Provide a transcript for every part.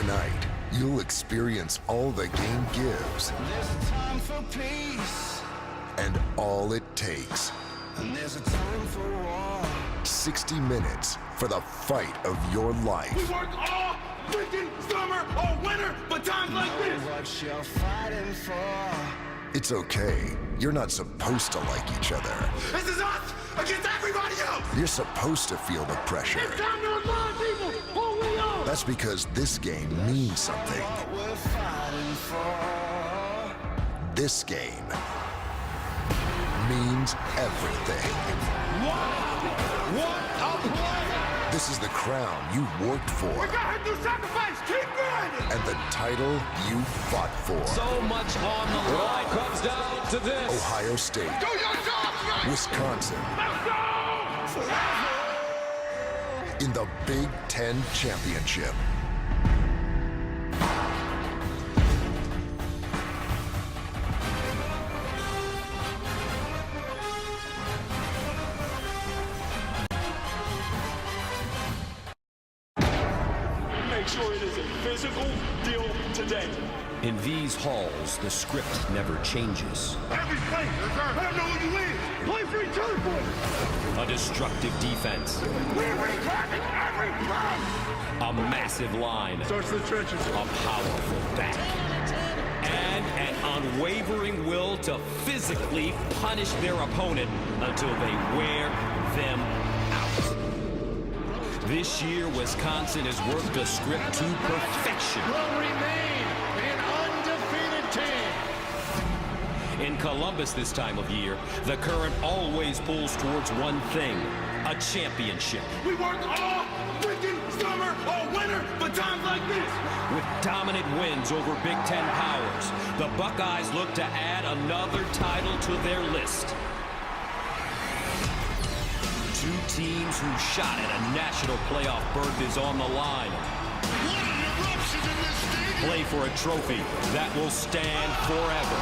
Tonight, you'll experience all the game gives There's a time for peace, and all it takes. and there's a time for war. 60 minutes for the fight of your We life. work all freaking summer or winter, but times like this. What you're fighting for. It's okay. You're not supposed to like each other. This is us against everybody else. You're supposed to feel the pressure. It's time to remind people who we are. That's because this game means something. What we're fighting for. This game means everything. What a play! This is the crown you worked for We got to do sacrifice. Keep grinding. and the title you fought for. So much on the line comes down to this. Ohio State, Do your job, man. Wisconsin, Let's go. in the Big Ten Championship. Make sure it is a physical deal today. In these halls, the script never changes. Every play. Let them know who you is. Play for each other, boys. A destructive defense, We recapping every play. a massive line, Starts the trenches. a powerful back, and an unwavering will to physically punish their opponent until they wear them out. This year, Wisconsin has worked the script to perfection. Will remain an undefeated team. In Columbus this time of year, the current always pulls towards one thing, a championship. We work all freaking summer or winter, but times like this. With dominant wins over Big Ten powers, the Buckeyes look to add another title to their list. Two teams whose shot at a national playoff berth is on the line. What an eruption in this stadium. Play for a trophy that will stand forever.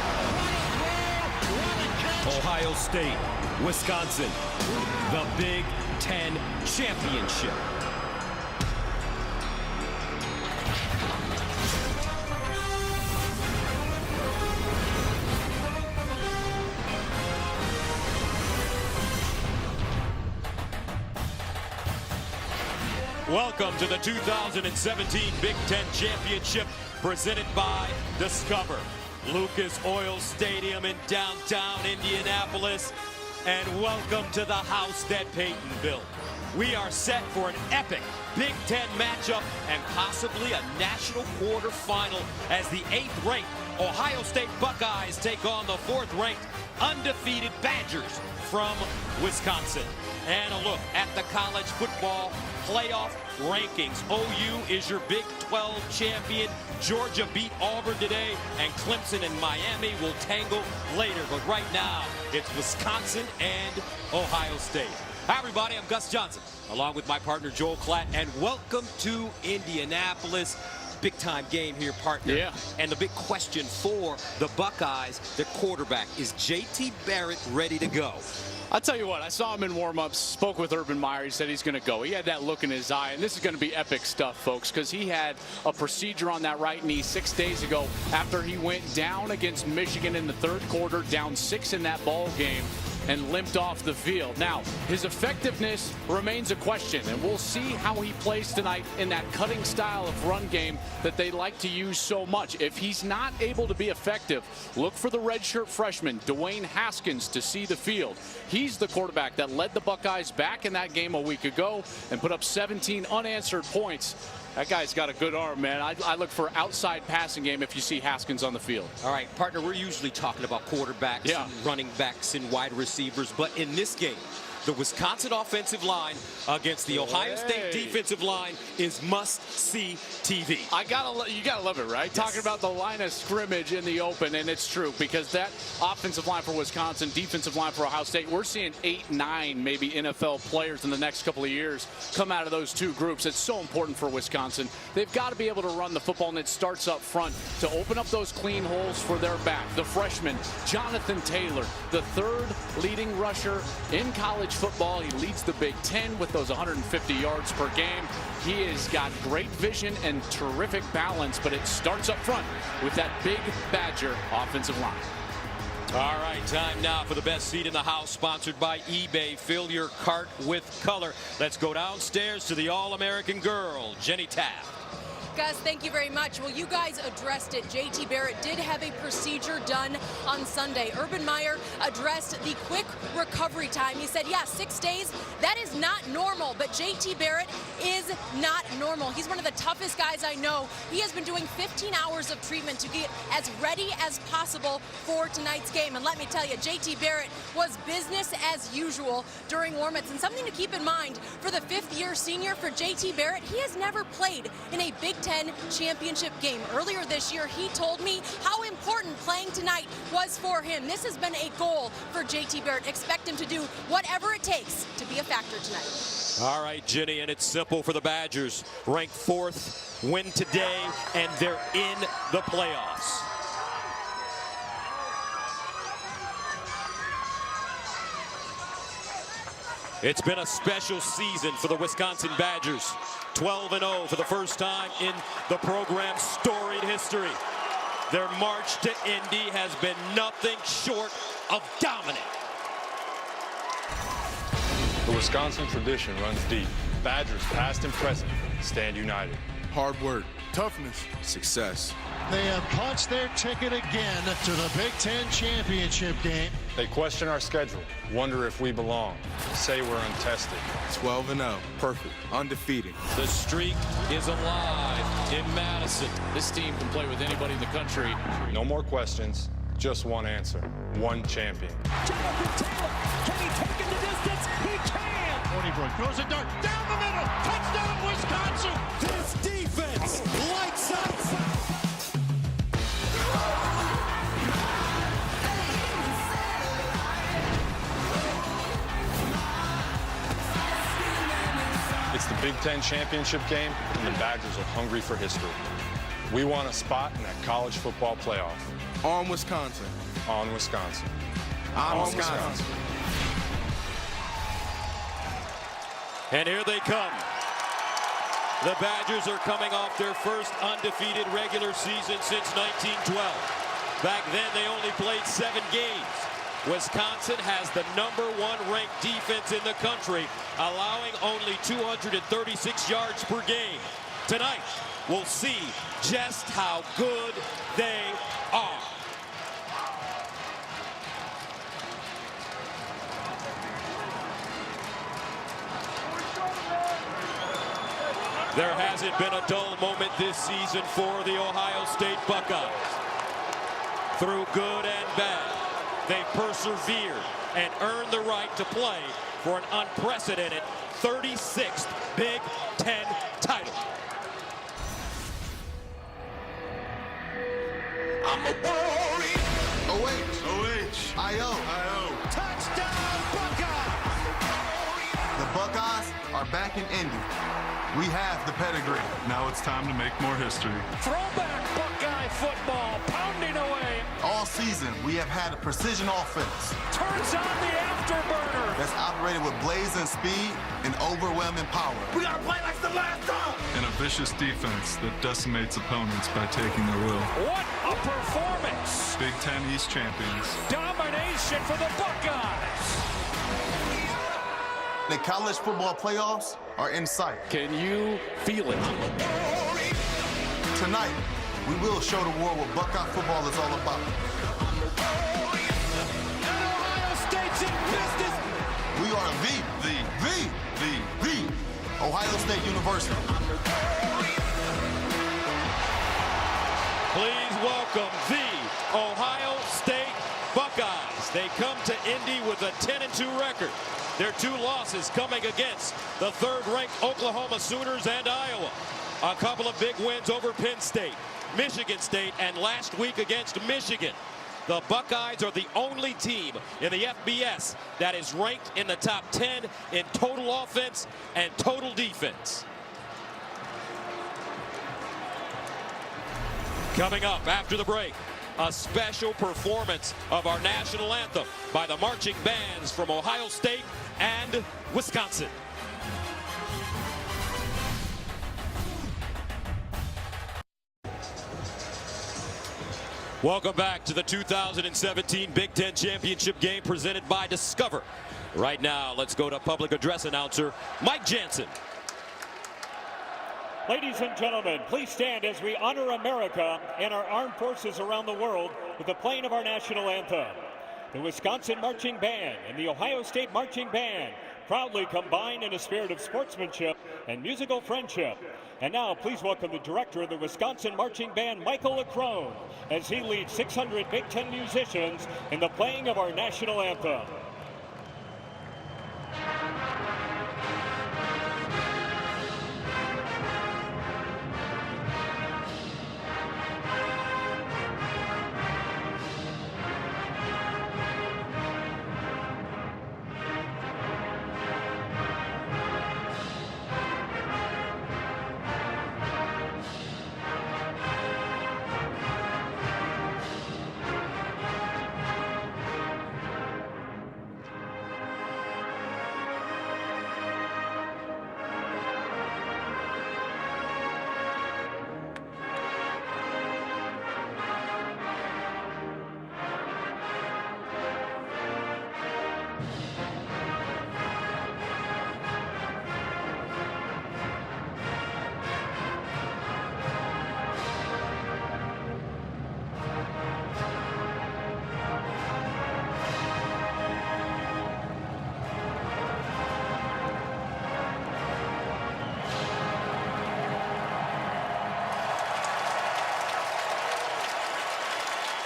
Ohio State, Wisconsin, the Big Ten Championship. Welcome to the 2017 Big Ten Championship presented by Discover. Lucas Oil Stadium in downtown Indianapolis. And welcome to the house that Peyton built. We are set for an epic Big Ten matchup and possibly a national quarterfinal as the 8th-ranked Ohio State Buckeyes take on the 4th-ranked undefeated Badgers from Wisconsin. And a look at the college football playoff rankings. OU is your Big 12 champion. Georgia beat Auburn today, and Clemson and Miami will tangle later. But right now, it's Wisconsin and Ohio State. Hi, everybody. I'm Gus Johnson, along with my partner, Joel Klatt, and welcome to Indianapolis. Big-time game here, partner. Yeah. And the big question for the Buckeyes, the quarterback, is J.T. Barrett ready to go? I'll tell you what, I saw him in warm-ups, spoke with Urban Meyer. He said he's going to go. He had that look in his eye, and this is going to be epic stuff, folks, because he had a procedure on that right knee 6 days ago after he went down against Michigan in the 3rd quarter, down 6 in that ball game, and limped off the field. Now, his effectiveness remains a question, and we'll see how he plays tonight in that cutting style of run game that they like to use so much. If he's not able to be effective, look for the redshirt freshman, Dwayne Haskins, to see the field. He's the quarterback that led the Buckeyes back in that game a week ago and put up 17 unanswered points. That guy's got a good arm, man. I look for outside passing game if you see Haskins on the field. All right, partner, we're usually talking about quarterbacks and running backs and wide receivers, but in this game, the Wisconsin offensive line against the Ohio State defensive line is must-see TV. You gotta love it, right? Yes. Talking about the line of scrimmage in the open, and it's true because that offensive line for Wisconsin, defensive line for Ohio State, we're seeing 8, 9 maybe NFL players in the next couple of years come out of those two groups. It's so important for Wisconsin. They've got to be able to run the football, and it starts up front to open up those clean holes for their back. The freshman, Jonathan Taylor, the 3rd leading rusher in college football. He leads the Big Ten with those 150 yards per game. He has got great vision and terrific balance, but it starts up front with that big Badger offensive line. All right, time now for the best seat in the house, sponsored by eBay. Fill your cart with color. Let's go downstairs to the All-American girl, Jenny Taft. Gus, thank you very much. Well, you guys addressed it. JT Barrett did have a procedure done on Sunday. Urban Meyer addressed the quick recovery time. He said, yeah, 6 days, that is not normal, but JT Barrett is not normal. He's one of the toughest guys I know. He has been doing 15 hours of treatment to get as ready as possible for tonight's game. And let me tell you, JT Barrett was business as usual during warmups. And something to keep in mind for the fifth-year senior for JT Barrett, he has never played in a Big Ten championship game. Earlier this year, he told me how important playing tonight was for him. This has been a goal for JT Barrett. Expect him to do whatever it takes to be a factor tonight. All right, Jenny, and it's simple for the Badgers. Ranked 4th, win today, and they're in the playoffs. It's been a special season for the Wisconsin Badgers. 12-0 for the first time in the program's storied history. Their march to Indy has been nothing short of dominant. The Wisconsin tradition runs deep. Badgers, past and present, stand united. Hard work, toughness, success. They have punched their ticket again to the Big Ten championship game. They question our schedule, wonder if we belong, say we're untested. 12-0, perfect, undefeated. The streak is alive in Madison. This team can play with anybody in the country. No more questions, just one answer, one champion. Jonathan Taylor, can he take it the distance? He can! Hornibrook throws a dart down the middle. Touchdown, Wisconsin! This defense lights up. It's the Big Ten championship game, and the Badgers are hungry for history. We want a spot in that college football playoff. On Wisconsin. On Wisconsin. On Wisconsin. And here they come. The Badgers are coming off their first undefeated regular season since 1912. Back then, they only played 7 games. Wisconsin has the #1 ranked defense in the country, allowing only 236 yards per game. Tonight, we'll see just how good they are. There hasn't been a dull moment this season for the Ohio State Buckeyes. Through good and bad, they persevered and earned the right to play for an unprecedented 36th Big Ten title. I'm a Warrior. I-O. Touchdown, Buckeyes! The Buckeyes are back in Indy. We have the pedigree. Now it's time to make more history. Throwback Buckeye football, pounding away. All season, we have had a precision offense Turns on the afterburner. that's operated with blazing speed and overwhelming power. We gotta play like the last time. And a vicious defense that decimates opponents by taking their will. What a performance! Big Ten East champions. Domination for the Buckeyes. The college football playoffs are in sight. Can you feel it? Tonight, we will show the world what Buckeye football is all about. And Ohio State's in business. We are the Ohio State University. Please welcome the Ohio State Buckeyes. They come to Indy with a 10-2 record. Their 2 losses coming against the 3rd-ranked Oklahoma Sooners and Iowa. A couple of big wins over Penn State, Michigan State, and last week against Michigan. The Buckeyes are the only team in the FBS that is ranked in the top 10 in total offense and total defense. Coming up after the break, a special performance of our national anthem by the marching bands from Ohio State and Wisconsin. Welcome back to the 2017 Big Ten Championship game presented by Discover. Right now, let's go to public address announcer Mike Jansen. Ladies and gentlemen, please stand as we honor America and our armed forces around the world with the playing of our national anthem. The Wisconsin Marching Band and the Ohio State Marching Band proudly combine in a spirit of sportsmanship and musical friendship. And now, please welcome the director of the Wisconsin Marching Band, Michael LaCrone, as he leads 600 Big Ten musicians in the playing of our national anthem.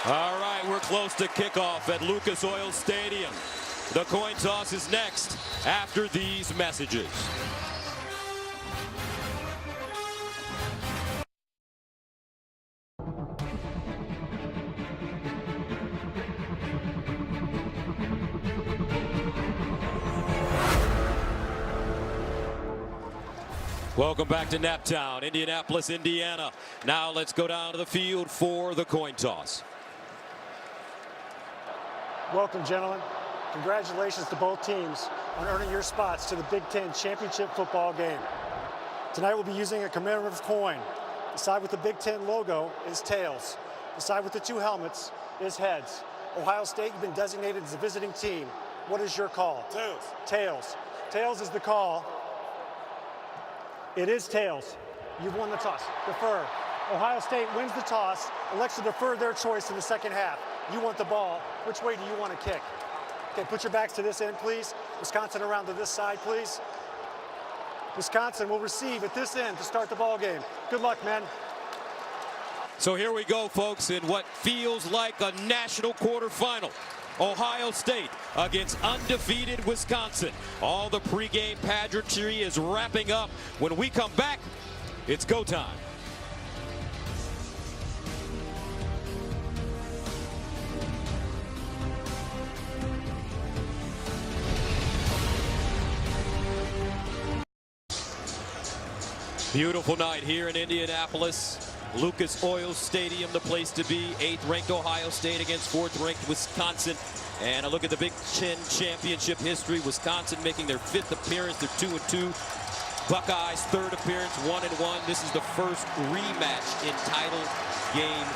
All right, we're close to kickoff at Lucas Oil Stadium. The coin toss is next after these messages. Welcome back to Naptown, Indianapolis, Indiana. Now let's go down to the field for the coin toss. Welcome, gentlemen. Congratulations to both teams on earning your spots to the Big Ten Championship football game. Tonight we'll be using a commemorative coin. The side with the Big Ten logo is tails. The side with the two helmets is heads. Ohio State, you've been designated as the visiting team. What is your call? Tails. Tails. Tails is the call. It is tails. You've won the toss. Defer. Ohio State wins the toss, elects to defer their choice in the second half. You want the ball. Which way do you want to kick? Okay, put your backs to this end, please. Wisconsin around to this side, please. Wisconsin will receive at this end to start the ball game. Good luck, men. So here we go, folks, in what feels like a national quarterfinal. Ohio State against undefeated Wisconsin. All the pregame pageantry is wrapping up. When we come back, it's go time. Beautiful night here in Indianapolis. Lucas Oil Stadium, the place to be. 8th ranked Ohio State against 4th ranked Wisconsin. And a look at the Big Ten Championship history. Wisconsin making their 5th appearance. They're 2-2. Buckeyes 3rd appearance, 1-1. This is the first rematch in title game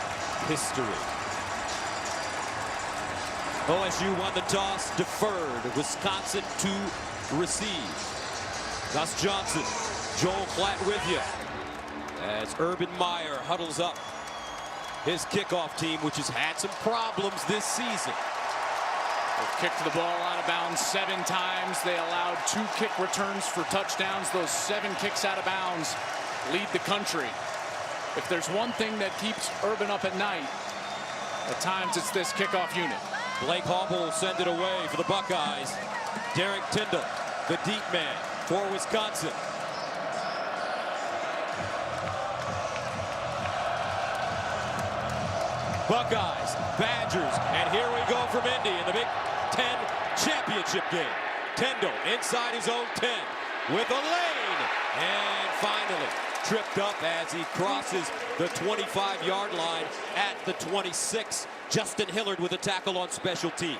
history. OSU won the toss, deferred. Wisconsin to receive. Gus Johnson, Joel Klatt with you. As Urban Meyer huddles up his kickoff team, which has had some problems this season. They've kicked the ball out of bounds 7 times. They allowed 2 kick returns for touchdowns. Those 7 kicks out of bounds lead the country. If there's one thing that keeps Urban up at night, at times it's this kickoff unit. Blake Hobble will send it away for the Buckeyes. Derek Tyndall, the deep man for Wisconsin. Buckeyes, Badgers, and here we go from Indy in the Big Ten Championship game. Tyndall inside his own 10 with a lane, and finally tripped up as he crosses the 25-yard line at the 26. Justin Hillard with a tackle on special teams.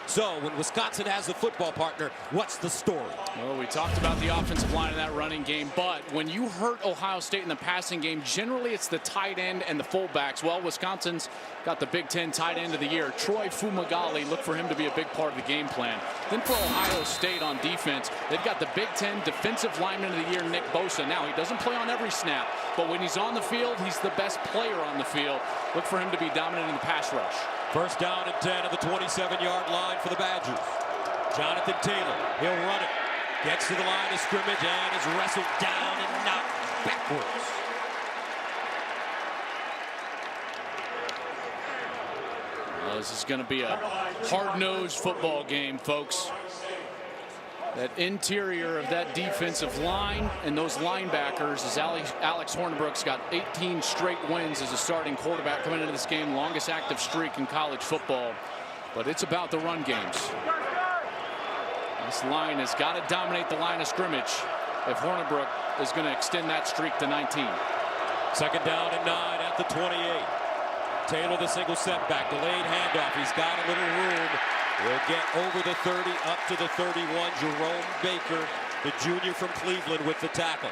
So when Wisconsin has the football, partner, what's the story? Well, we talked about the offensive line in that running game, but when you hurt Ohio State in the passing game, generally it's the tight end and the fullbacks. Well, Wisconsin's got the Big Ten tight end of the year, Troy Fumagalli. Look for him to be a big part of the game plan. Then for Ohio State on defense, they've got the Big Ten defensive lineman of the year, Nick Bosa. Now, he doesn't play on every snap, but when he's on the field, he's the best player on the field. Look for him to be dominant in the pass rush. First down and 10 at the 27-yard line for the Badgers. Jonathan Taylor, he'll run it. Gets to the line of scrimmage and is wrestled down and knocked backwards. Well, this is going to be a hard-nosed football game, folks. That interior of that defensive line and those linebackers, as Alex Hornibrook's got 18 straight wins as a starting quarterback coming into this game, longest active streak in college football. But it's about the run games. This line has got to dominate the line of scrimmage if Hornibrook is going to extend that streak to 19. Second down and 9 at the 28. Taylor, the single setback, delayed handoff. He's got a little room. Will get over the 30, up to the 31. Jerome Baker, the junior from Cleveland, with the tackle.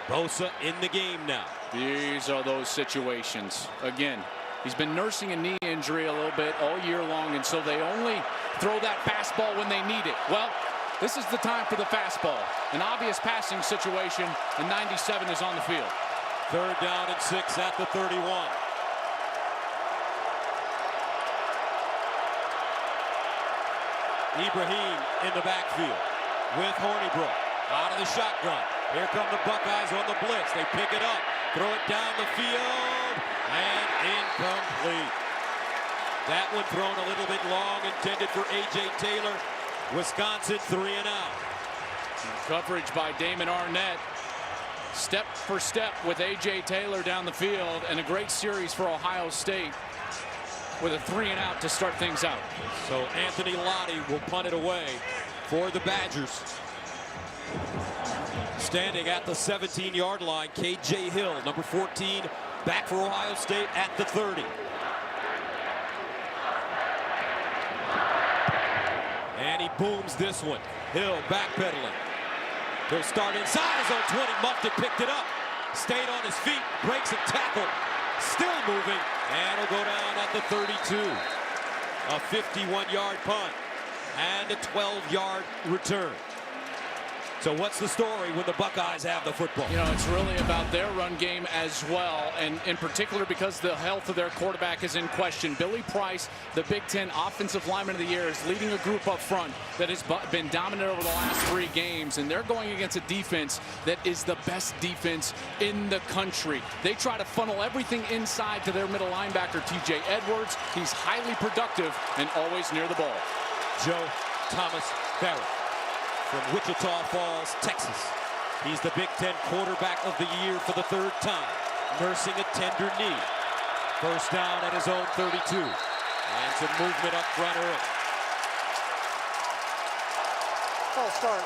Bosa in the game now. These are those situations. Again, he's been nursing a knee injury a little bit all year long, and so they only throw that fastball when they need it. Well, this is the time for the fastball. An obvious passing situation, and 97 is on the field. Third down and 6 at the 31. Ibrahim in the backfield with Hornibrook out of the shotgun. Here come the Buckeyes on the blitz. They pick it up, throw it down the field, and incomplete. That one thrown a little bit long, intended for A.J. Taylor. Wisconsin 3 and out. Coverage by Damon Arnett. Step for step with A.J. Taylor down the field, and a great series for Ohio State with a 3 and out to start things out. So Anthony Lottie will punt it away for the Badgers. Standing at the 17-yard line, K.J. Hill, number 14, back for Ohio State at the 30. And he booms this one. Hill backpedaling. He'll start inside his own 20, muffed it, picked it up. Stayed on his feet, breaks a tackle. Still moving, and he'll go down at the 32. A 51-yard punt and a 12-yard return. So what's the story when the Buckeyes have the football? You know, it's really about their run game as well, and in particular because the health of their quarterback is in question. Billy Price, the Big Ten Offensive Lineman of the Year, is leading a group up front that has been dominant over the last 3 games, and they're going against a defense that is the best defense in the country. They try to funnel everything inside to their middle linebacker, T.J. Edwards. He's highly productive and always near the ball. Joe Thomas Barrett from Wichita Falls, Texas. He's the Big Ten quarterback of the year for the 3rd time, nursing a tender knee. First down at his own 32. And some movement up front early. False start.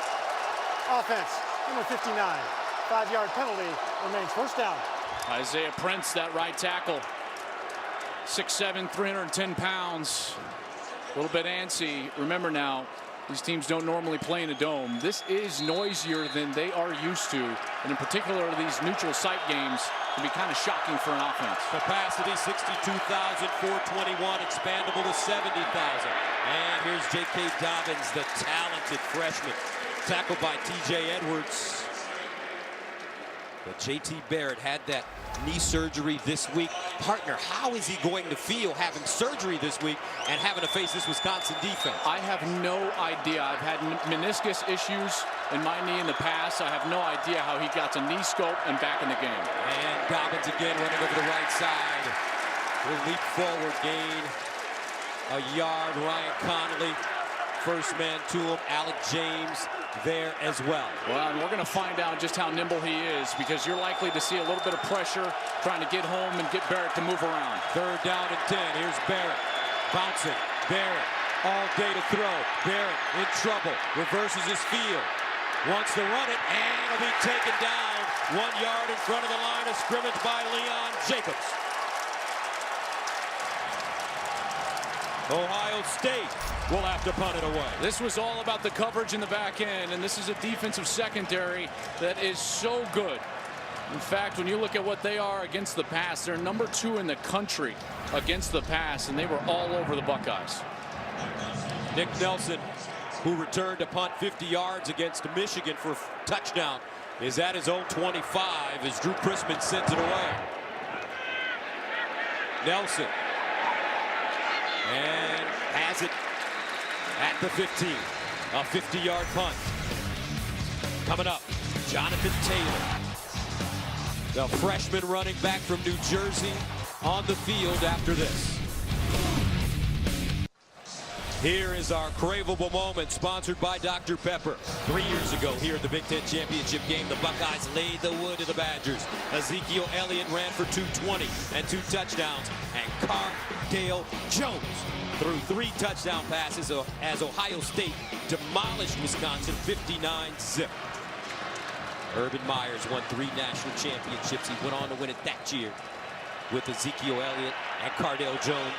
Offense, number 59. 5-yard penalty remains first down. Isaiah Prince, that right tackle. 6'7", 310 pounds. A little bit antsy. Remember now, these teams don't normally play in a dome. This is noisier than they are used to. And in particular, these neutral site games can be kind of shocking for an offense. Capacity 62,421, expandable to 70,000. And here's J.K. Dobbins, the talented freshman, tackled by T.J. Edwards. But J.T. Barrett had that knee surgery this week. Partner, how is he going to feel having surgery this week and having to face this Wisconsin defense? I have no idea. I've had meniscus issues in my knee in the past. I have no idea how he got to knee scope and back in the game. And Dobbins again running over the right side. Will leap forward, gain a yard. Ryan Connolly, first man to him. Alec James there as well. Well, and we're going to find out just how nimble he is, because you're likely to see a little bit of pressure trying to get home and get Barrett to move around. 3rd down and 10. Here's Barrett. Bouncing. Barrett all day to throw. Barrett in trouble. Reverses his field. Wants to run it, and it'll be taken down 1 yard in front of the line of scrimmage by Leon Jacobs. Ohio State will have to punt it away. This was all about the coverage in the back end, and this is a defensive secondary that is so good. In fact, when you look at what they are against the pass, they're number 2 in the country against the pass, and they were all over the Buckeyes. Nick Nelson, who returned to punt 50 yards against Michigan for a touchdown, is at his own 25 as Drew Chrisman sends it away. Nelson. And has it at the 15. A 50-yard punt. Coming up, Jonathan Taylor, the freshman running back from New Jersey, on the field after this. Here is our craveable moment, sponsored by Dr. Pepper. 3 years ago, here at the Big Ten Championship game, the Buckeyes laid the wood to the Badgers. Ezekiel Elliott ran for 220 and 2 touchdowns, and Cardale Jones threw 3 touchdown passes as Ohio State demolished Wisconsin 59-0. Urban Myers won 3 national championships. He went on to win it that year with Ezekiel Elliott and Cardale Jones.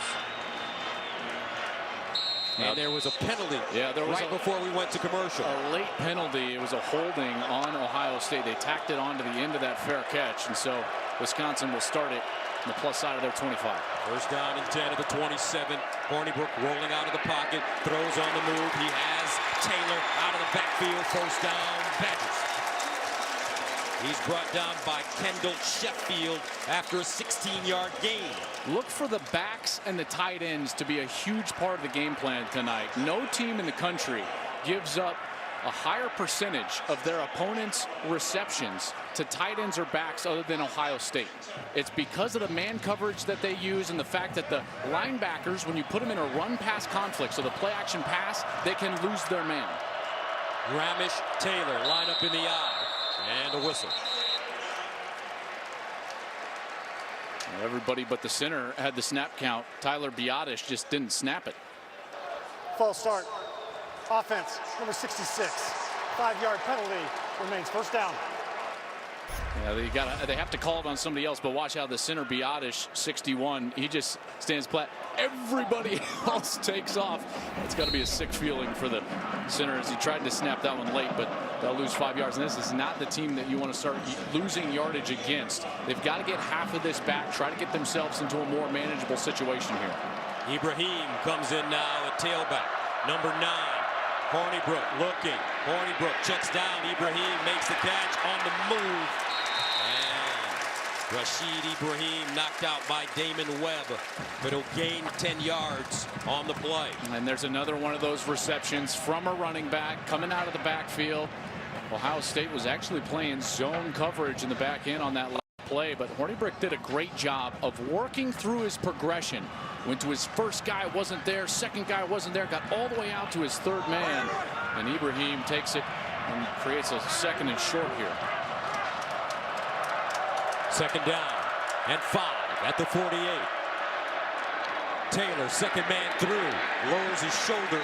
And there was a penalty right before we went to commercial. A late penalty. It was a holding on Ohio State. They tacked it on to the end of that fair catch. And so Wisconsin will start it on the plus side of their 25. First down and 10 of the 27. Hornibrook rolling out of the pocket. Throws on the move. He has Taylor out of the backfield. First down, Badgers. He's brought down by Kendall Sheffield after a 16-yard gain. Look for the backs and the tight ends to be a huge part of the game plan tonight. No team in the country gives up a higher percentage of their opponent's receptions to tight ends or backs other than Ohio State. It's because of the man coverage that they use and the fact that the linebackers, when you put them in a run-pass conflict, so the play-action pass, they can lose their man. Ramish Taylor line up in the eye. And a whistle. Everybody but the center had the snap count. Tyler Biotish just didn't snap it. False start. Offense, number 66. 5-yard penalty. Remains first down. Yeah, they have to call it on somebody else, but watch how the center Biotish, 61, he just stands flat. Everybody else takes off. It's got to be a sick feeling for the center as he tried to snap that one late, but they'll lose 5 yards. And this is not the team that you want to start losing yardage against. They've got to get half of this back, try to get themselves into a more manageable situation here. Ibrahim comes in now at tailback. Number 9. Hornibrook looking. Hornibrook checks down. Ibrahim makes the catch on the move. And Rashid Ibrahim knocked out by Damon Webb, but he'll gain 10 yards on the play. And there's another one of those receptions from a running back coming out of the backfield. Ohio State was actually playing zone coverage in the back end on that last play, but Hornibrook did a great job of working through his progression. Went to his first guy, wasn't there. Second guy wasn't there. Got all the way out to his third man. And Ibrahim takes it and creates a second and short here. Second down and 5 at the 48. Taylor, second man through. Lowers his shoulder.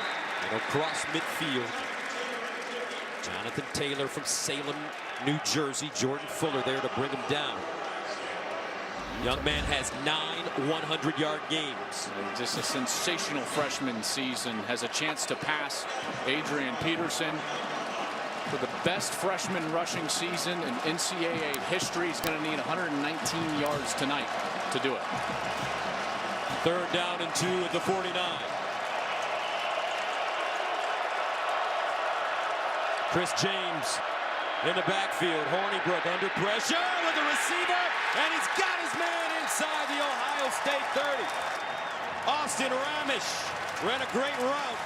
It'll cross midfield. Jonathan Taylor from Salem, New Jersey. Jordan Fuller there to bring him down. Young man has 9 100-yard games. Just a sensational freshman season. Has a chance to pass Adrian Peterson for the best freshman rushing season in NCAA history. He's going to need 119 yards tonight to do it. Third down and 2 at the 49. Chris James in the backfield. Hornibrook under pressure with the receiver, and he's got his man inside the Ohio State 30. Austin Ramish ran a great route,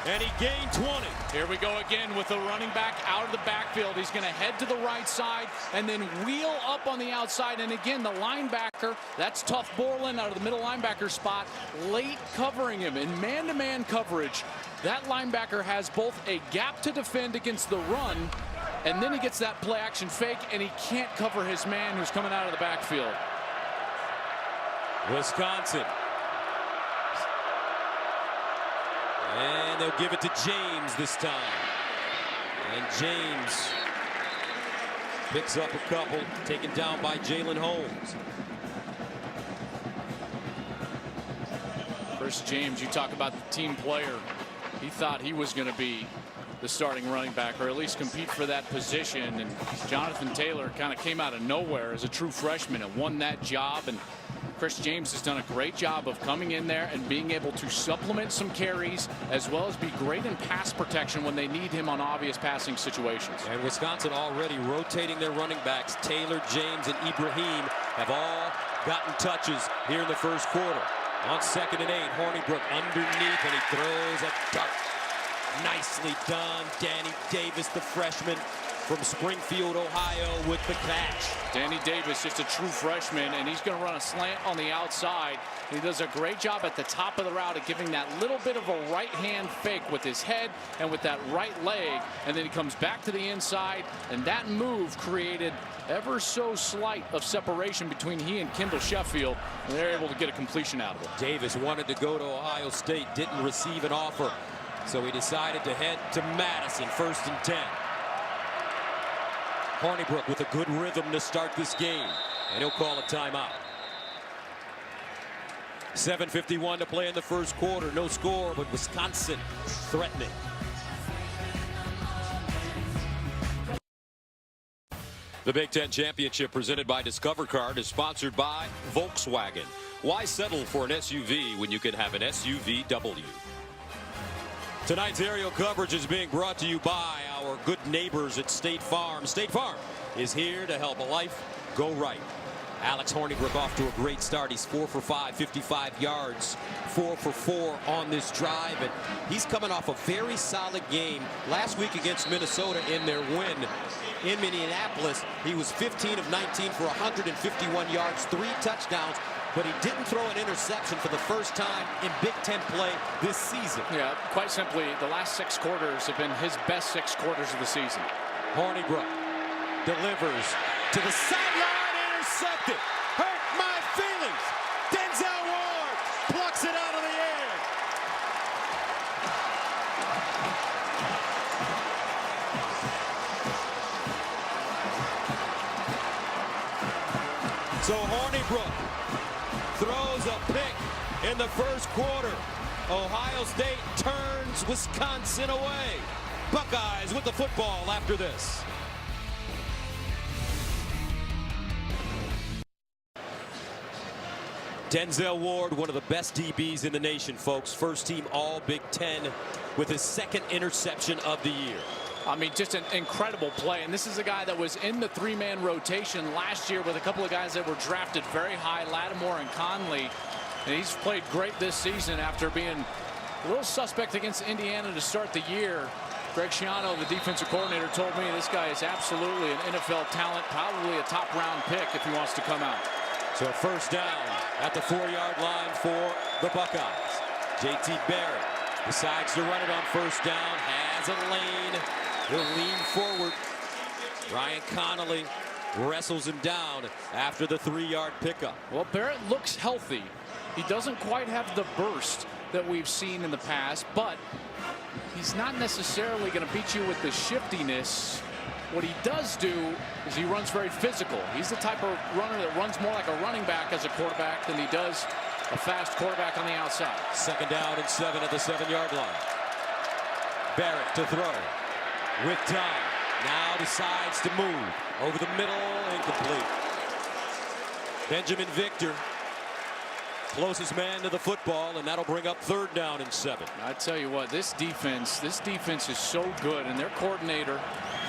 and he gained 20. Here we go again with the running back out of the backfield. He's going to head to the right side and then wheel up on the outside. And again, the linebacker, that's Tough Borland out of the middle linebacker spot, late covering him in man-to-man coverage. That linebacker has both a gap to defend against the run, and then he gets that play action fake, and he can't cover his man who's coming out of the backfield. Wisconsin. And they'll give it to James this time. And James picks up a couple, taken down by Jalen Holmes. Chris James, you talk about the team player. He thought he was going to be the starting running back, or at least compete for that position. And Jonathan Taylor kind of came out of nowhere as a true freshman and won that job. And Chris James has done a great job of coming in there and being able to supplement some carries, as well as be great in pass protection when they need him on obvious passing situations. And Wisconsin already rotating their running backs. Taylor, James, and Ibrahim have all gotten touches here in the first quarter. On 2nd and 8, Hornibrook underneath, and he throws a dart. Nicely done. Danny Davis, the freshman from Springfield, Ohio, with the catch. Danny Davis, just a true freshman, and he's going to run a slant on the outside. He does a great job at the top of the route of giving that little bit of a right-hand fake with his head and with that right leg, and then he comes back to the inside, and that move created ever so slight of separation between he and Kendall Sheffield, and they're able to get a completion out of it. Davis wanted to go to Ohio State, didn't receive an offer, so he decided to head to Madison. 1st and 10. Hornibrook with a good rhythm to start this game, and he'll call a timeout. 7:51 to play in the first quarter. No score, but Wisconsin threatening. The Big Ten Championship, presented by Discover Card, is sponsored by Volkswagen. Why settle for an SUV when you can have an SUVW? Tonight's aerial coverage is being brought to you by our good neighbors at State Farm. State Farm is here to help life go right. Alex Hornibrook off to a great start. He's 4 for 5, 55 yards, 4 for 4 on this drive, and he's coming off a very solid game last week against Minnesota in their win in Minneapolis. He was 15 of 19 for 151 yards, 3 touchdowns, but he didn't throw an interception for the first time in Big Ten play this season. Yeah, quite simply, the last 6 quarters have been his best 6 quarters of the season. Hornibrook delivers to the sideline, intercepted. Hurt my feelings. Denzel Ward plucks it out of the air. So Hornibrook throws a pick in the first quarter. Ohio State turns Wisconsin away. Buckeyes with the football after this. Denzel Ward, one of the best DBs in the nation, folks. First team All Big Ten with his 2nd interception of the year. I mean, just an incredible play. And this is a guy that was in the 3-man rotation last year with a couple of guys that were drafted very high, Lattimore and Conley. And he's played great this season after being a little suspect against Indiana to start the year. Greg Schiano, the defensive coordinator, told me this guy is absolutely an NFL talent, probably a top-round pick if he wants to come out. So a first down at the 4-yard line for the Buckeyes. J.T. Barrett decides to run it on first down, has a lane. He'll lean forward. Ryan Connolly wrestles him down after the 3-yard pickup. Well, Barrett looks healthy. He doesn't quite have the burst that we've seen in the past, but he's not necessarily going to beat you with the shiftiness. What he does do is he runs very physical. He's the type of runner that runs more like a running back as a quarterback than he does a fast quarterback on the outside. 2nd down and 7 at the 7-yard line. Barrett to throw with time. Now decides to move over the middle, incomplete. Benjamin Victor, closest man to the football, and that'll bring up 3rd down and 7. I tell you what, this defense is so good, and their coordinator,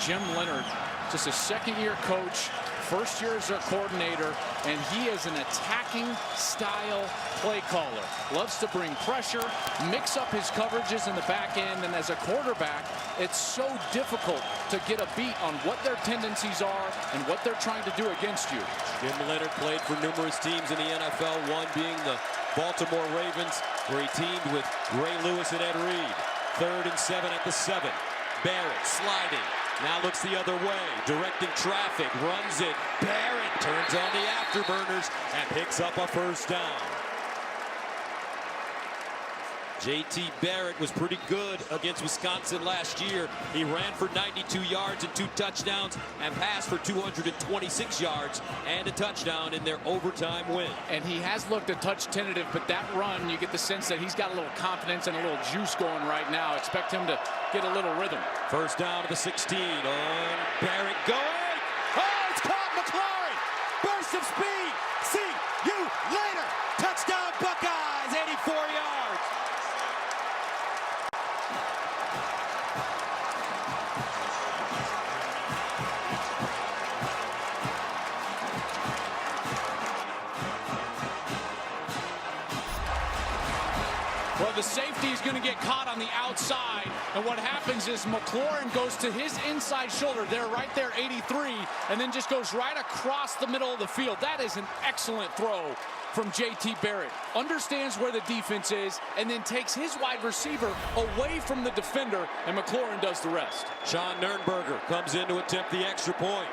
Jim Leonard, just a 2nd-year coach, 1st year as their coordinator, and he is an attacking style play caller. Loves to bring pressure, mix up his coverages in the back end, and as a quarterback, it's so difficult to get a beat on what their tendencies are and what they're trying to do against you. Jim Leonard played for numerous teams in the NFL, one being the Baltimore Ravens, where he teamed with Ray Lewis and Ed Reed. 3rd and 7 at the 7. Barrett sliding. Now looks the other way, directing traffic, runs it. Barrett turns on the afterburners and picks up a first down. J.T. Barrett was pretty good against Wisconsin last year. He ran for 92 yards and 2 touchdowns and passed for 226 yards and a touchdown in their overtime win. And he has looked a touch tentative, but that run, you get the sense that he's got a little confidence and a little juice going right now. Expect him to get a little rhythm. First down to the 16 on Barrett going. Oh, it's caught. McLaurin. Burst of speed. See you later. Touchdown Buckeyes, 84 yards. Well, the safety is going to get caught on the outside, and what happens is McLaurin goes to his inside shoulder. They're right there, 83, and then just goes right across the middle of the field. That is an excellent throw from J.T. Barrett. Understands where the defense is, and then takes his wide receiver away from the defender, and McLaurin does the rest. Sean Nurnberger comes in to attempt the extra point.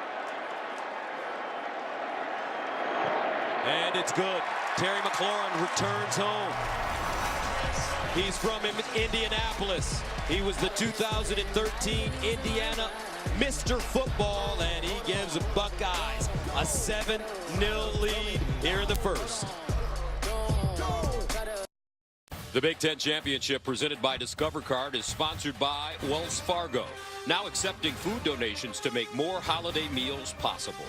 And it's good. Terry McLaurin returns home. He's from Indianapolis. He was the 2013 Indiana Mr. Football, and he gives the Buckeyes a 7-0 lead here in the first. The Big Ten Championship, presented by Discover Card, is sponsored by Wells Fargo, now accepting food donations to make more holiday meals possible.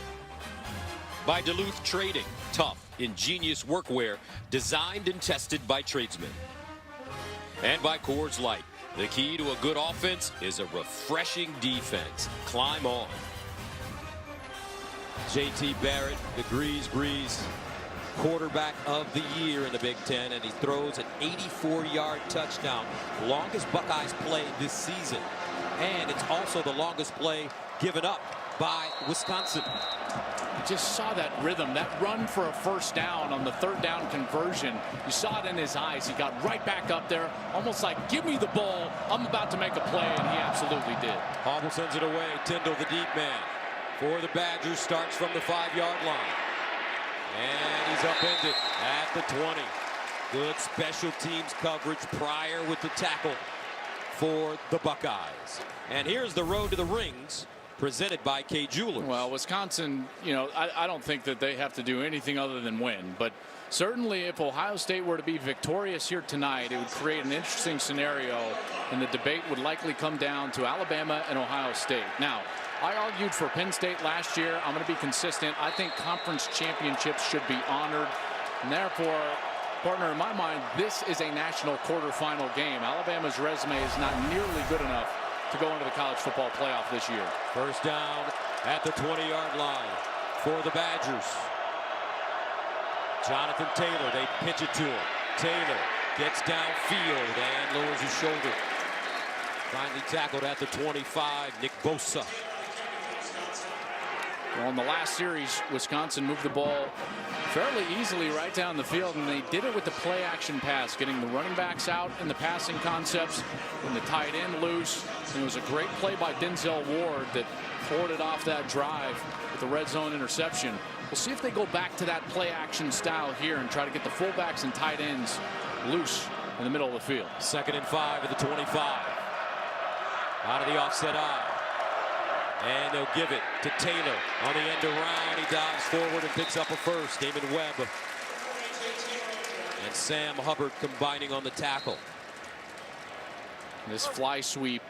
By Duluth Trading, tough, ingenious workwear designed and tested by tradesmen. And by Coors Light. The key to a good offense is a refreshing defense. Climb on. J.T. Barrett, the Breeze, quarterback of the year in the Big Ten, and he throws an 84-yard touchdown. Longest Buckeyes play this season. And it's also the longest play given up by Wisconsin. You just saw that rhythm, that run for a first down on the third down conversion. You saw it in his eyes. He got right back up there, almost like, give me the ball. I'm about to make a play, and he absolutely did. Hobble sends it away. Tyndall, the deep man, for the Badgers, starts from the 5-yard line. And he's upended at the 20. Good special teams coverage prior with the tackle for the Buckeyes. And here's the road to the rings, presented by Kay Jewelers. Well, Wisconsin, you know, I don't think that they have to do anything other than win. But certainly if Ohio State were to be victorious here tonight, it would create an interesting scenario, and the debate would likely come down to Alabama and Ohio State. Now, I argued for Penn State last year. I'm going to be consistent. I think conference championships should be honored. And therefore, partner, in my mind, this is a national quarterfinal game. Alabama's resume is not nearly good enough to go into the college football playoff this year. First down at the 20-yard line for the Badgers. Jonathan Taylor, they pitch it to him. Taylor gets downfield and lowers his shoulder. Finally tackled at the 25, Nick Bosa. Well, in the last series, Wisconsin moved the ball fairly easily right down the field, and they did it with the play action pass, getting the running backs out in the passing concepts and the tight end loose. And it was a great play by Denzel Ward that forwarded off that drive with the red zone interception. We'll see if they go back to that play action style here and try to get the fullbacks and tight ends loose in the middle of the field. 2nd and 5 at the 25. Out of the offset eye. And they'll give it to Taylor on the end around. He dives forward and picks up a first. Damon Webb and Sam Hubbard combining on the tackle. This fly sweep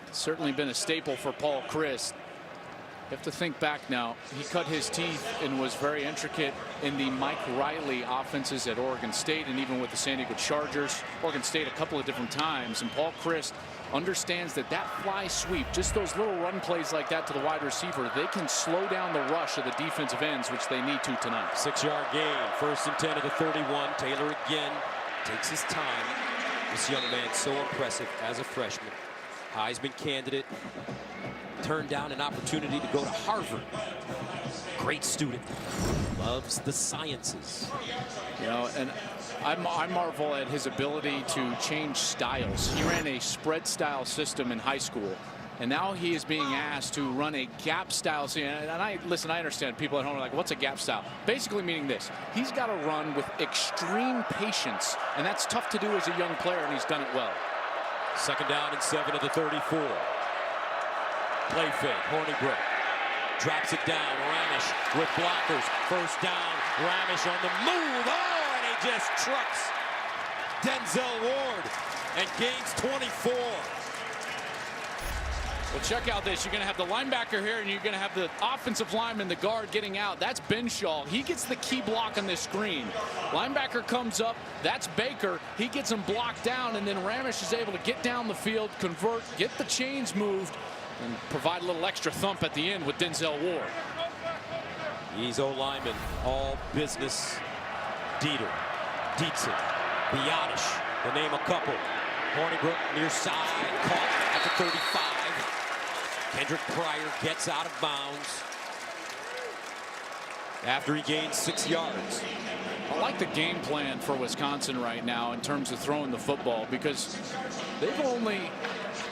has certainly been a staple for Paul Chryst. You have to think back now. He cut his teeth and was very intricate in the Mike Riley offenses at Oregon State and even with the San Diego Chargers. Oregon State a couple of different times. And Paul Chryst understands that that fly sweep, just those little run plays like that to the wide receiver, they can slow down the rush of the defensive ends, which they need to tonight. 6-yard gain. 1st and 10 at the 31. Taylor again takes his time. This young man so impressive as a freshman. Heisman candidate. Turned down an opportunity to go to Harvard. Great student. Loves the sciences. You know, and I marvel at his ability to change styles. He ran a spread style system in high school, And now he is being asked to run a gap style. And I understand people at home are like, what's a gap style? Basically meaning this. He's got to run with extreme patience, and that's tough to do as a young player, and he's done it well. 2nd down and 7 at the 34. Play fake, Hornibrook drops it down. Ramish with blockers. 1st down, Ramish on the move. Oh, and he just trucks Denzel Ward and gains 24. Well, check out this. You're going to have the linebacker here, and you're going to have the offensive lineman, the guard, getting out. That's Benshaw. He gets the key block on this screen. Linebacker comes up. That's Baker. He gets him blocked down, and then Ramish is able to get down the field, convert, get the chains moved, and provide a little extra thump at the end with Denzel Ward. He's O-lineman, all business. Dieter, Dietzen, Bianish, to name a couple. Hornibrook near side, caught at the 35. Kendrick Pryor gets out of bounds after he gains 6 yards. I like the game plan for Wisconsin right now in terms of throwing the football, because they've only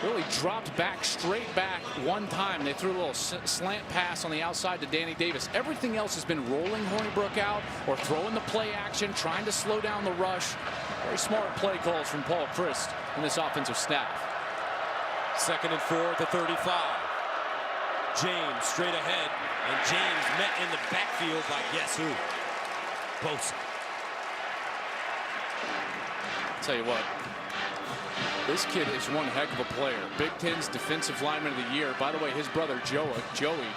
really dropped back, straight back one time. They threw a little slant pass on the outside to Danny Davis. Everything else has been rolling Hornibrook out or throwing the play action, trying to slow down the rush. Very smart play calls from Paul Chryst and this offensive staff. 2nd and 4 at the 35. James straight ahead, and James met in the backfield by guess who? Bosa. Tell you what, this kid is one heck of a player. Big Ten's Defensive Lineman of the Year. By the way, his brother Joey,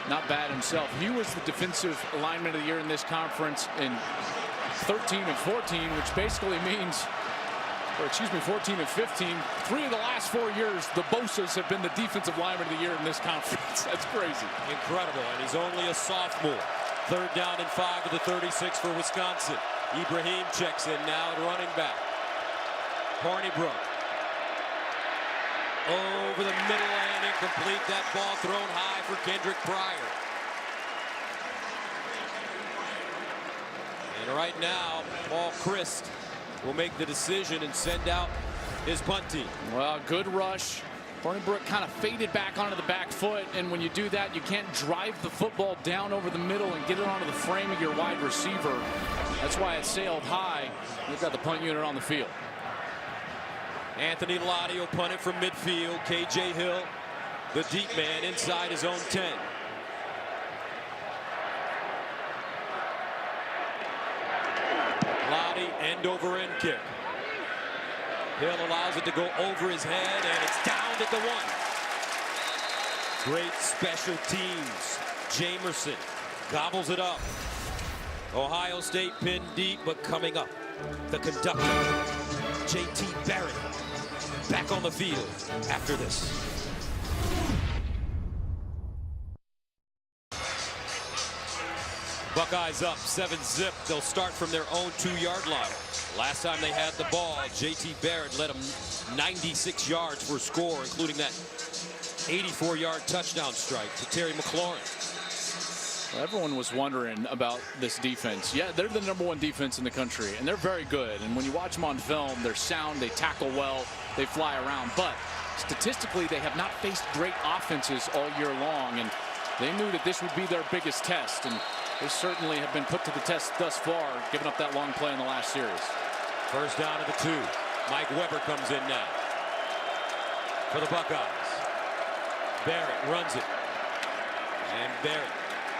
not bad himself. He was the Defensive Lineman of the Year in this conference in 13 and 14, which basically means, or excuse me, 14 and 15. 3 of the last 4 years, the Bosas have been the Defensive Lineman of the Year in this conference. That's crazy. Incredible, and he's only a sophomore. 3rd down and 5 to the 36 for Wisconsin. Ibrahim checks in now at running back. Hornibrook over the middle and incomplete. That ball thrown high for Kendrick Pryor. And right now, Paul Chryst will make the decision and send out his punt team. Well, good rush. Hornibrook kind of faded back onto the back foot, and when you do that, you can't drive the football down over the middle and get it onto the frame of your wide receiver. That's why it sailed high. They've got the punt unit on the field. Anthony Lottie will punt it from midfield. KJ Hill, the deep man, inside his own 10. Lottie, end over end kick. Hill allows it to go over his head, and it's down at the 1. Great special teams. Jamerson gobbles it up. Ohio State pinned deep, but coming up, the conductor, J.T. Barrett, back on the field after this. Buckeyes up 7-zip. They'll start from their own 2-yard line. Last time they had the ball, J.T. Barrett led them 96 yards for a score, including that 84-yard touchdown strike to Terry McLaurin. Well, everyone was wondering about this defense. Yeah, they're the #1 defense in the country, and they're very good. And when you watch them on film, they're sound, they tackle well, they fly around. But statistically, they have not faced great offenses all year long, and they knew that this would be their biggest test. And they certainly have been put to the test thus far, giving up that long play in the last series. 1st down at the 2. Mike Weber comes in now for the Buckeyes. Barrett runs it. And Barrett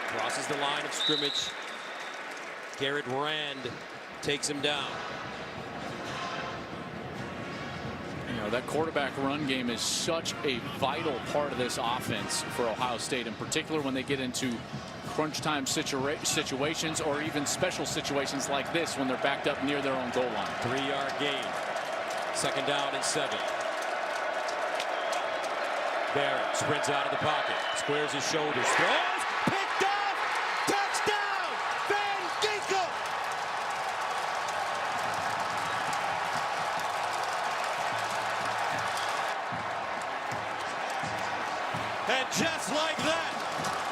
crosses the line of scrimmage. Garrett Rand takes him down. You know, that quarterback run game is such a vital part of this offense for Ohio State, in particular when they get into crunch time situations or even special situations like this when they're backed up near their own goal line. 3-yard gain. 2nd down and 7. Barrett sprints out of the pocket, squares his shoulders, throws, picked off, touchdown, Van Ginkel. And just like that,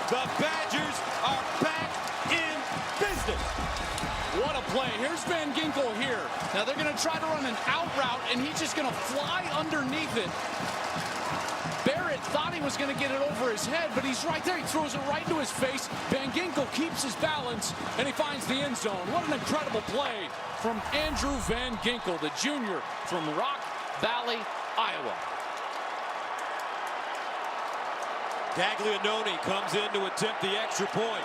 the Badgers are back in business. What a play. Here's Van Ginkel here. Now they're going to try to run an out route, and he's just going to fly underneath it. Barrett Barrett thought he was going to get it over his head, but he's right there. He throws it right into his face. Van Ginkel keeps his balance, and he finds the end zone. What an incredible play from Andrew Van Ginkel, the junior from Rock Valley, Iowa. Gaglianone comes in to attempt the extra point.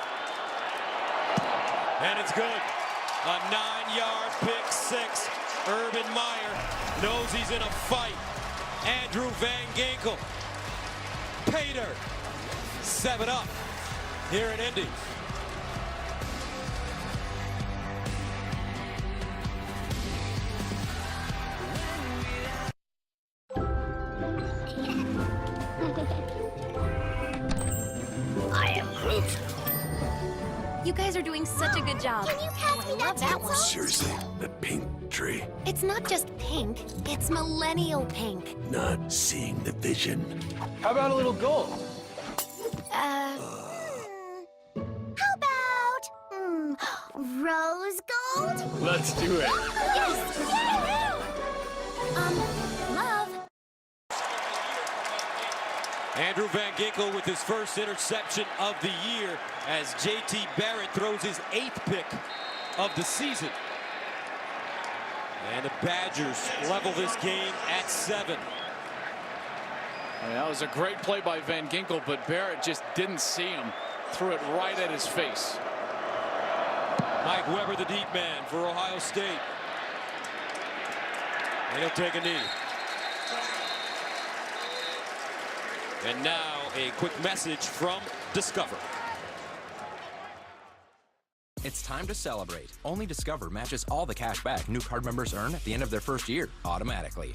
And it's good. A 9-yard pick six. Urban Meyer knows he's in a fight. Andrew Van Ginkel. Pater. 7 up here in Indy. I am Groot. You guys are doing such a good job. Can you pass me that one? Seriously, that pink tree. It's not just pink, it's millennial pink. Not seeing the vision. How about a little gold? How about, rose gold? Let's do it. Yes! Love. Andrew Van Ginkel with his first interception of the year as J.T. Barrett throws his 8th pick of the season. And the Badgers level this game at 7. And that was a great play by Van Ginkel, but Barrett just didn't see him. Threw it right at his face. Mike Weber, the deep man for Ohio State. And he'll take a knee. And now a quick message from Discover. It's time to celebrate. Only Discover matches all the cash back new card members earn at the end of their first year, automatically.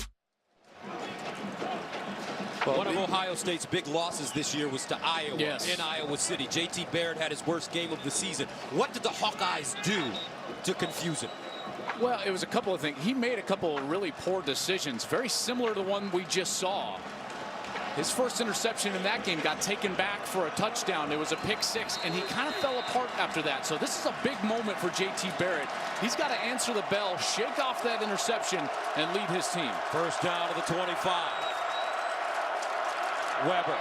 One of Ohio State's big losses this year was to Iowa in Iowa City. J.T. Barrett had his worst game of the season. What did the Hawkeyes do to confuse him? Well, it was a couple of things. He made a couple of really poor decisions, very similar to the one we just saw. His first interception in that game got taken back for a touchdown. It was a pick six, and he kind of fell apart after that. So this is a big moment for J.T. Barrett. He's got to answer the bell, shake off that interception, and lead his team. First down to the 25. Weber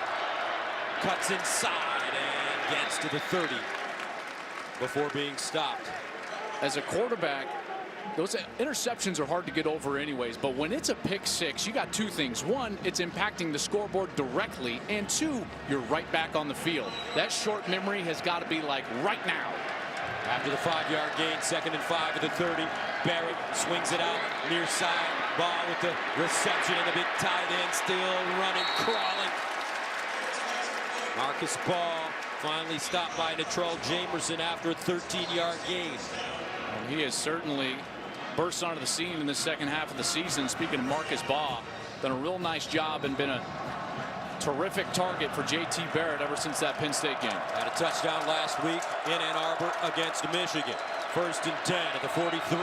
cuts inside and gets to the 30 before being stopped. As a quarterback, those interceptions are hard to get over anyways, but when it's a pick six, you got two things. One, it's impacting the scoreboard directly, and two, you're right back on the field. That short memory has got to be like right now. After the 5-yard gain, 2nd and 5 at the 30, Barrett swings it out near side. Ball with the reception and the big tight end still running, crawling. Marcus Ball finally stopped by Natrell Jamerson after a 13-yard gain. And he has certainly burst onto the scene in the second half of the season. Speaking of Marcus Baugh, done a real nice job and been a terrific target for J.T. Barrett ever since that Penn State game. Had a touchdown last week in Ann Arbor against Michigan. 1st and 10 at the 43.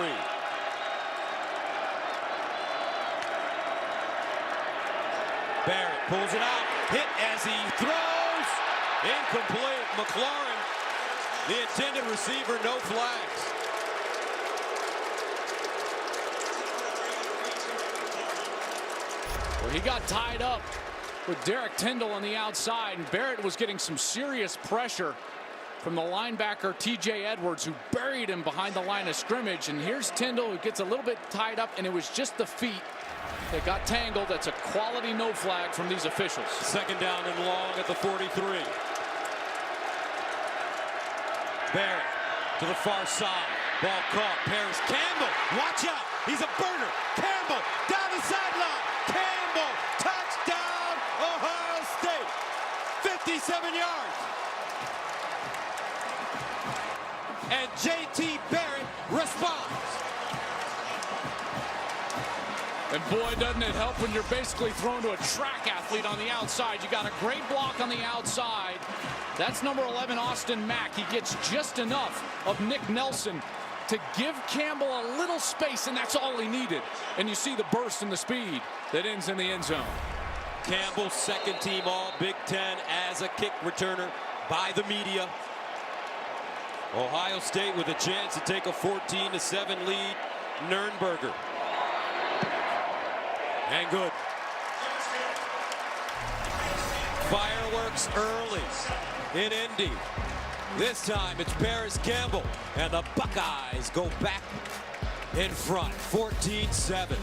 Barrett pulls it out, hit as he throws. Incomplete. McLaurin, the intended receiver, no flags. Well, he got tied up with Derek Tyndall on the outside, and Barrett was getting some serious pressure from the linebacker T.J. Edwards, who buried him behind the line of scrimmage. And here's Tyndall, who gets a little bit tied up, and it was just the feet that got tangled. That's a quality no flag from these officials. 2nd down and long at the 43. Barrett to the far side. Ball caught. Paris Campbell. Watch out. He's a burner. Campbell down the sideline. Campbell. Touchdown, Ohio State. 57 yards. And J.T. Barrett responds. And boy, doesn't it help when you're basically thrown to a track athlete on the outside. You got a great block on the outside. That's number 11, Austin Mack. He gets just enough of Nick Nelson to give Campbell a little space, and that's all he needed. And you see the burst and the speed that ends in the end zone. Campbell, 2nd team all Big Ten as a kick returner by the media. Ohio State with a chance to take a 14-7 lead. Nurnberger. And good. Fireworks early in Indy. This time it's Paris Campbell, and the Buckeyes go back in front, 14-7.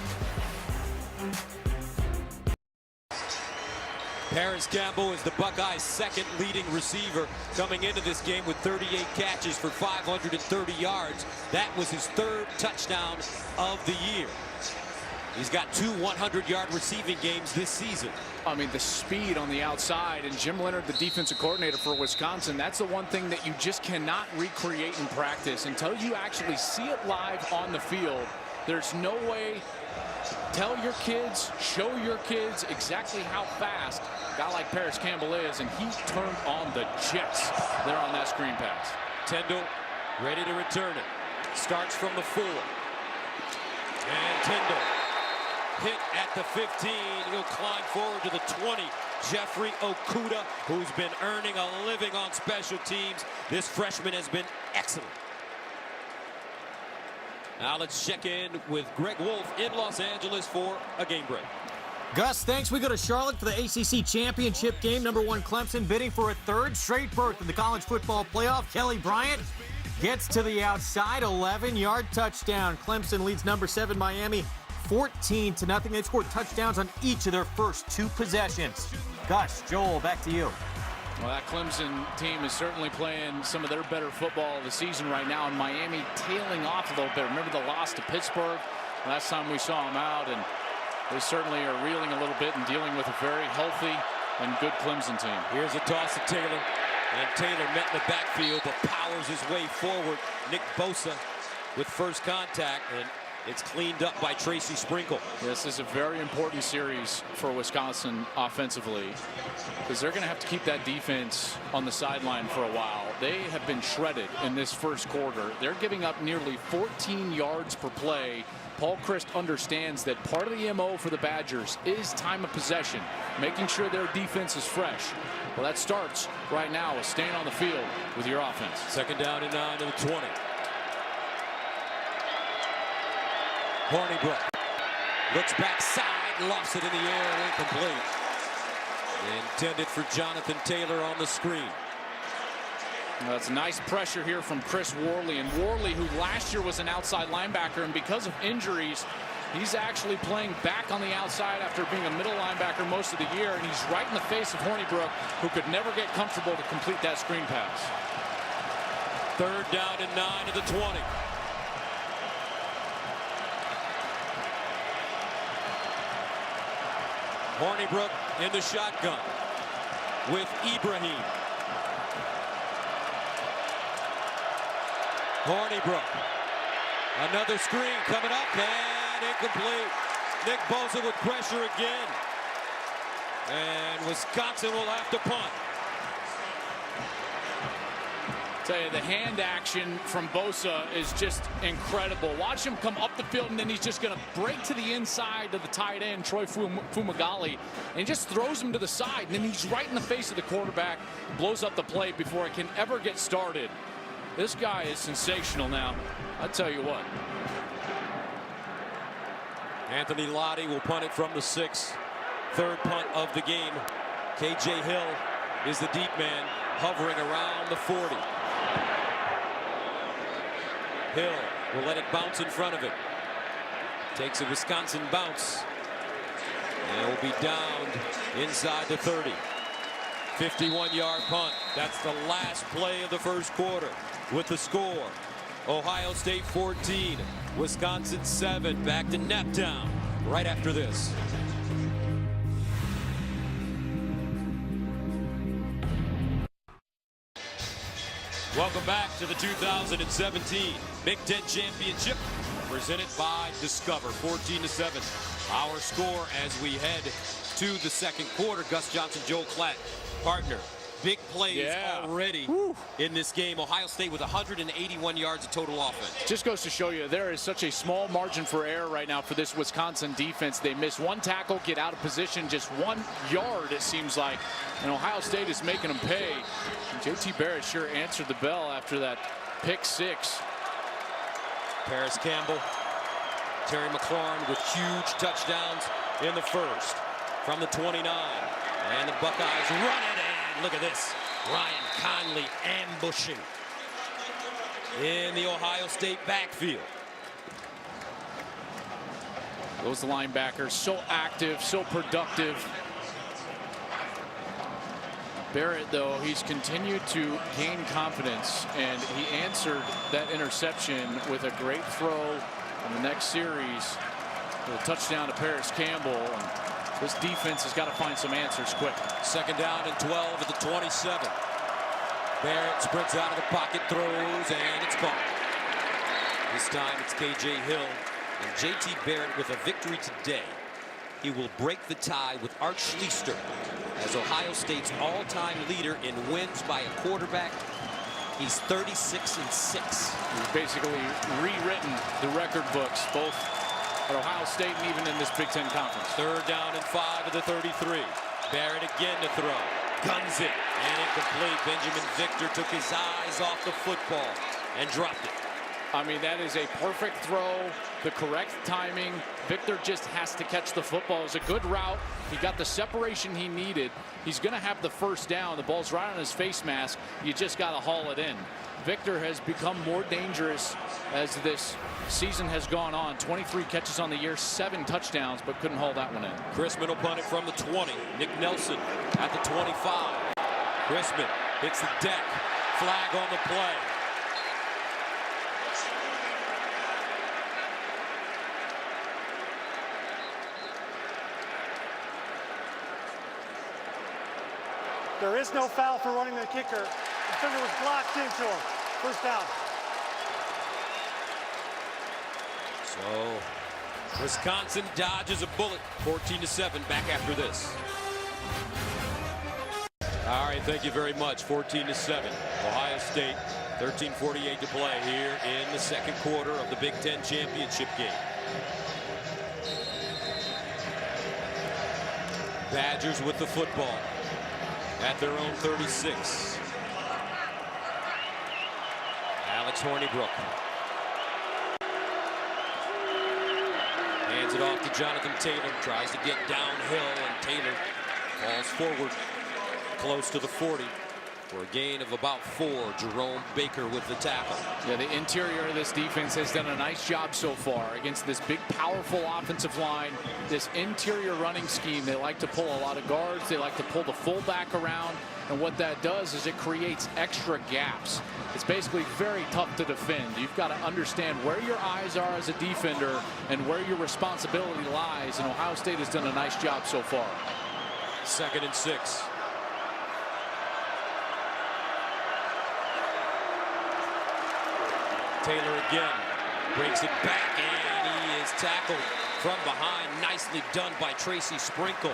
Paris Campbell is the Buckeyes' second leading receiver coming into this game with 38 catches for 530 yards. That was his third touchdown of the year. He's got 2 100-yard receiving games this season. I mean, the speed on the outside, and Jim Leonard, the defensive coordinator for Wisconsin, that's the one thing that you just cannot recreate in practice until you actually see it live on the field. There's no way. Tell your kids, show your kids exactly how fast a guy like Paris Campbell is, and he turned on the jets there on that screen pass. Tyndall ready to return it. Starts from the 4. And Tyndall hit at the 15. He'll climb forward to the 20. Jeffrey Okuda, who's been earning a living on special teams. This freshman has been excellent. Now let's check in with Greg Wolf in Los Angeles for a game break. Gus, thanks. We go to Charlotte for the ACC Championship game. #1 Clemson bidding for a 3rd straight berth in the college football playoff. Kelly Bryant gets to the outside, 11-yard touchdown. Clemson leads #7 Miami 14-0. They've scored touchdowns on each of their first 2 possessions. Gus, Joel, back to you. Well, that Clemson team is certainly playing some of their better football of the season right now, and Miami tailing off a little bit. Remember the loss to Pittsburgh last time we saw them out, and they certainly are reeling a little bit and dealing with a very healthy and good Clemson team. Here's a toss to Taylor, and Taylor met in the backfield but powers his way forward. Nick Bosa with first contact, and it's cleaned up by Tracy Sprinkle. This is a very important series for Wisconsin offensively, because they're going to have to keep that defense on the sideline for a while. They have been shredded in this first quarter. They're giving up nearly 14 yards per play. Paul Chryst understands that part of the MO for the Badgers is time of possession, making sure their defense is fresh. Well, that starts right now with staying on the field with your offense. 2nd down and 9 to the 20. Hornibrook looks backside, lofts it in the air, and incomplete. Intended for Jonathan Taylor on the screen. Well, that's nice pressure here from Chris Worley. And Worley, who last year was an outside linebacker, and because of injuries, he's actually playing back on the outside after being a middle linebacker most of the year. And he's right in the face of Hornibrook, who could never get comfortable to complete that screen pass. 3rd down and 9 to the 20. Hornibrook in the shotgun with Ibrahim. Hornibrook. Another screen coming up and incomplete. Nick Bosa with pressure again. And Wisconsin will have to punt. Tell you, the hand action from Bosa is just incredible. Watch him come up the field, and then he's just going to break to the inside of the tight end, Troy Fumagalli, and just throws him to the side. And then he's right in the face of the quarterback, blows up the play before it can ever get started. This guy is sensational now. I'll tell you what. Anthony Lottie will punt it from the 6. 3rd punt of the game. KJ Hill is the deep man, hovering around the 40. Hill will let it bounce in front of him. Takes a Wisconsin bounce. And will be downed inside the 30. 51-yard punt. That's the last play of the first quarter. With the score, Ohio State 14, Wisconsin 7. Back to Naptown right after this. Welcome back to the 2017 Big Ten Championship, presented by Discover, 14-7. Our score as we head to the 2nd quarter. Gus Johnson, Joel Klatt, partner. Big plays already in this game. Ohio State with 181 yards of total offense. Just goes to show you there is such a small margin for error right now for this Wisconsin defense. They miss 1 tackle, get out of position, just 1 yard it seems like, and Ohio State is making them pay. And JT Barrett sure answered the bell after that pick 6. Paris Campbell, Terry McLaurin with huge touchdowns in the first. From the 29, And the Buckeyes run it, and look at this. Ryan Conley ambushing in the Ohio State backfield. Those linebackers, so active, so productive. Barrett, though, he's continued to gain confidence, and he answered that interception with a great throw in the next series. A touchdown to Paris Campbell. And this defense has got to find some answers quick. Second down and 12 at the 27. Barrett sprints out of the pocket, throws, and it's caught. This time it's K.J. Hill and J.T. Barrett with a victory today. He will break the tie with Art Schlichter as Ohio State's all-time leader in wins by a quarterback. He's 36-6. He's basically rewritten the record books, both at Ohio State and even in this Big Ten Conference. Third down and 5 at the 33. Barrett again to throw. Guns it, and incomplete. Benjamin Victor took his eyes off the football and dropped it. I mean, that is a perfect throw, the correct timing. Victor just has to catch the football. It was a good route. He got the separation he needed. He's going to have the first down. The ball's right on his face mask. You just got to haul it in. Victor has become more dangerous as this season has gone on. 23 catches on the year, 7 touchdowns, but couldn't haul that one in. Chrisman will punt it from the 20. Nick Nelson at the 25. Chrisman hits the deck. Flag on the play. There is no foul for running the kicker. The finger was blocked into him. First down. So Wisconsin dodges a bullet. 14-7 back after this. All right, thank you very much. 14-7. Ohio State, 13:48 to play here in the second quarter of the Big Ten championship game. Badgers with the football at their own 36. Alex Hornibrook hands it off to Jonathan Taylor. Tries to get downhill, and Taylor falls forward close to the 40 for a gain of about 4. Jerome Baker with the tackle. Yeah, the interior of this defense has done a nice job so far against this big, powerful offensive line. This interior running scheme, they like to pull a lot of guards. They like to pull the fullback around. And what that does is it creates extra gaps. It's basically very tough to defend. You've got to understand where your eyes are as a defender and where your responsibility lies. And Ohio State has done a nice job so far. 2nd and 6. Taylor again breaks it back, and he is tackled from behind. Nicely done by Tracy Sprinkle,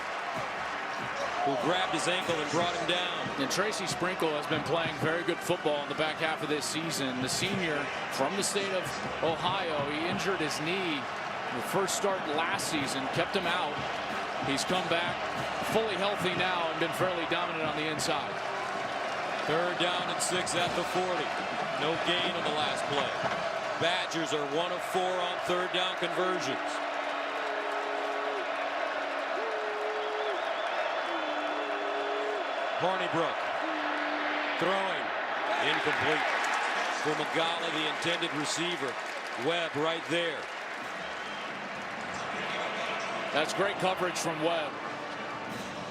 who grabbed his ankle and brought him down. And Tracy Sprinkle has been playing very good football in the back half of this season. The senior from the state of Ohio, he injured his knee the first start last season, kept him out. He's come back fully healthy now and been fairly dominant on the inside. 3rd down and 6 at the 40. No gain on the last play. Badgers are 1 of 4 on 3rd down conversions. Hornibrook throwing incomplete. Fumagalli, the intended receiver. Webb right there. That's great coverage from Webb.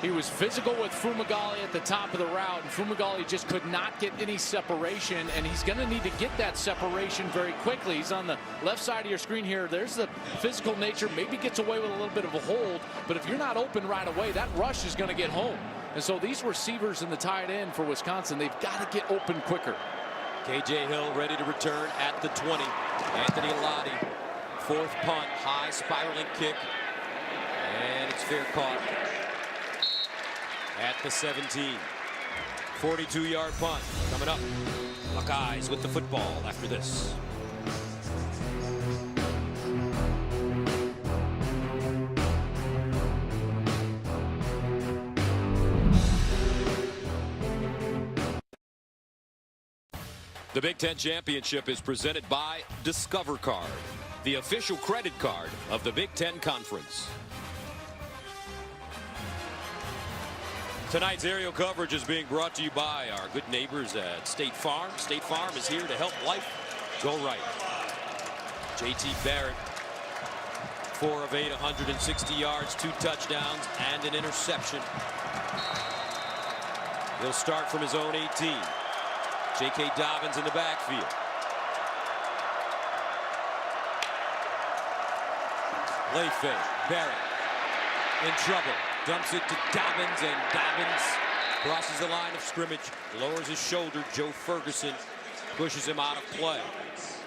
He was physical with Fumagalli at the top of the route, and Fumagalli just could not get any separation, and he's going to need to get that separation very quickly. He's on the left side of your screen here. There's the physical nature. Maybe gets away with a little bit of a hold, but if you're not open right away, that rush is going to get home. And so these receivers in the tight end for Wisconsin, they've got to get open quicker. K.J. Hill ready to return at the 20. Anthony Lotti, 4th punt, high spiraling kick, and it's fair caught at the 17. 42-yard punt coming up. Buckeyes with the football after this. The Big Ten Championship is presented by Discover Card, the official credit card of the Big Ten Conference. Tonight's aerial coverage is being brought to you by our good neighbors at State Farm. State Farm is here to help life go right. J.T. Barrett, 4 of 8, 160 yards, 2 touchdowns, and an interception. He'll start from his own 18. J.K. Dobbins in the backfield. Play fake. Barrett in trouble. Dumps it to Dobbins, and Dobbins crosses the line of scrimmage, lowers his shoulder. Joe Ferguson pushes him out of play.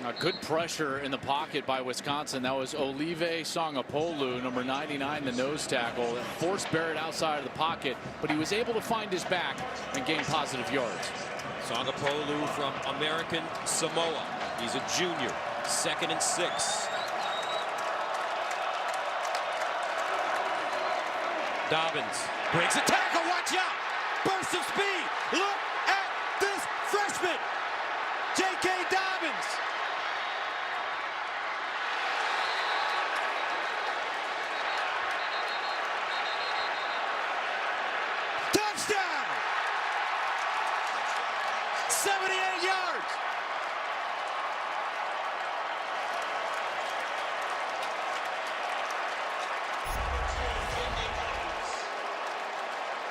Now, good pressure in the pocket by Wisconsin. That was Olive Sangapolu, number 99, the nose tackle, that forced Barrett outside of the pocket, but he was able to find his back and gain positive yards. Sangapolu from American Samoa. He's a junior. 2nd and 6. Dobbins breaks a tackle. Watch out! Burst of speed. Look at this freshman, J.K. Dobbins. Touchdown! 78 yards.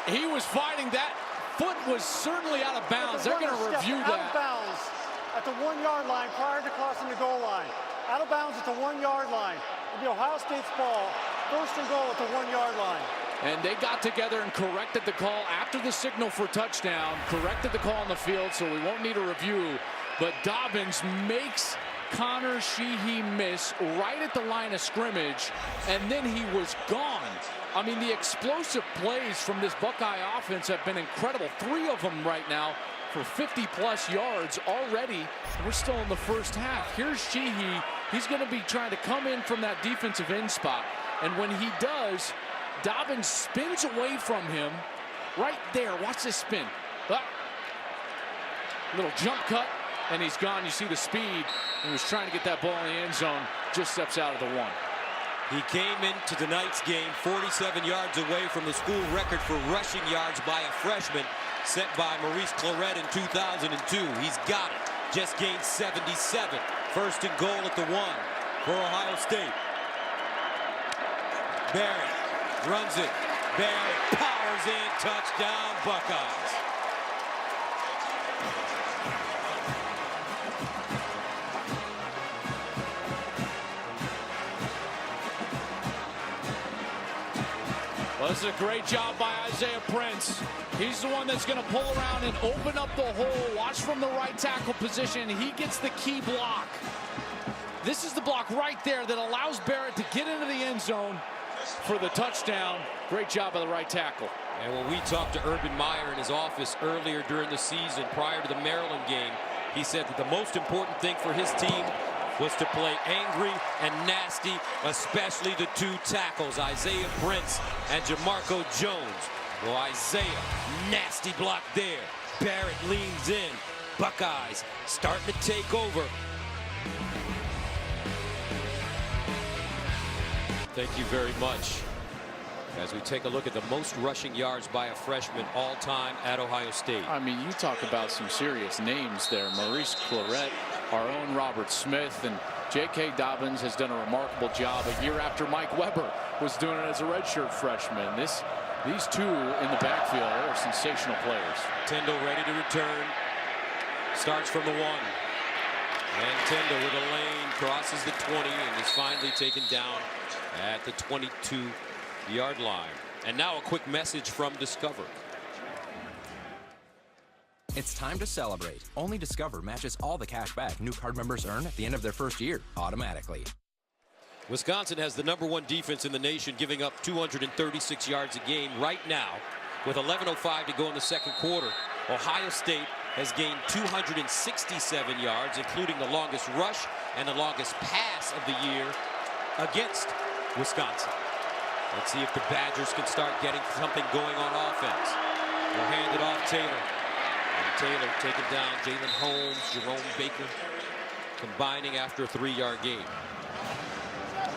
He was fighting that. Foot was certainly out of bounds. They're going to review that. Out of bounds at the 1-yard line prior to crossing the goal line. Out of bounds at the 1-yard line. It'll be Ohio State's ball. 1st and goal at the 1-yard line. And they got together and corrected the call after the signal for touchdown. Corrected the call on the field, so we won't need a review. But Dobbins makes Connor Sheehy miss right at the line of scrimmage, and then he was gone. I mean, the explosive plays from this Buckeye offense have been incredible. 3 of them right now for 50-plus yards already. We're still in the first half. Here's Sheehy. He's going to be trying to come in from that defensive end spot. And when he does, Dobbins spins away from him right there. Watch this spin. Little jump cut, and he's gone. You see the speed. He was trying to get that ball in the end zone. Just steps out of the 1. He came into tonight's game 47 yards away from the school record for rushing yards by a freshman set by Maurice Clarett in 2002. He's got it. Just gained 77. 1st and goal at the 1 for Ohio State. Barrett runs it. Barrett powers in. Touchdown, Buckeyes. Well, this is a great job by Isaiah Prince. He's the one that's going to pull around and open up the hole. Watch from the right tackle position. He gets the key block. This is the block right there that allows Barrett to get into the end zone for the touchdown. Great job by the right tackle. And when we talked to Urban Meyer in his office earlier during the season, prior to the Maryland game, he said that the most important thing for his team was to play angry and nasty, especially the 2 tackles, Isaiah Prince and Jamarco Jones. Well, Isaiah, nasty block there. Barrett leans in. Buckeyes starting to take over. Thank you very much. As we take a look at the most rushing yards by a freshman all-time at Ohio State. I mean, you talk about some serious names there. Maurice Clarett, our own Robert Smith, and J.K. Dobbins has done a remarkable job a year after Mike Weber was doing it as a redshirt freshman. These 2 in the backfield are sensational players. Tyndall ready to return. Starts from the 1. And Tyndall with a lane crosses the 20 and is finally taken down at the 22-yard line. And now a quick message from Discover. It's time to celebrate. Only Discover matches all the cash back new card members earn at the end of their first year automatically. Wisconsin has the #1 defense in the nation, giving up 236 yards a game right now. With 11:05 to go in the 2nd quarter, Ohio State has gained 267 yards, including the longest rush and the longest pass of the year against Wisconsin. Let's see if the Badgers can start getting something going on offense. They'll hand it off Taylor. And Taylor taking down Jalen Holmes, Jerome Baker, combining after a 3-yard gain.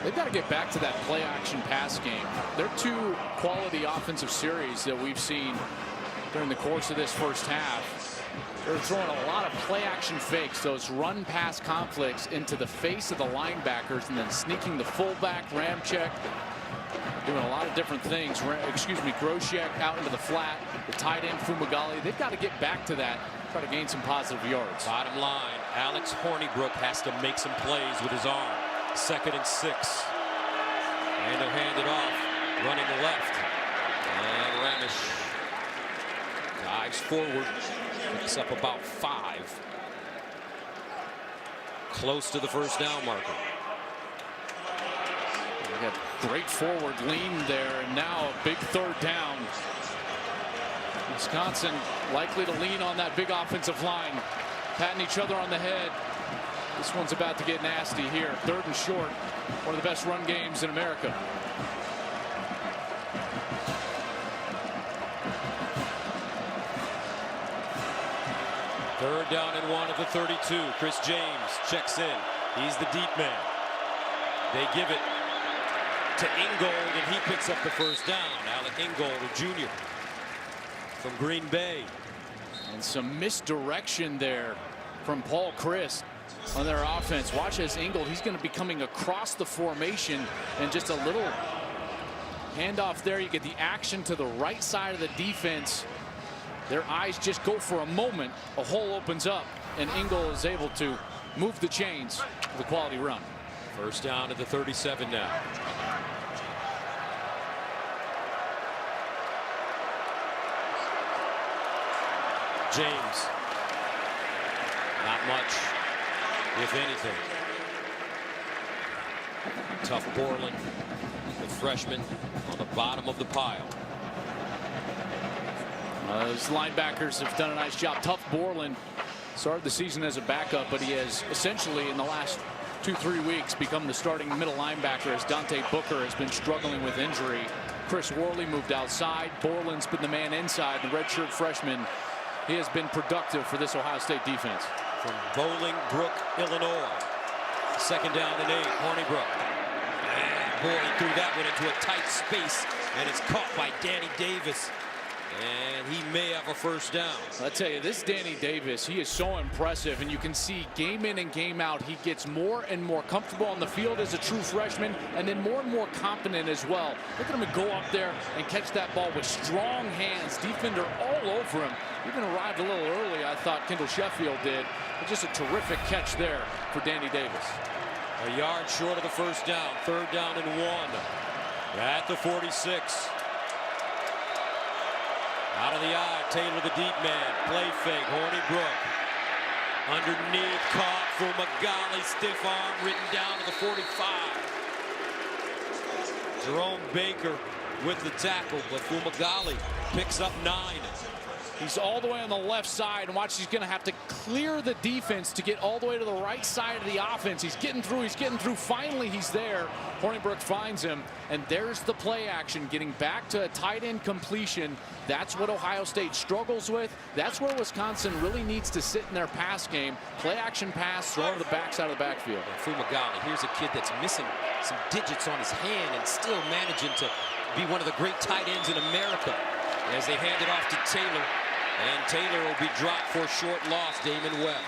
They've got to get back to that play-action pass game. They're two quality offensive series that we've seen during the course of this first half. They're throwing a lot of play-action fakes, those run-pass conflicts into the face of the linebackers, and then sneaking the fullback, ram check, doing a lot of different things. Groshek out into the flat, the tight end Fumagalli. They've got to get back to that, try to gain some positive yards. Bottom line, Alex Hornibrook has to make some plays with his arm. 2nd and 6. And they'll hand it off, running the left. And Ramish dives forward, picks up about 5. Close to the first down marker. We got great forward lean there, and now a big 3rd down. Wisconsin likely to lean on that big offensive line, patting each other on the head. This one's about to get nasty here. 3rd and short. One of the best run games in America. Third down and 1 at the 32. Chris James checks in. He's the deep man. They give it to Ingold, and he picks up the first down. Alec Ingold, a junior from Green Bay. And some misdirection there from Paul Chryst on their offense. Watch as Ingold, he's going to be coming across the formation, and just a little handoff there. You get the action to the right side of the defense. Their eyes just go for a moment. A hole opens up, and Ingold is able to move the chains with a quality run. First down at the 37 now. James. Not much, if anything. Tough Borland, the freshman, on the bottom of the pile. Those linebackers have done a nice job. Tough Borland started the season as a backup, but he has essentially in the last 2-3 weeks become the starting middle linebacker as Dante Booker has been struggling with injury. Chris Worley moved outside. Borland's been the man inside. The redshirt freshman, he has been productive for this Ohio State defense. From Bolingbrook, Illinois. 2nd down and 8. Hornibrook. And boy, he threw that one into a tight space, and it's caught by Danny Davis. And he may have a first down. I tell you, this Danny Davis, he is so impressive, and you can see game in and game out, he gets more and more comfortable on the field as a true freshman, and then more and more confident as well. Look at him go up there and catch that ball with strong hands. Defender all over him. Even arrived a little early, I thought Kendall Sheffield did. But just a terrific catch there for Danny Davis. A yard short of the first down. 3rd down and 1 at the 46. Out of the eye, Taylor the deep man. Play fake, Hornibrook. Underneath, caught for Fumagalli. Stiff arm, written down to the 45. Jerome Baker with the tackle, but Fumagalli picks up 9. He's all the way on the left side, and watch, he's going to have to clear the defense to get all the way to the right side of the offense. He's getting through. Finally, he's there. Hornibrook finds him, and there's the play action, getting back to a tight end completion. That's what Ohio State struggles with. That's where Wisconsin really needs to sit in their pass game. Play action pass, throw to the backside of the backfield. Fumagalli, here's a kid that's missing some digits on his hand and still managing to be one of the great tight ends in America. As they hand it off to Taylor. And Taylor will be dropped for short loss. Damon Webb.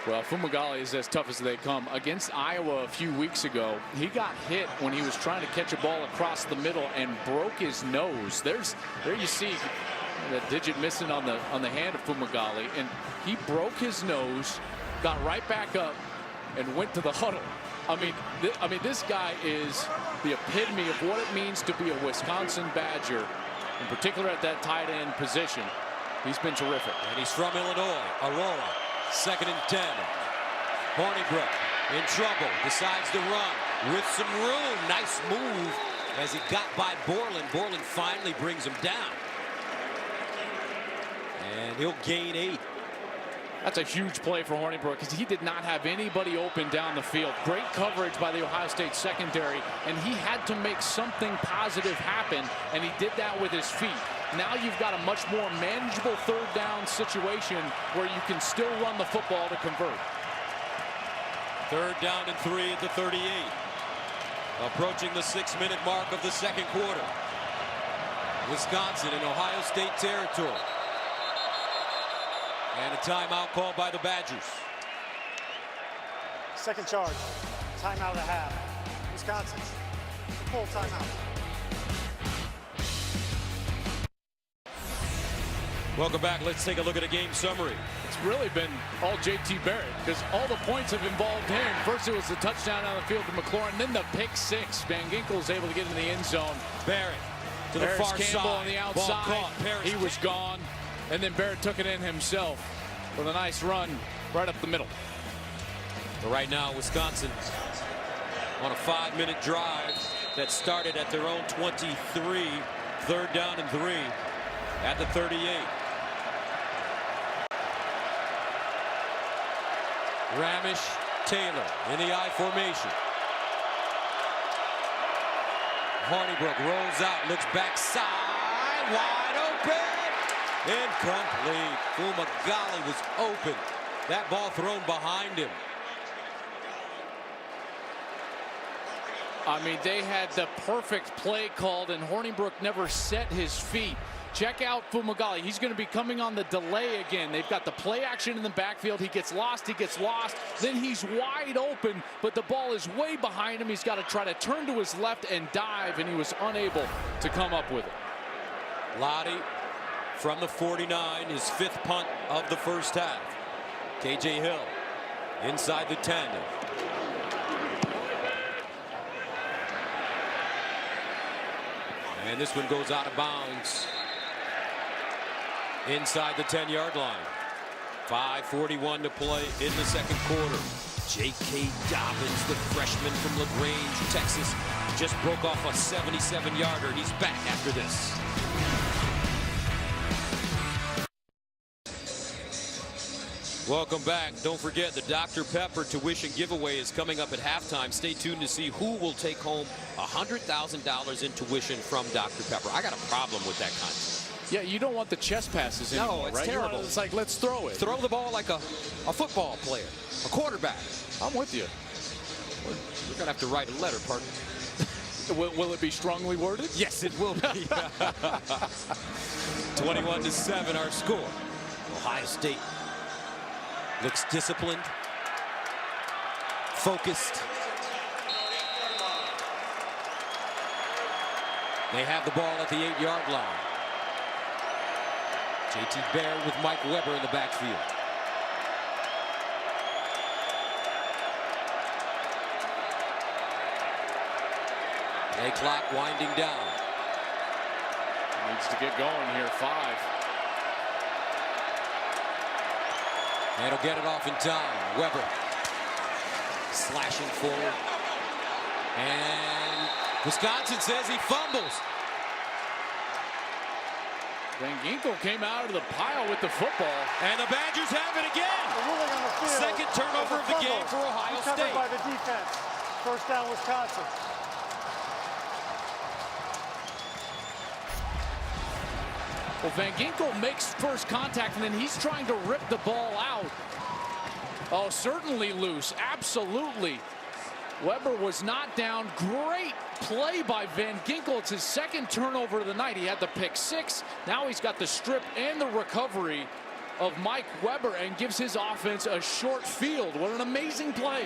Well, Fumagalli is as tough as they come. Against Iowa a few weeks ago, he got hit when he was trying to catch a ball across the middle and broke his nose. There you see the digit missing on the hand of Fumagalli, and he broke his nose, got right back up, and went to the huddle. I mean, this guy is the epitome of what it means to be a Wisconsin Badger, in particular at that tight end position. He's been terrific. And he's from Illinois. Aurora, 2nd and 10. Hornibrook in trouble, decides to run with some room. Nice move as he got by Borland. Borland finally brings him down. And he'll gain 8. That's a huge play for Hornibrook because he did not have anybody open down the field. Great coverage by the Ohio State secondary, and he had to make something positive happen, and he did that with his feet. Now you've got a much more manageable 3rd down situation where you can still run the football to convert. Third down and 3 at the 38. Approaching the 6-minute mark of the second quarter. Wisconsin in Ohio State territory. And a timeout called by the Badgers. Second charge. Timeout of the half. Wisconsin. Full timeout. Welcome back. Let's take a look at a game summary. It's really been all J.T. Barrett because all the points have involved him. First it was the touchdown on the field to McLaurin, then the pick six. Van Ginkel was able to get in the end zone. Barrett to the Paris far Campbell side. on the outside. He was gone. And then Barrett took it in himself with a nice run right up the middle. But right now, Wisconsin on a 5-minute drive that started at their own 23. Third down and 3 at the 38. Ramish Taylor in the I formation. Hornibrook rolls out, looks backside, wide open, incomplete. Fumagalli was open. That ball thrown behind him. I mean, they had the perfect play called, and Hornibrook never set his feet. Check out Fumagalli. He's going to be coming on the delay again. They've got the play action in the backfield. He gets lost. Then he's wide open, but the ball is way behind him. He's got to try to turn to his left and dive, and he was unable to come up with it. Lottie from the 49, his 5th punt of the first half. KJ Hill inside the 10. And this one goes out of bounds inside the 10-yard line. 5:41 to play in the second quarter. J.K. Dobbins, the freshman from LaGrange, Texas, just broke off a 77-yarder. He's back after this. Welcome back. Don't forget the Dr. Pepper tuition giveaway is coming up at halftime. Stay tuned to see who will take home $100,000 in tuition from Dr. Pepper. I got a problem with that concept. Yeah, you don't want the chest passes anymore, no, it's right? terrible. It's like, let's throw it. Throw the ball like a football player, a quarterback. I'm with you. We're going to have to write a letter, partner. Will it be strongly worded? Yes, it will be. 21-7 our score. Ohio State looks disciplined, focused. They have the ball at the 8-yard line. J.T. Barrett with Mike Weber in the backfield. Play clock winding down. Needs to get going here. 5. And he'll get it off in time. Weber slashing forward. And Wisconsin says he fumbles. Van Ginkel came out of the pile with the football. And the Badgers have it again. On the field. Second turnover of the game for Ohio State. Covered by the defense. First down, Wisconsin. Well, Van Ginkel makes first contact, and then he's trying to rip the ball out. Oh, certainly loose. Absolutely. Weber was not down. Great play by Van Ginkel. It's his second turnover of the night. He had the pick 6. Now he's got the strip and the recovery of Mike Weber and gives his offense a short field. What an amazing play.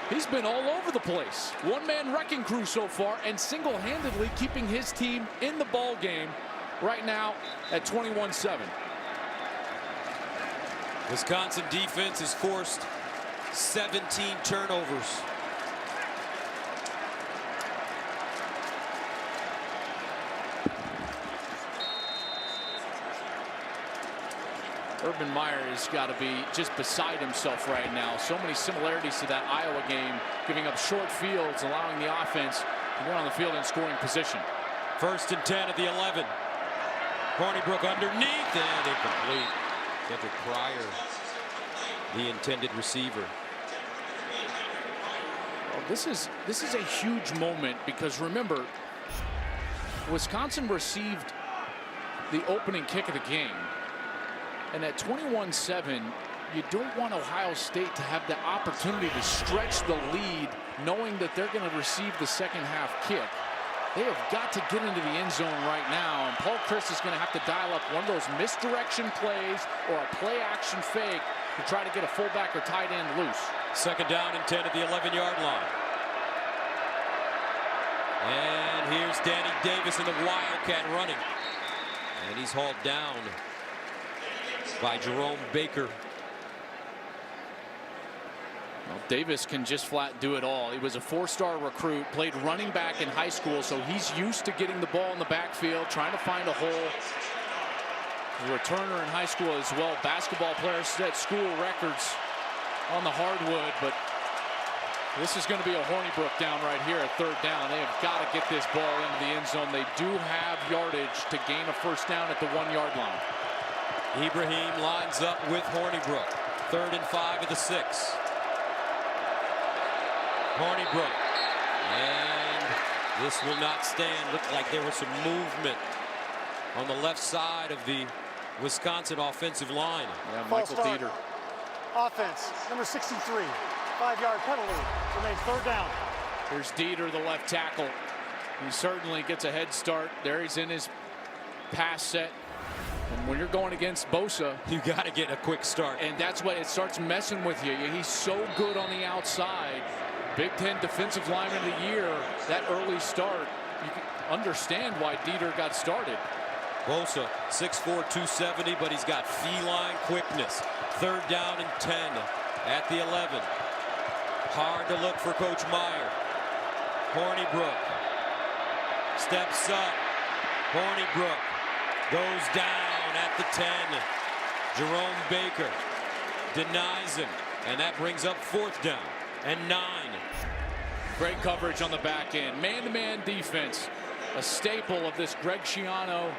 He's been all over the place. One-man wrecking crew so far, and single-handedly keeping his team in the ball game right now at 21-7. Wisconsin defense has forced 17 turnovers. Urban Meyer has got to be just beside himself right now. So many similarities to that Iowa game, giving up short fields, allowing the offense to get on the field in scoring position. 1st and 10 at the 11. Hornibrook underneath and incomplete. Kendrick Pryor, the intended receiver. Well, this is a huge moment because remember, Wisconsin received the opening kick of the game. And at 21-7, you don't want Ohio State to have the opportunity to stretch the lead knowing that they're going to receive the second half kick. They have got to get into the end zone right now, and Paul Chryst is going to have to dial up one of those misdirection plays or a play action fake to try to get a fullback or tight end loose. Second down and 10 at the 11-yard line. And here's Danny Davis in the Wildcat running. And he's hauled down by Jerome Baker. Well, Davis can just flat do it all. He was a four-star recruit, played running back in high school, so he's used to getting the ball in the backfield, trying to find a hole. He's a returner in high school as well. Basketball players set school records on the hardwood, but this is going to be a Hornibrook down right here at third down. They have got to get this ball into the end zone. They do have yardage to gain a first down at the 1-yard line. Ibrahim lines up with Hornibrook. 3rd and 5 at the 6. Hornibrook, and this will not stand. Looked like there was some movement on the left side of the Wisconsin offensive line. Yeah, Michael Dieter. Offense, number 63, 5-yard penalty, remains third down. Here's Dieter, the left tackle. He certainly gets a head start. There he's in his pass set. And when you're going against Bosa, you got to get a quick start. And that's what it starts messing with you. He's so good on the outside. Big Ten Defensive Lineman of the Year, that early start, you can understand why Dieter got started. Bosa, 6'4", 270, but he's got feline quickness. 3rd down and 10 at the 11. Hard to look for Coach Meyer. Hornibrook steps up. Hornibrook goes down at the 10. Jerome Baker denies him, and that brings up 4th down and 9. Great coverage on the back end. Man-to-man defense, a staple of this Greg Schiano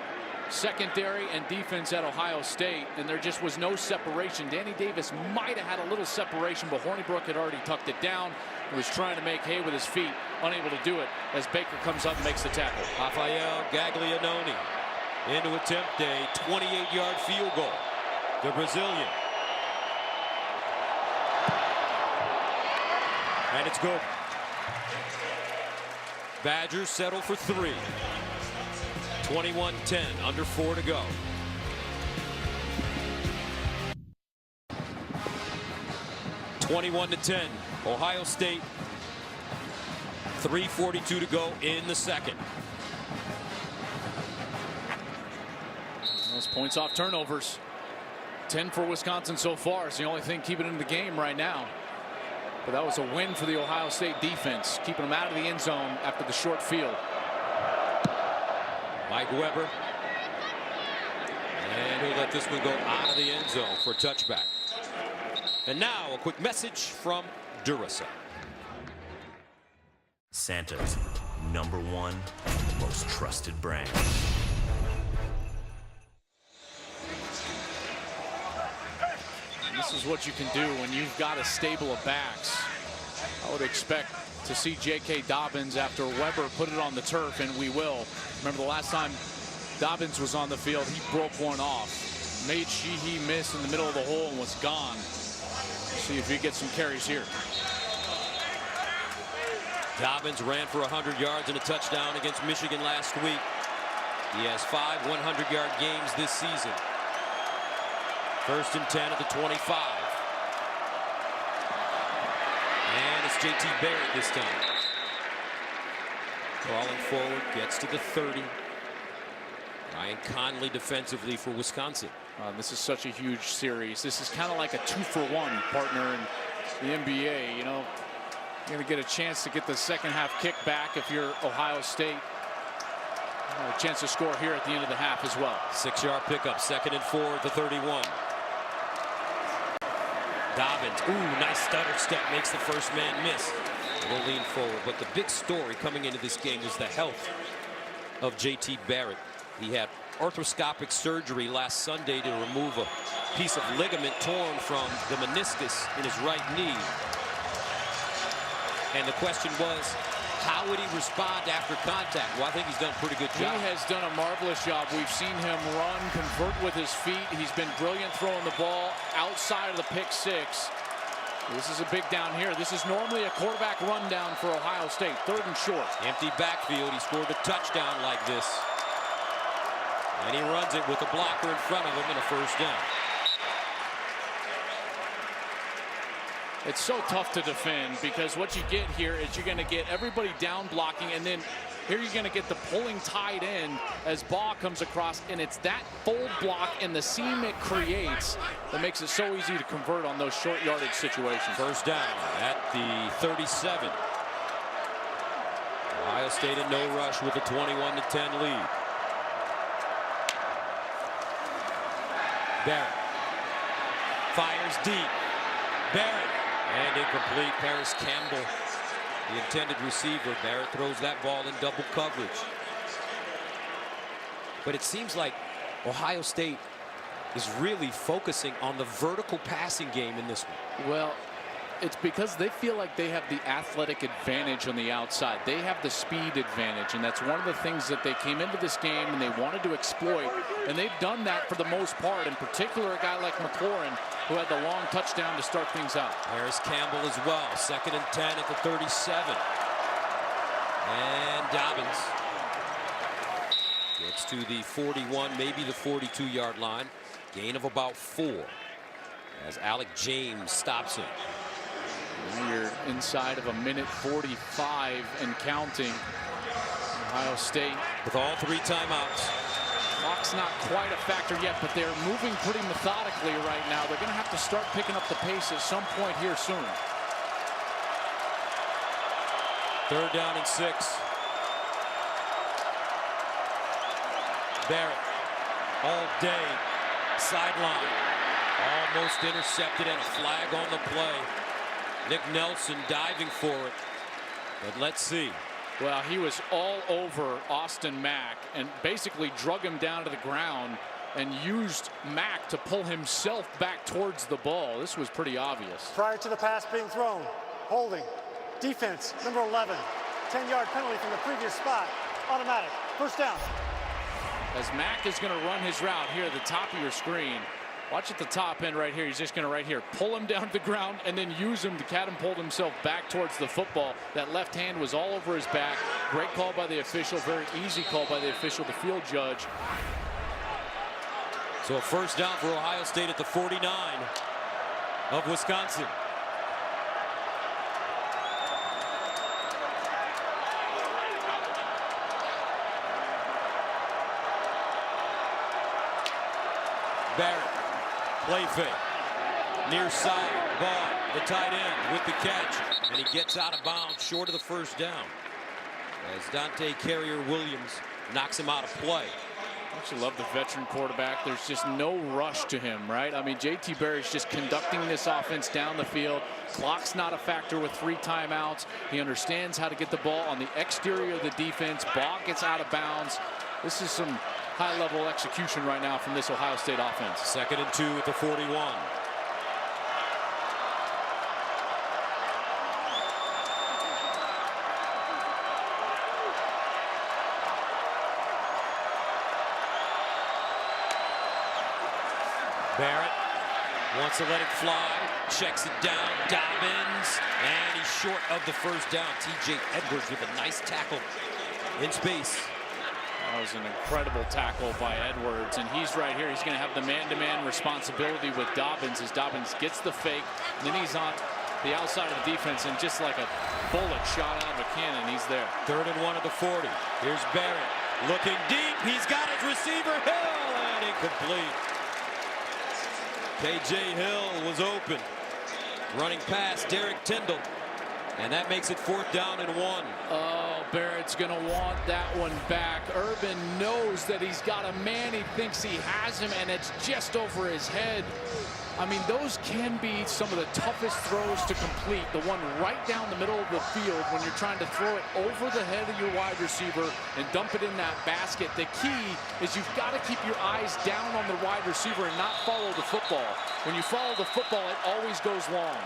secondary and defense at Ohio State, and there just was no separation. Danny Davis might have had a little separation, but Hornibrook had already tucked it down. He was trying to make hay with his feet, unable to do it as Baker comes up and makes the tackle. Rafael Gaglianone in to attempt a 28-yard field goal. The Brazilian. And it's good. Badgers settle for 3. 21-10, under 4 to go. (21-10), Ohio State. 3:42 to go in the second. Those points off turnovers. 10 for Wisconsin so far. It's the only thing keeping it in the game right now. But that was a win for the Ohio State defense, keeping them out of the end zone after the short field. Mike Weber. And he'll let this one go out of the end zone for a touchback. And now a quick message from Duracell. Santa's #1 most trusted brand. This is what you can do when you've got a stable of backs. I would expect to see J.K. Dobbins after Weber put it on the turf, and we will. Remember the last time Dobbins was on the field, he broke one off. Made Sheehy miss in the middle of the hole and was gone. See if he gets some carries here. Dobbins ran for 100 yards and a touchdown against Michigan last week. He has 5 100-yard games this season. 1st and 10 at the 25. And it's J.T. Barrett this time. Crawling forward, gets to the 30. Ryan Conley defensively for Wisconsin. This is such a huge series. This is kind of like a 2-for-1 partner in the NBA. You know, you're going to get a chance to get the second half kick back if you're Ohio State. A chance to score here at the end of the half as well. 6-yard pickup, 2nd and 4 at the 31. Dobbins, ooh, nice stutter step, makes the first man miss. We'll lean forward, but the big story coming into this game was the health of J.T. Barrett. He had arthroscopic surgery last Sunday to remove a piece of ligament torn from the meniscus in his right knee. And the question was, How would he respond after contact? Well, I think he's done a pretty good job. He has done a marvelous job. We've seen him run, convert with his feet. He's been brilliant throwing the ball outside of the pick six. This is a big down here. This is normally a quarterback rundown for Ohio State. 3rd and short. Empty backfield. He scored a touchdown like this. And he runs it with a blocker in front of him and a 1st down. It's so tough to defend because what you get here is you're going to get everybody down blocking, and then here you're going to get the pulling tight end as Baugh comes across, and it's that fold block and the seam it creates that makes it so easy to convert on those short yardage situations. 1st down at the 37. Ohio State in no rush with a 21-10 lead. Barrett fires deep. Barrett. And incomplete. Paris Campbell, the intended receiver. Barrett throws that ball in double coverage. But it seems like Ohio State is really focusing on the vertical passing game in this one. Well, it's because they feel like they have the athletic advantage on the outside. They have the speed advantage, and that's one of the things that they came into this game and they wanted to exploit, and they've done that for the most part. In particular, a guy like McLaurin, who had the long touchdown to start things out. Harris Campbell as well. 2nd and 10 at the 37. And Dobbins gets to the 41, maybe the 42-yard line. Gain of about 4 as Alec James stops him. You're inside of a minute 45 and counting. Ohio State with all 3 timeouts. Clock's not quite a factor yet, but they're moving pretty methodically right now. They're going to have to start picking up the pace at some point here soon. 3rd down and 6. Barrett all day sideline, almost intercepted, and a flag on the play. Nick Nelson diving for it, but let's see. Well, he was all over Austin Mack and basically drug him down to the ground and used Mack to pull himself back towards the ball. This was pretty obvious. Prior to the pass being thrown, holding, defense, number 11, 10-yard penalty from the previous spot, automatic, 1st down. As Mack is going to run his route here at the top of your screen, watch at the top end right here. He's just going to right here pull him down to the ground and then use him to catapult himself back towards the football. That left hand was all over his back. Great call by the official. Very easy call by the official, the field judge. So a 1st down for Ohio State at the 49 of Wisconsin. Barrett. Play fake. Near side. Baugh, the tight end, with the catch. And he gets out of bounds short of the 1st down. As Dante Carrier-Williams knocks him out of play. I actually love the veteran quarterback. There's just no rush to him, right? I mean, J.T. Barrett's just conducting this offense down the field. Clock's not a factor with 3 timeouts. He understands how to get the ball on the exterior of the defense. Baugh gets out of bounds. This is some high-level execution right now from this Ohio State offense. 2nd and 2 at the 41. Barrett wants to let it fly, checks it down, Dobbins, and he's short of the 1st down. TJ Edwards with a nice tackle in space. That was an incredible tackle by Edwards, and he's right here. He's going to have the man-to-man responsibility with Dobbins as Dobbins gets the fake, and then he's on the outside of the defense, and just like a bullet shot out of a cannon, he's there. 3rd and 1 at the 40. Here's Barrett looking deep. He's got his receiver, Hill, and incomplete. KJ Hill was open, running past Derek Tyndall, and that makes it 4th down and 1. Oh, Barrett's going to want that one back. Urban knows that he's got a man. He thinks he has him, and it's just over his head. I mean, those can be some of the toughest throws to complete. The one right down the middle of the field when you're trying to throw it over the head of your wide receiver and dump it in that basket. The key is you've got to keep your eyes down on the wide receiver and not follow the football. When you follow the football, it always goes long.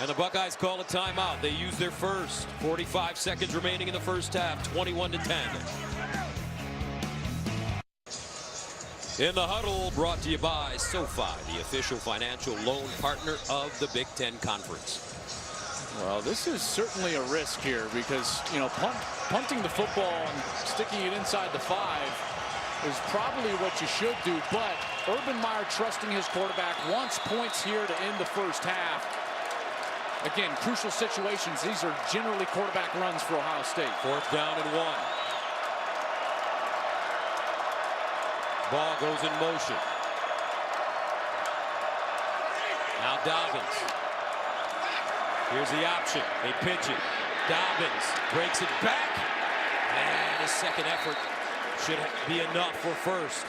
And the Buckeyes call a timeout. They use their first. 45 seconds remaining in the first half. 21-10. In the huddle, brought to you by SoFi, the official financial loan partner of the Big Ten Conference. Well, this is certainly a risk here because, you know, punting the football and sticking it inside the 5 is probably what you should do. But Urban Meyer, trusting his quarterback, wants points here to end the first half. Again, crucial situations. These are generally quarterback runs for Ohio State. 4th down and 1. Ball goes in motion. Now Dobbins. Here's the option. They pitch it. Dobbins breaks it back. And his second effort should be enough for first.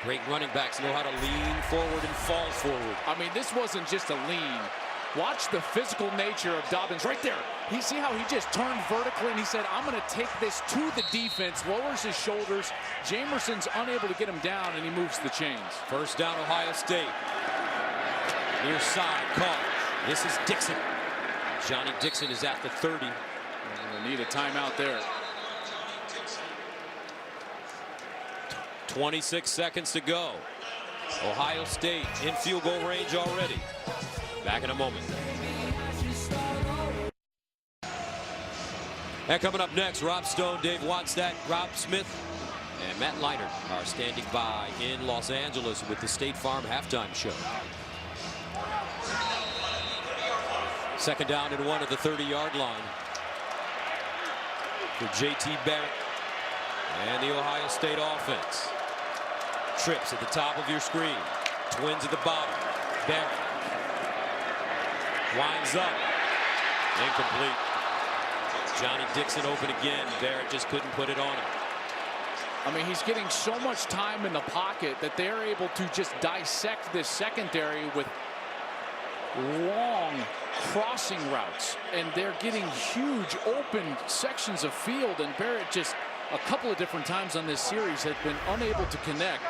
Great running backs know how to lean forward and fall forward. I mean, this wasn't just a lean. Watch the physical nature of Dobbins right there. You see how he just turned vertically and he said, I'm going to take this to the defense, lowers his shoulders. Jamerson's unable to get him down, and he moves the chains. First down, Ohio State. Near side call. This is Dixon. Johnny Dixon is at the 30. They need a timeout there. 26 seconds to go. Ohio State in field goal range already. Back in a moment. And coming up next, Rob Stone, Dave Wattstadt, Rob Smith, and Matt Leinart are standing by in Los Angeles with the State Farm halftime show. 2nd down and 1 at the 30-yard line for J.T. Barrett and the Ohio State offense. Trips at the top of your screen. Twins at the bottom. Barrett winds up. Incomplete. Johnny Dixon open again. Barrett just couldn't put it on him. I mean, he's getting so much time in the pocket that they're able to just dissect this secondary with long crossing routes, and they're getting huge open sections of field, and Barrett just a couple of different times on this series has been unable to connect.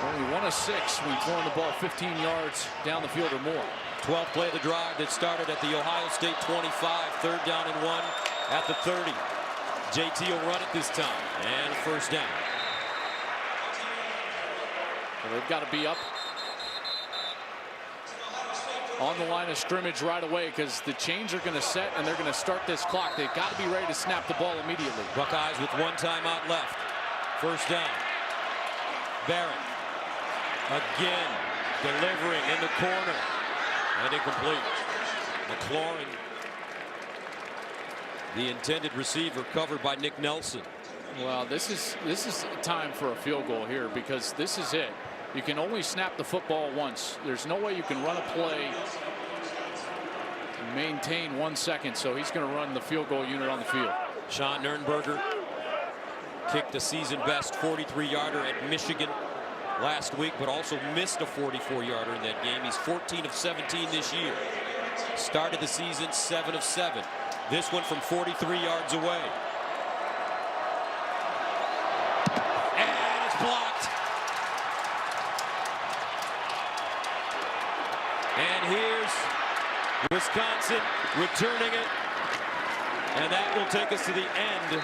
Only 1 of 6 when throwing the ball 15 yards down the field or more. 12th play of the drive that started at the Ohio State 25. 3rd down and 1 at the 30. JT will run it this time, and a first down. Well, they've got to be up on the line of scrimmage right away because the chains are going to set and they're going to start this clock. They've got to be ready to snap the ball immediately. Buckeyes with 1 timeout left. First down. Barrett again delivering in the corner and incomplete. McLaurin, the intended receiver, covered by Nick Nelson. Well, this is time for a field goal here because this is it. You can only snap the football once. There's no way you can run a play and maintain 1 second, so he's going to run the field goal unit on the field. Sean Nurnberger kicked a season best 43-yarder at Michigan last week, but also missed a 44-yarder in that game. He's 14 of 17 this year. Started the season 7 of 7. This one from 43 yards away. And it's blocked. And here's Wisconsin returning it. And that will take us to the end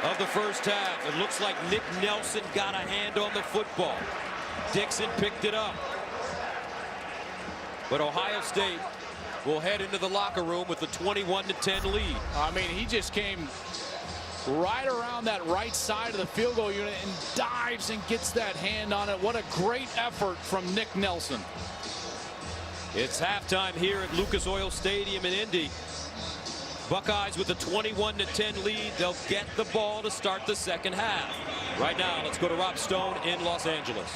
of the first half. It looks like Nick Nelson got a hand on the football. Dixon picked it up. But Ohio State will head into the locker room with a 21-10 lead. I mean, he just came right around that right side of the field goal unit and dives and gets that hand on it. What a great effort from Nick Nelson. It's halftime here at Lucas Oil Stadium in Indy. Buckeyes with a 21-10 lead. They'll get the ball to start the second half. Right now, let's go to Rob Stone in Los Angeles.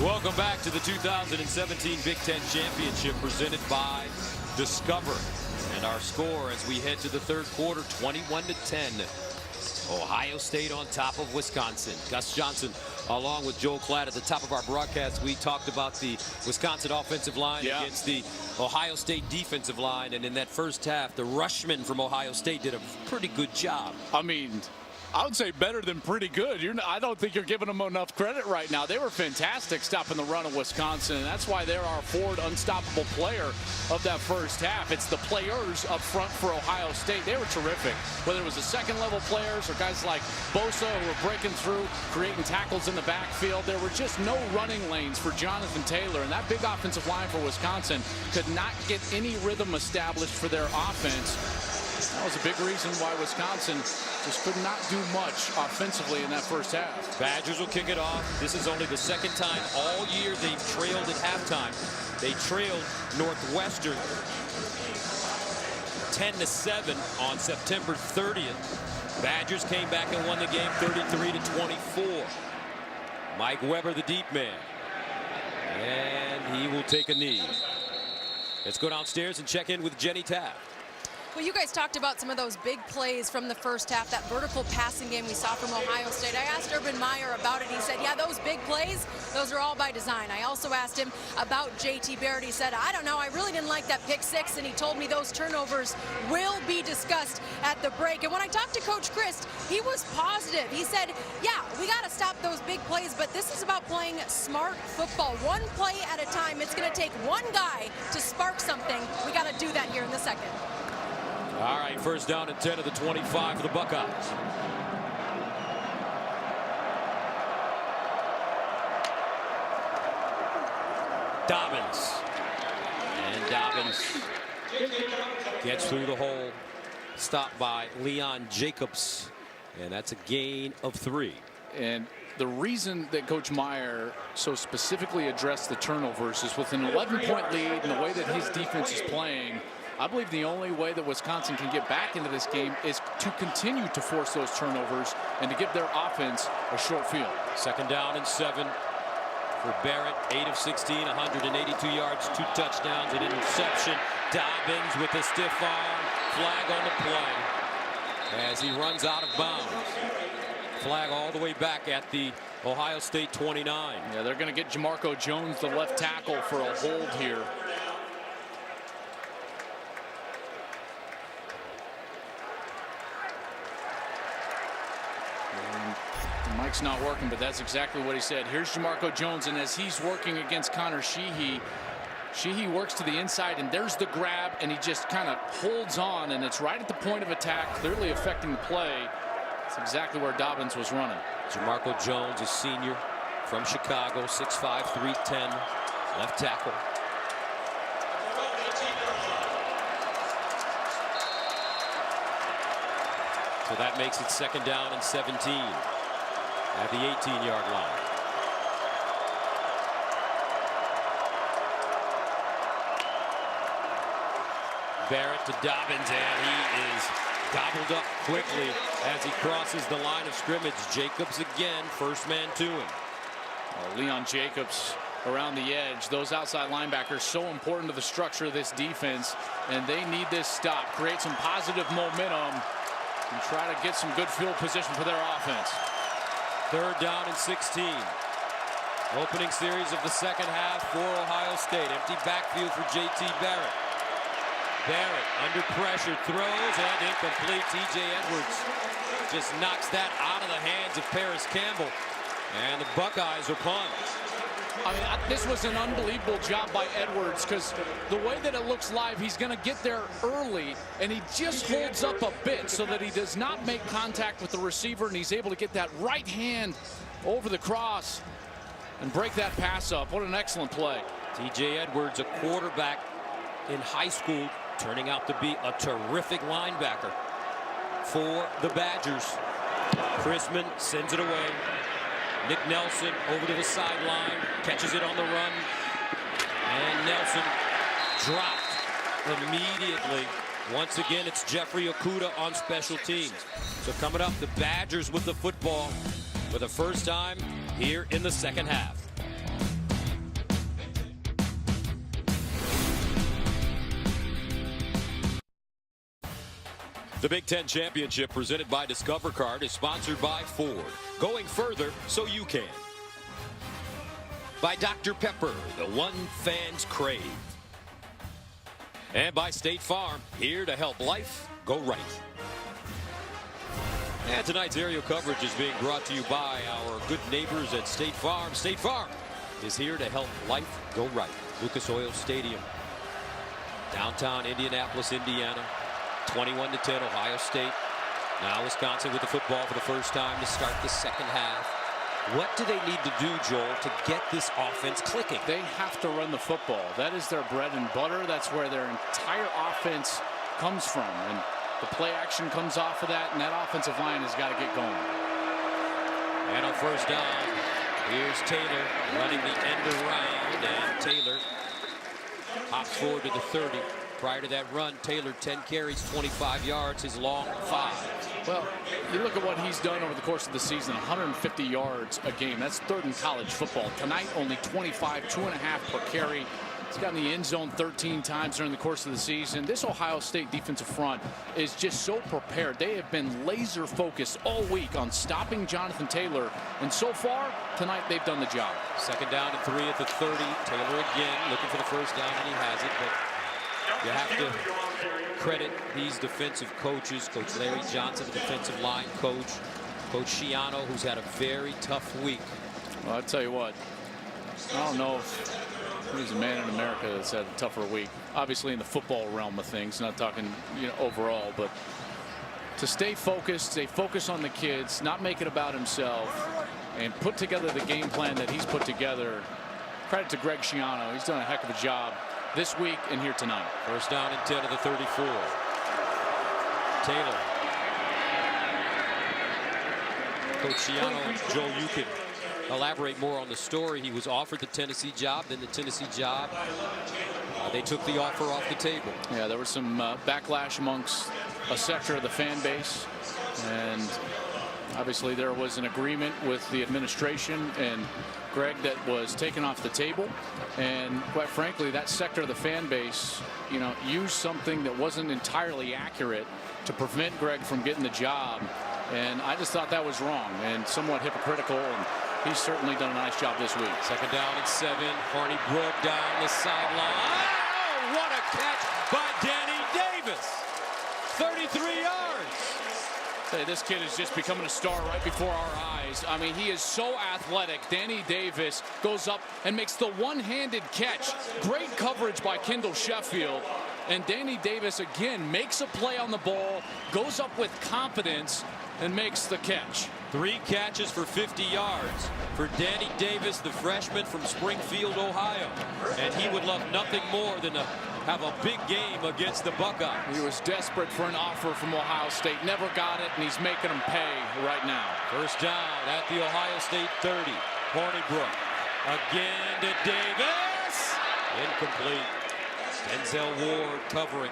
Welcome back to the 2017 Big Ten Championship presented by Discover. And And our score as we head to the third quarter, 21-10. Ohio State on top of Wisconsin. Gus Johnson along with Joel Klatt at the top of our broadcast. We talked about the Wisconsin offensive line against the Ohio State defensive line, and in that first half the rushmen from Ohio State did a pretty good job. I mean, I would say better than pretty good. I don't think you're giving them enough credit right now. They were fantastic stopping the run of Wisconsin, and that's why they're our forward unstoppable player of that first half. It's the players up front for Ohio State. They were terrific. Whether it was the second-level players or guys like Bosa who were breaking through, creating tackles in the backfield, there were just no running lanes for Jonathan Taylor, and that big offensive line for Wisconsin could not get any rhythm established for their offense. That was a big reason why Wisconsin just could not do much offensively in that first half. Badgers will kick it off. This is only the second time all year they've trailed at halftime. They trailed Northwestern 10-7 on September 30th. Badgers came back and won the game 33-24. Mike Weber, the deep man. And he will take a knee. Let's go downstairs and check in with Jenny Taft. Well, you guys talked about some of those big plays from the first half, that vertical passing game we saw from Ohio State. I asked Urban Meyer about it. He said, yeah, those big plays, those are all by design. I also asked him about JT Barrett. He said, I don't know, I really didn't like that pick six, and he told me those turnovers will be discussed at the break. And when I talked to Coach Christ, he was positive. He said, yeah, we got to stop those big plays, but this is about playing smart football. One play at a time. It's going to take one guy to spark something. We got to do that here in the second. All right, first down and 10 of the 25 for the Buckeyes. Dobbins. And Dobbins gets through the hole. Stopped by Leon Jacobs. And that's a gain of 3. And the reason that Coach Meyer so specifically addressed the turnovers is with an 11-point lead and the way that his defense is playing. I believe the only way that Wisconsin can get back into this game is to continue to force those turnovers and to give their offense a short field. Second down and 7 for Barrett. 8 of 16, 182 yards, 2 touchdowns, an interception. Dobbins with a stiff arm. Flag on the play as he runs out of bounds. Flag all the way back at the Ohio State 29. Yeah, they're going to get Jamarco Jones, the left tackle, for a hold here. Mike's not working, but that's exactly what he said. Here's Jamarco Jones, and as he's working against Connor Sheehy, Sheehy works to the inside, and there's the grab, and he just kind of holds on, and it's right at the point of attack, clearly affecting the play. That's exactly where Dobbins was running. Jamarco Jones, a senior from Chicago, 6'5", 310, left tackle. So that makes it second down and 17 at the 18-yard line. Barrett to Dobbins, and he is gobbled up quickly as he crosses the line of scrimmage. Jacobs again, first man to him. Leon Jacobs around the edge. Those outside linebackers so important to the structure of this defense, and they need this stop. Create some positive momentum and try to get some good field position for their offense. Third down and 16. Opening series of the second half for Ohio State. Empty backfield for JT Barrett. Barrett under pressure, throws, and incomplete. TJ Edwards just knocks that out of the hands of Paris Campbell. And the Buckeyes are punt. I mean, this was an unbelievable job by Edwards, because the way that it looks live, he's going to get there early, and he just holds up a bit so that he does not make contact with the receiver, and he's able to get that right hand over the cross and break that pass up. What an excellent play. TJ Edwards, a quarterback in high school, turning out to be a terrific linebacker for the Badgers. Chrisman sends it away. Nick Nelson over to the sideline, catches it on the run, and Nelson dropped immediately. Once again, it's Jeffrey Okudah on special teams. So coming up, the Badgers with the football for the first time here in the second half. The Big Ten Championship presented by Discover Card is sponsored by Ford. Going further so you can. By Dr. Pepper, the one fans crave. And by State Farm, here to help life go right. And tonight's aerial coverage is being brought to you by our good neighbors at State Farm. State Farm is here to help life go right. Lucas Oil Stadium, downtown Indianapolis, Indiana. 21-10, Ohio State. Now Wisconsin with the football for the first time to start the second half. What do they need to do, Joel, to get this offense clicking? They have to run the football. That is their bread and butter. That's where their entire offense comes from. And the play action comes off of that, and that offensive line has got to get going. And on first down, here's Taylor running the end around, and Taylor hops forward to the 30. Prior to that run, Taylor 10 carries, 25 yards, his long 5. Well, you look at what he's done over the course of the season, 150 yards a game. That's third in college football. Tonight, only 25, 2.5 per carry. He's gotten the end zone 13 times during the course of the season. This Ohio State defensive front is just so prepared. They have been laser focused all week on stopping Jonathan Taylor. And so far, tonight, they've done the job. Second down and 3 at the 30. Taylor again looking for the first down, and he has it. But you have to credit these defensive coaches, Coach Larry Johnson, the defensive line coach, Coach Schiano, who's had a very tough week. Well, I'll tell you what, I don't know if there's a man in America that's had a tougher week. Obviously in the football realm of things, not talking overall, but to stay focused on the kids, not make it about himself, and put together the game plan that he's put together. Credit to Greg Schiano. He's done a heck of a job this week and here tonight. First down and 10 to the 34. Taylor. Coach Schiano, Joe, you can elaborate more on the story. He was offered the Tennessee job, then the Tennessee job. They took the offer off the table. Yeah, there was some backlash amongst a sector of the fan base, and obviously there was an agreement with the administration and Greg that was taken off the table. And quite frankly, that sector of the fan base, used something that wasn't entirely accurate to prevent Greg from getting the job. And I just thought that was wrong and somewhat hypocritical. And he's certainly done a nice job this week. Second down and 7. Horny Brook down the sideline. Oh, what a catch by Danny Davis. 33 yards. Hey, this kid is just becoming a star right before our eyes. I mean, he is so athletic. Danny Davis goes up and makes the one-handed catch. Great coverage by Kendall Sheffield. And Danny Davis again makes a play on the ball, goes up with confidence, and makes the catch. 3 catches for 50 yards for Danny Davis, the freshman from Springfield, Ohio. And he would love nothing more than to have a big game against the Buckeyes. He was desperate for an offer from Ohio State, never got it, and he's making them pay right now. First down at the Ohio State 30. Hornibrook again to Davis. Incomplete. Denzel Ward covering.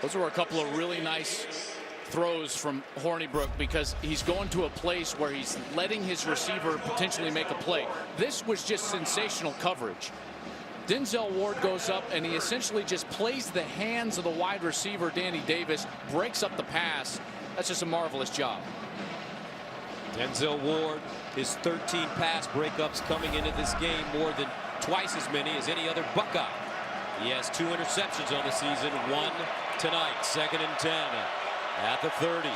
Those were a couple of really nice throws from Hornibrook because he's going to a place where he's letting his receiver potentially make a play. This was just sensational coverage. Denzel Ward goes up and he essentially just plays the hands of the wide receiver, Danny Davis, breaks up the pass. That's just a marvelous job. Denzel Ward, his 13 pass breakups coming into this game, more than twice as many as any other Buckeye. He has 2 interceptions on the season, 1 tonight. Second and 10 at the 30.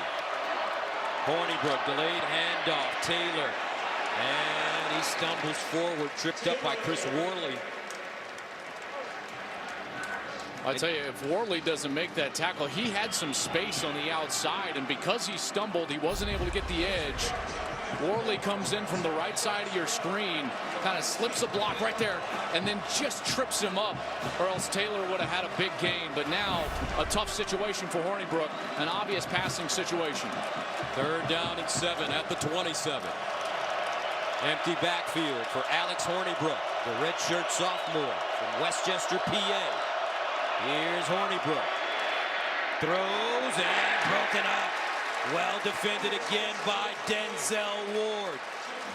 Hornibrook, delayed handoff. Taylor, and he stumbles forward, tripped up by Chris Worley. I tell you, if Worley doesn't make that tackle, he had some space on the outside, and because he stumbled, he wasn't able to get the edge. Worley comes in from the right side of your screen, kind of slips a block right there, and then just trips him up, or else Taylor would have had a big gain. But now, a tough situation for Hornibrook, an obvious passing situation. Third down and 7 at the 27. Empty backfield for Alex Hornibrook, the redshirt sophomore from Westchester, PA. Here's Hornibrook. Throws and broken up. Well defended again by Denzel Ward.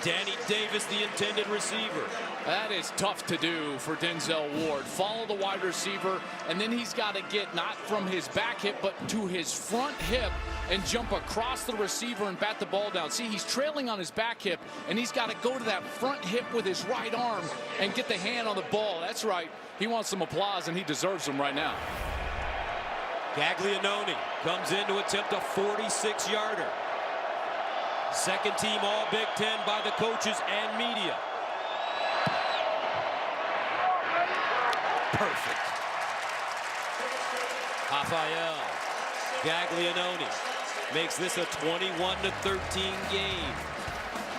Danny Davis, the intended receiver. That is tough to do for Denzel Ward. Follow the wide receiver, and then he's got to get not from his back hip, but to his front hip and jump across the receiver and bat the ball down. See, he's trailing on his back hip, and he's got to go to that front hip with his right arm and get the hand on the ball. That's right. He wants some applause, and he deserves them right now. Gaglianone comes in to attempt a 46-yarder. Second team All Big Ten by the coaches and media. Perfect. Rafael Gaglianone makes this a 21-13 game.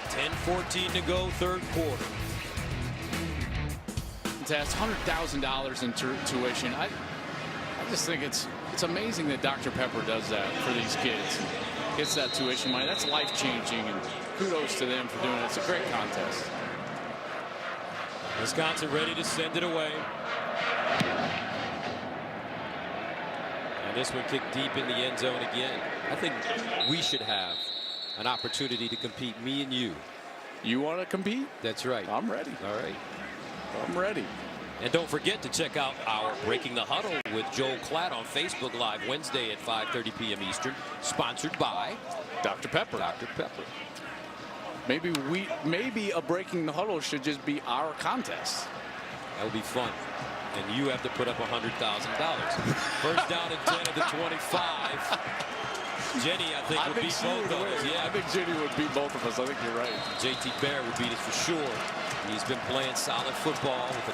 10-14 to go, third quarter. That's $100,000 in tuition. I just think it's amazing that Dr. Pepper does that for these kids. Gets that tuition money. That's life-changing, and kudos to them for doing it. It's a great contest. Wisconsin ready to send it away. And this one kicked deep in the end zone again. I think we should have an opportunity to compete, me and you. You want to compete? That's right. I'm ready. All right. I'm ready. And don't forget to check out our Breaking the Huddle with Joel Klatt on Facebook Live Wednesday at 5:30 p.m. Eastern, sponsored by Dr. Pepper. Dr. Pepper. Maybe a Breaking the Huddle should just be our contest. That would be fun. And you have to put up $100,000. First down and 10 at the 25. Jenny, I think, would beat both of us. Yeah, I think Jenny would beat both of us. I think you're right. JT Barrett would beat us for sure. He's been playing solid football with a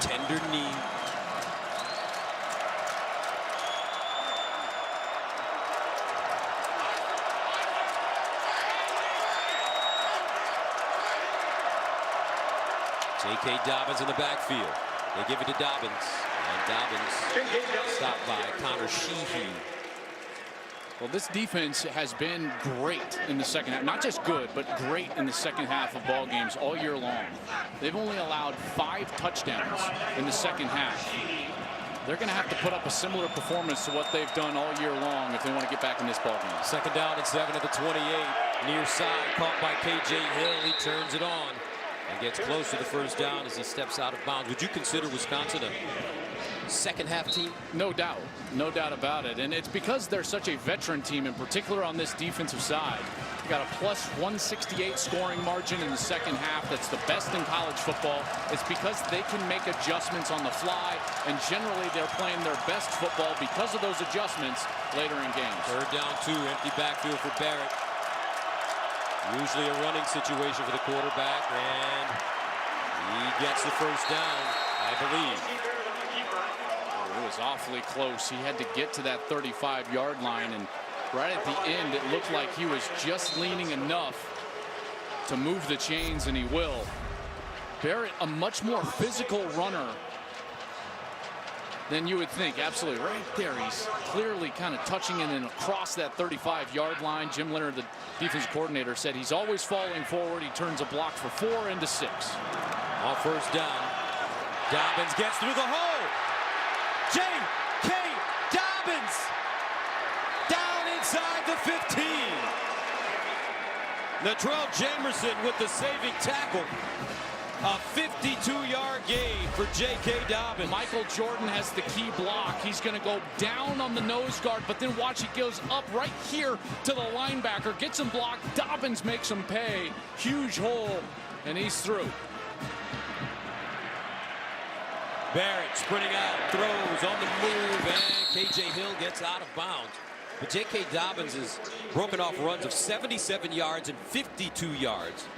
tender knee. J.K. Dobbins in the backfield. They give it to Dobbins. And Dobbins stopped by Connor Sheehy. Well, this defense has been great in the second half. Not just good, but great in the second half of ball games all year long. They've only allowed 5 touchdowns in the second half. They're going to have to put up a similar performance to what they've done all year long if they want to get back in this ball game. Second down and 7 at the 28. Near side, caught by K.J. Hill. He turns it on and gets close to the first down as he steps out of bounds. Would you consider Wisconsin a second half team? No doubt. No doubt about it. And it's because they're such a veteran team, in particular on this defensive side. You got a plus 168 scoring margin in the second half. That's the best in college football. It's because they can make adjustments on the fly, and generally they're playing their best football because of those adjustments later in games. Third down 2, empty backfield for Barrett. Usually a running situation for the quarterback, and he gets the first down, I believe. It was awfully close. He had to get to that 35-yard line, and right at the end, it looked like he was just leaning enough to move the chains, and he will. Barrett, a much more physical runner than you would think. Absolutely. Right there, he's clearly kind of touching it and across that 35-yard line. Jim Leonard, the defensive coordinator, said he's always falling forward. He turns a block for 4 into 6. On first down, Dobbins gets through the hole. J.K. Dobbins down inside the 15. Latrell Jamerson with the saving tackle. A 52-yard gain for J.K. Dobbins. Michael Jordan has the key block. He's going to go down on the nose guard, but then watch, he goes up right here to the linebacker, gets him blocked. Dobbins makes him pay. Huge hole, and he's through. Barrett sprinting out, throws on the move, and K.J. Hill gets out of bounds. But J.K. Dobbins has broken off runs of 77 yards and 52 yards.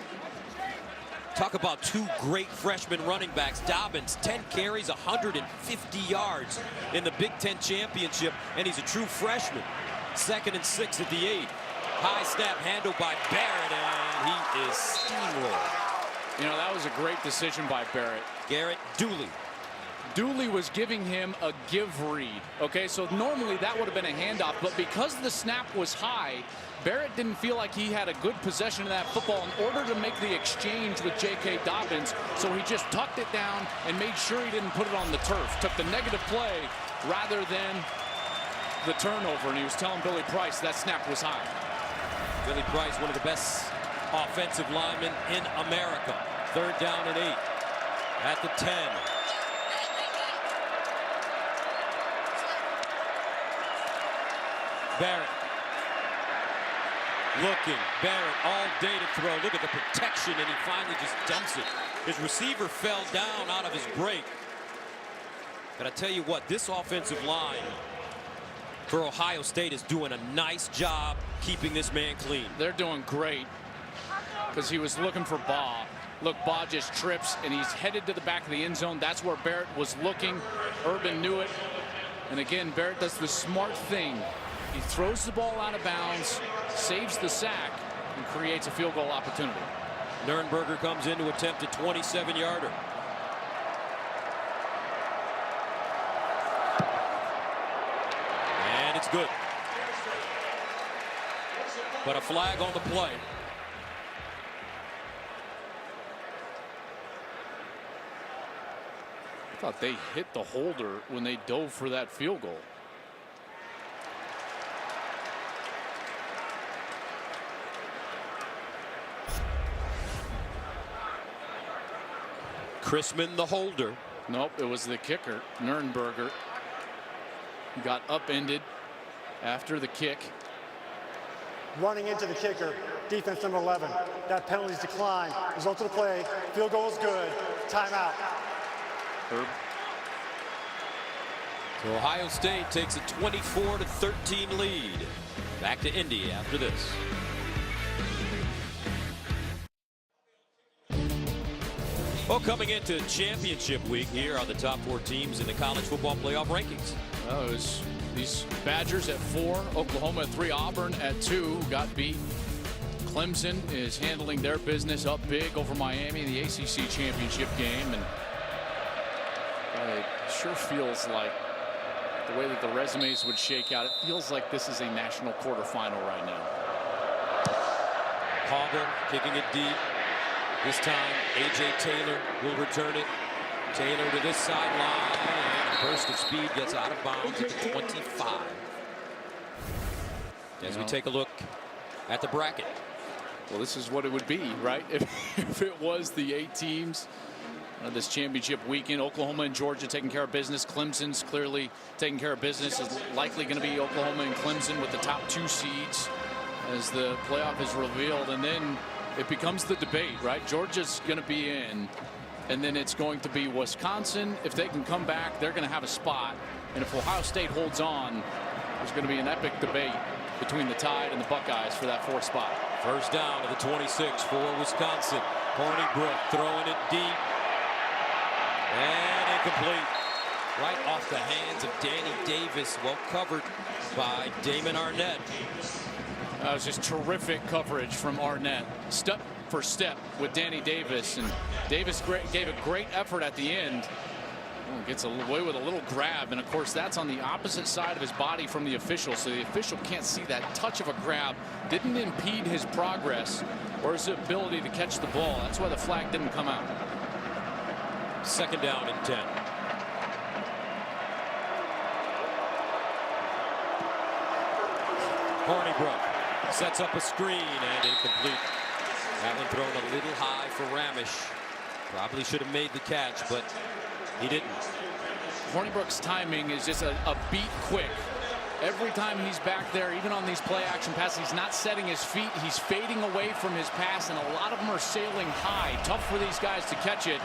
Talk about 2 great freshman running backs. Dobbins, 10 carries, 150 yards in the Big Ten championship, and he's a true freshman. 2nd and 6 at the 8. High snap handled by Barrett, and he is steamrolled. You know, that was a great decision by Barrett. Garrett Dooley. Dooley was giving him a give read. Okay, so normally that would have been a handoff, but because the snap was high, Barrett didn't feel like he had a good possession of that football in order to make the exchange with J.K. Dobbins, so he just tucked it down and made sure he didn't put it on the turf. Took the negative play rather than the turnover, and he was telling Billy Price that snap was high. Billy Price, one of the best offensive linemen in America. 3rd down and 8 at the 10. Barrett looking. Barrett all day to throw. Look at the protection, and he finally just dumps it. His receiver fell down out of his break. But I tell you what, this offensive line for Ohio State is doing a nice job keeping this man clean. They're doing great because he was looking for Baugh. Look, Baugh just trips, and he's headed to the back of the end zone. That's where Barrett was looking. Urban knew it. And again, Barrett does the smart thing. He throws the ball out of bounds, saves the sack, and creates a field goal opportunity. Nurnberger comes in to attempt a 27-yarder. And it's good. But a flag on the play. I thought they hit the holder when they dove for that field goal. Chrisman the holder. Nope, it was the kicker, Nurnberger. Got upended after the kick. Running into the kicker, defense number 11. That penalty's declined. Result of the play, field goal is good. Timeout. Herb. So Ohio State takes a 24-13 lead. Back to Indy after this. Well, coming into championship week, here are the top 4 teams in the college football playoff rankings. Well, it was these Badgers at 4, Oklahoma at 3, Auburn at 2, got beat. Clemson is handling their business up big over Miami in the ACC championship game, and it sure feels like the way that the resumes would shake out, it feels like this is a national quarterfinal right now. Hoggle kicking it deep. This time, A.J. Taylor will return it. Taylor to this sideline, and a burst of speed gets out of bounds at the 25. As we take a look at the bracket. Well, this is what it would be, right? If it was the 8 teams this championship weekend. Oklahoma and Georgia taking care of business. Clemson's clearly taking care of business. It's likely going to be Oklahoma and Clemson with the top 2 seeds as the playoff is revealed. And then it becomes the debate, right? Georgia's going to be in, and then it's going to be Wisconsin. If they can come back, they're going to have a spot. And if Ohio State holds on, there's going to be an epic debate between the Tide and the Buckeyes for that 4th spot. First down to the 26 for Wisconsin. Hornibrook throwing it deep. And incomplete. Right off the hands of Danny Davis. Well covered by Damon Arnett. That was just terrific coverage from Arnett. Step for step with Danny Davis. And Davis gave a great effort at the end. Gets away with a little grab. And, of course, that's on the opposite side of his body from the official. So the official can't see that touch of a grab. Didn't impede his progress or his ability to catch the ball. That's why the flag didn't come out. Second down and 10. Hornibrook sets up a screen and incomplete. That one thrown a little high for Ramish. Probably should have made the catch, but he didn't. Hornibrook's timing is just a beat quick. Every time he's back there, even on these play action passes, he's not setting his feet. He's fading away from his pass, and a lot of them are sailing high. Tough for these guys to catch it.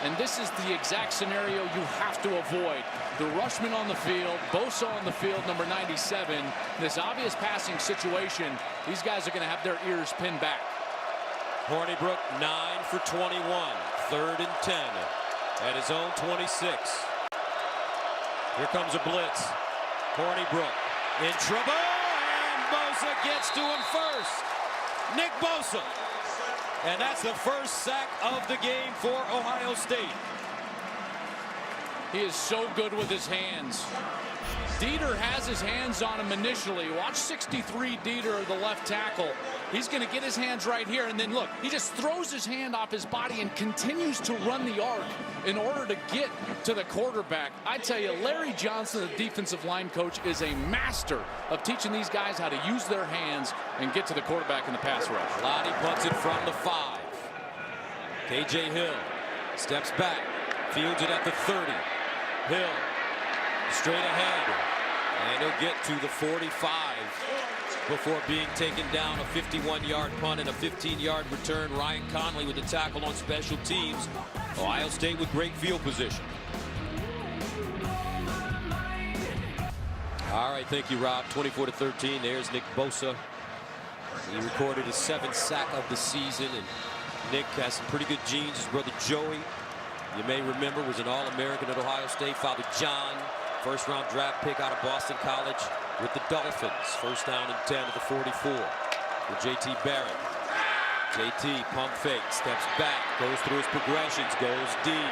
And this is the exact scenario you have to avoid. The rushman on the field, Bosa on the field, number 97. This obvious passing situation, these guys are going to have their ears pinned back. Hornibrook 9 for 21. 3rd and 10 at his own 26. Here comes a blitz. Hornibrook in trouble, and Bosa gets to him first. Nick Bosa. And that's the first sack of the game for Ohio State. He is so good with his hands. Dieter has his hands on him initially. Watch 63 Dieter, the left tackle. He's going to get his hands right here, and then look, he just throws his hand off his body and continues to run the arc in order to get to the quarterback. I tell you, Larry Johnson, the defensive line coach, is a master of teaching these guys how to use their hands and get to the quarterback in the pass rush. Lottie punts it from the 5. KJ Hill steps back, fields it at the 30. Hill straight ahead, and he'll get to the 45 before being taken down. A 51-yard punt and a 15-yard return. Ryan Conley with the tackle on special teams. Ohio State with great field position. All right, thank you, Rob. 24-13. There's Nick Bosa. He recorded his 7th sack of the season, and Nick has some pretty good genes. His brother Joey, you may remember, was an All-American at Ohio State. Father John, first-round draft pick out of Boston College with the Dolphins. First down and 10 at the 44 for J.T. Barrett. J.T. pump fake, steps back, goes through his progressions, goes deep,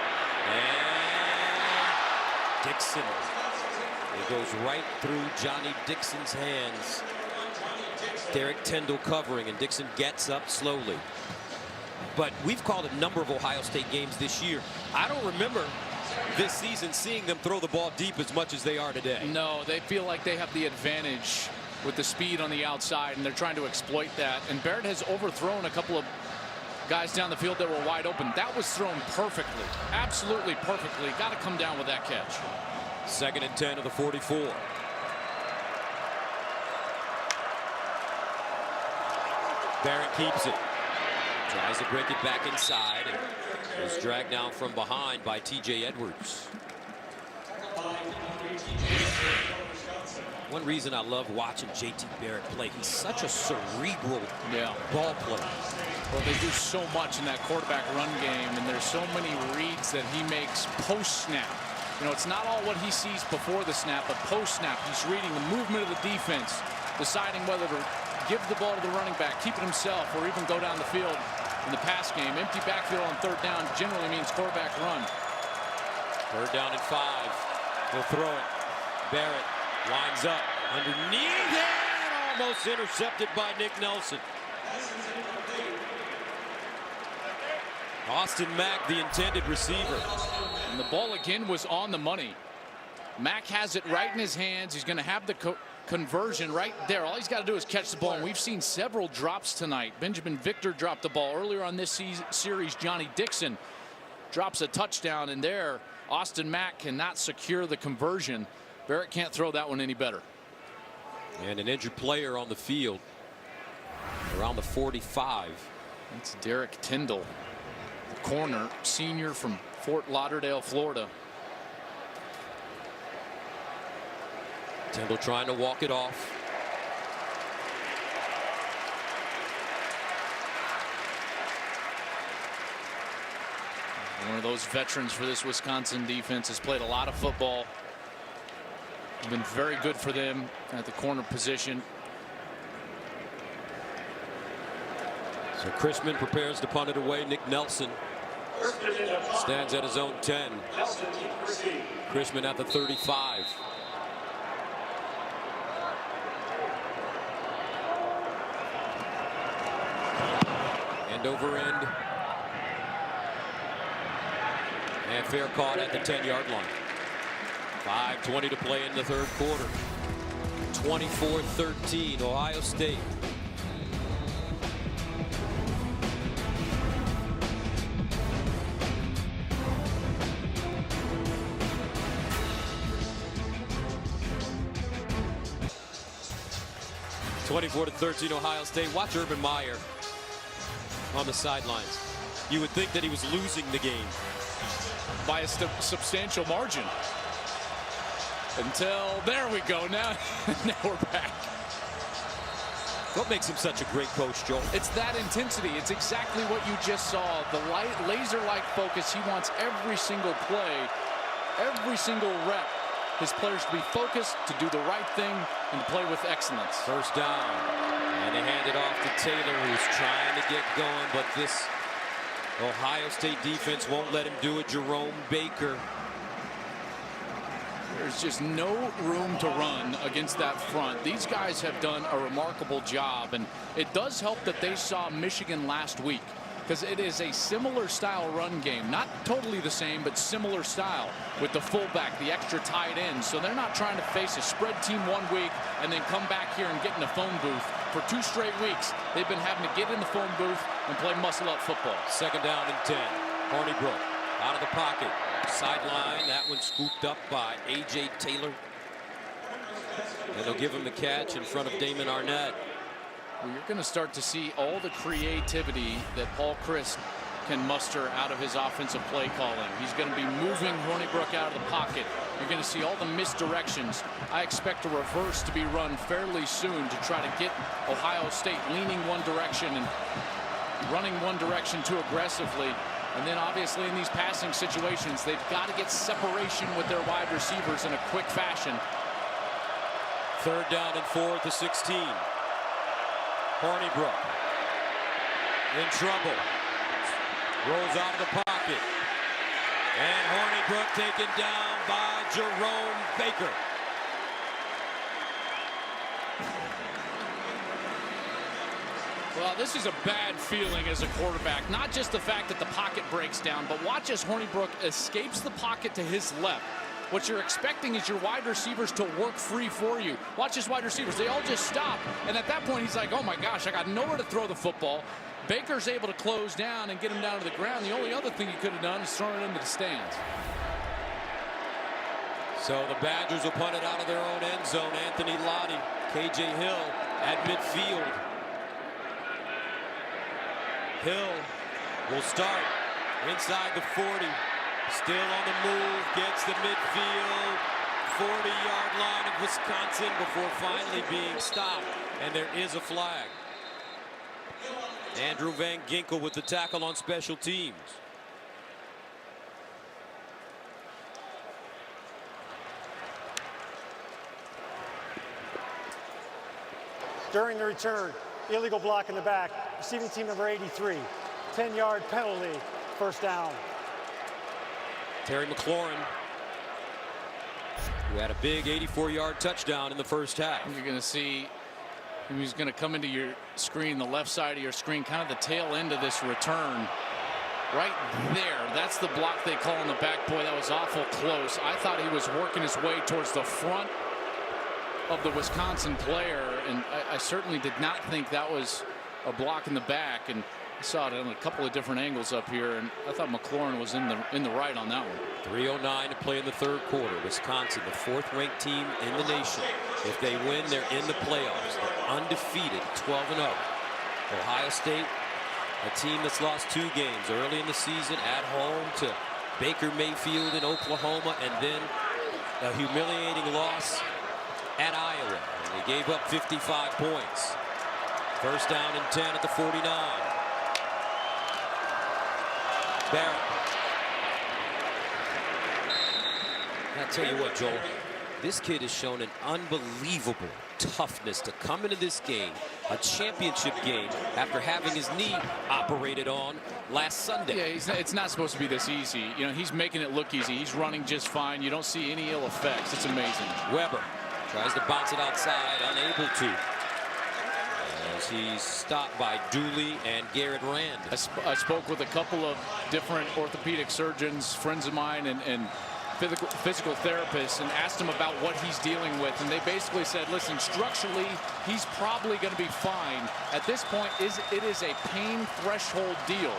and Dixon. It goes right through Johnny Dixon's hands. Derek Tindall covering, and Dixon gets up slowly. But we've called a number of Ohio State games this year. I don't remember this season seeing them throw the ball deep as much as they are today. No, they feel like they have the advantage with the speed on the outside, and they're trying to exploit that. And Barrett has overthrown a couple of guys down the field that were wide open. That was thrown perfectly, absolutely perfectly. Got to come down with that catch. 2nd and 10 of the 44. Barrett keeps it. Tries to break it back inside, and is dragged down from behind by T.J. Edwards. One reason I love watching J.T. Barrett play, he's such a cerebral ball player. Well, they do so much in that quarterback run game, and there's so many reads that he makes post-snap. You know, it's not all what he sees before the snap, but post-snap, he's reading the movement of the defense, deciding whether to give the ball to the running back, keep it himself, or even go down the field in the pass game. Empty backfield on 3rd down generally means quarterback run. 3rd down and 5. He'll throw it. Barrett lines up underneath and almost intercepted by Nick Nelson. Austin Mack, the intended receiver. And the ball again was on the money. Mack has it right in his hands. He's going to have the conversion right there. All he's got to do is catch the ball, and we've seen several drops tonight. Benjamin Victor dropped the ball earlier on this series. Johnny Dixon drops a touchdown, and there Austin Mack cannot secure the conversion. Barrett can't throw that one any better. And an injured player on the field around the 45. That's Derek Tindall, the corner, senior from Fort Lauderdale, Florida. Tindall trying to walk it off. One of those veterans for this Wisconsin defense, has played a lot of football. Been very good for them at the corner position. So Chrisman prepares to punt it away. Nick Nelson stands at his own 10. Chrisman at the 35. End over end. And fair caught at the 10-yard line. 5:20 to play in the 3rd quarter. 24-13, Ohio State. (24-13) Ohio State. Watch Urban Meyer on the sidelines. You would think that he was losing the game by a substantial margin. Until, there we go, now we're back. What makes him such a great coach, Joel? It's that intensity. It's exactly what you just saw. The laser-like focus. He wants every single play, every single rep, his players to be focused, to do the right thing, and to play with excellence. First down. And they hand it off to Taylor, who's trying to get going, but this Ohio State defense won't let him do it. Jerome Baker There's just no room to run against that front. These guys have done a remarkable job, and it does help that they saw Michigan last week, because it is a similar style run game. Not totally the same, but similar style with the fullback, the extra tight end. So they're not trying to face a spread team 1 week and then come back here and get in the phone booth. For 2 straight weeks, they've been having to get in the phone booth and play muscle-up football. 2nd down and 10. Hornibrook out of the pocket. Sideline, that one scooped up by A.J. Taylor. And they'll give him the catch in front of Damon Arnett. Well, you're going to start to see all the creativity that Paul Chryst can muster out of his offensive play calling. He's going to be moving Hornibrook out of the pocket. You're going to see all the misdirections. I expect a reverse to be run fairly soon to try to get Ohio State leaning one direction and running one direction too aggressively. And then obviously in these passing situations, they've got to get separation with their wide receivers in a quick fashion. 3rd down and 4 at the 16. Hornibrook in trouble. Rolls out of the pocket. And Hornibrook taken down by Jerome Baker. Well, this is a bad feeling as a quarterback. Not just the fact that the pocket breaks down, but watch as Hornibrook escapes the pocket to his left. What you're expecting is your wide receivers to work free for you. Watch his wide receivers. They all just stop. And at that point, he's like, oh, my gosh, I got nowhere to throw the football. Baker's able to close down and get him down to the ground. The only other thing he could have done is thrown it into the stands. So the Badgers will punt it out of their own end zone. Anthony Lottie, K.J. Hill at midfield. Hill will start inside the 40. Still on the move, gets the midfield, 40-yard line of Wisconsin before finally being stopped. And there is a flag. Andrew Van Ginkel with the tackle on special teams. During the return, illegal block in the back, receiving team number 83, 10-yard penalty, 1st down. Terry McLaurin, who had a big 84-yard touchdown in the 1st half. You're going to see he's going to come into your screen, the left side of your screen, kind of the tail end of this return. Right there, that's the block they call in the back. Boy, that was awful close. I thought he was working his way towards the front of the Wisconsin player, and I certainly did not think that was a block in the back. And I saw it on a couple of different angles up here, and I thought McLaurin was in the right on that one. 3:09 to play in the 3rd quarter. Wisconsin, the 4th-ranked team in the nation. If they win, they're in the playoffs. They're undefeated, 12-0. Ohio State, a team that's lost 2 games early in the season at home to Baker Mayfield in Oklahoma, and then a humiliating loss at Iowa. And they gave up 55 points. 1st down and 10 at the 49. Barrett. I'll tell you what, Joel, this kid has shown an unbelievable toughness to come into this game, a championship game, after having his knee operated on last Sunday. Yeah, it's not supposed to be this easy. You know, he's making it look easy. He's running just fine. You don't see any ill effects. It's amazing. Weber tries to bounce it outside, unable to. As he's stopped by Dooley and Garrett Rand. I spoke with a couple of different orthopedic surgeons, friends of mine, and physical therapists, and asked him about what he's dealing with, and they basically said, listen, structurally he's probably going to be fine. At this point, it is a pain threshold deal.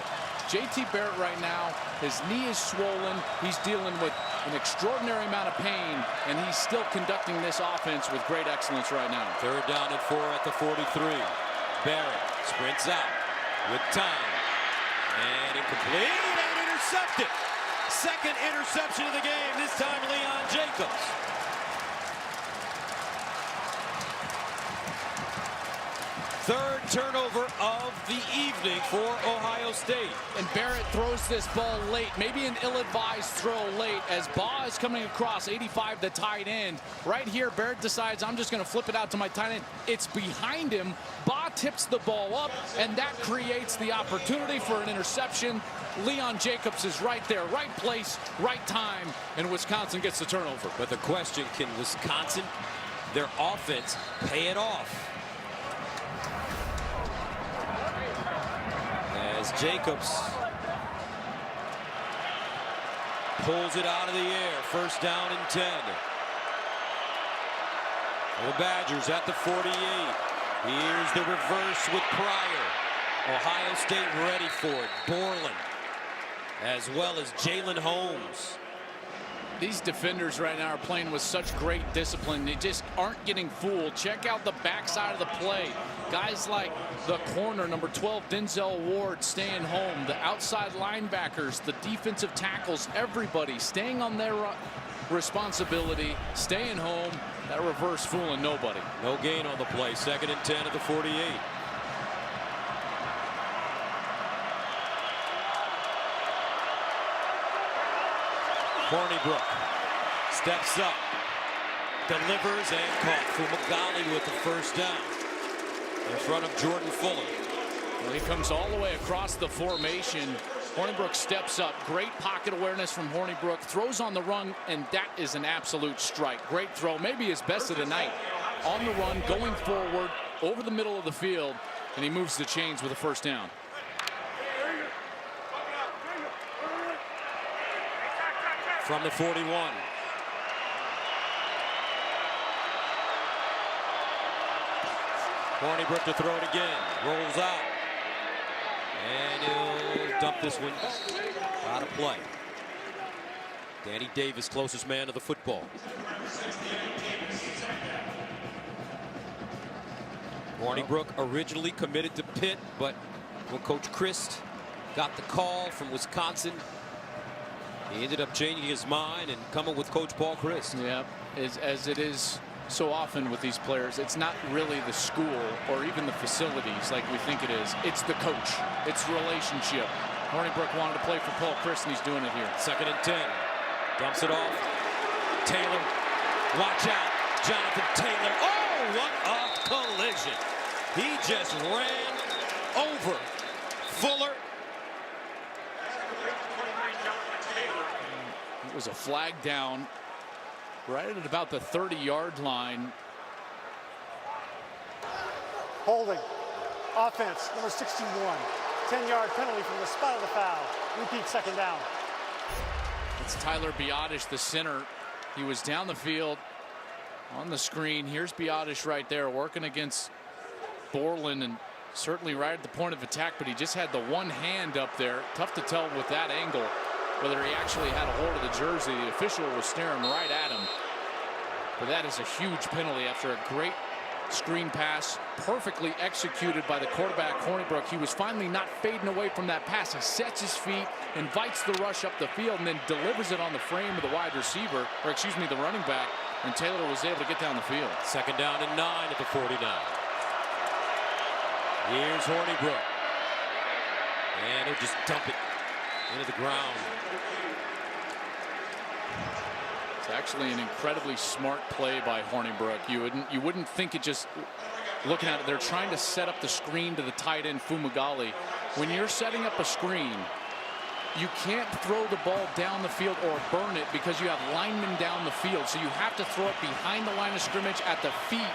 JT Barrett right now, his knee is swollen. He's dealing with an extraordinary amount of pain, and he's still conducting this offense with great excellence right now. 3rd down and 4 at the 43. Barrett sprints out with time, and incomplete, and intercepted. 2nd interception of the game, this time Leon Jacobs. Third turnover of the evening for Ohio State. And Barrett throws this ball late, maybe an ill-advised throw late, as Baugh is coming across 85, the tight end. Right here, Barrett decides, I'm just going to flip it out to my tight end. It's behind him. Baugh tips the ball up, and that creates the opportunity for an interception. Leon Jacobs is right there, right place, right time, and Wisconsin gets the turnover. But the question, can Wisconsin, their offense, pay it off? As Jacobs pulls it out of the air, first down and 10. The Badgers at the 48. Here's the reverse with Pryor. Ohio State ready for it. Borland, as well as Jalen Holmes. These defenders right now are playing with such great discipline. They just aren't getting fooled. Check out the backside of the play. Guys like the corner, number 12, Denzel Ward, staying home. The outside linebackers, the defensive tackles, everybody staying on their responsibility, staying home. That reverse fooling nobody. No gain on the play. Second and 10 at the 48. Hornibrook steps up, delivers, and caught. Fumagalli with the first down in front of Jordan Fuller. Well, he comes all the way across the formation. Hornibrook steps up. Great pocket awareness from Hornibrook. Throws on the run, and that is an absolute strike. Great throw, maybe his best of the night. On the run, going forward, over the middle of the field, and he moves the chains with a first down. From the 41. Hornibrook to throw it again. Rolls out. And he'll dump this one out of play. Danny Davis, closest man to the football. Hornibrook originally committed to Pitt, but when Coach Christ got the call from Wisconsin, he ended up changing his mind and coming with Coach Paul Christ. Yeah, as it is so often with these players, it's not really the school or even the facilities like we think it is. It's the coach. It's the relationship. Hornibrook wanted to play for Paul Christ, and he's doing it here. Second and 10. Dumps it off. Taylor. Watch out. Jonathan Taylor. Oh, what a collision. He just ran over Fuller. It was a flag down right at about the 30-yard line. Holding. Offense, number 61. 10-yard penalty from the spot of the foul. Repeat second down. It's Tyler Biotish, the center. He was down the field on the screen. Here's Biotish right there working against Borland, and certainly right at the point of attack, but he just had the one hand up there. Tough to tell with that angle whether he actually had a hold of the jersey. The official was staring right at him. But that is a huge penalty after a great screen pass, perfectly executed by the quarterback, Hornibrook. He was finally not fading away from that pass. He sets his feet, invites the rush up the field, and then delivers it on the frame of the wide receiver, or excuse me, the running back, and Taylor was able to get down the field. Second down and 9 at the 49. Here's Hornibrook. And he'll just dump it into the ground. It's actually an incredibly smart play by Hornibrook. You wouldn't think it, just looking at it. They're trying to set up the screen to the tight end Fumagalli. When you're setting up a screen, you can't throw the ball down the field or burn it because you have linemen down the field. So you have to throw it behind the line of scrimmage at the feet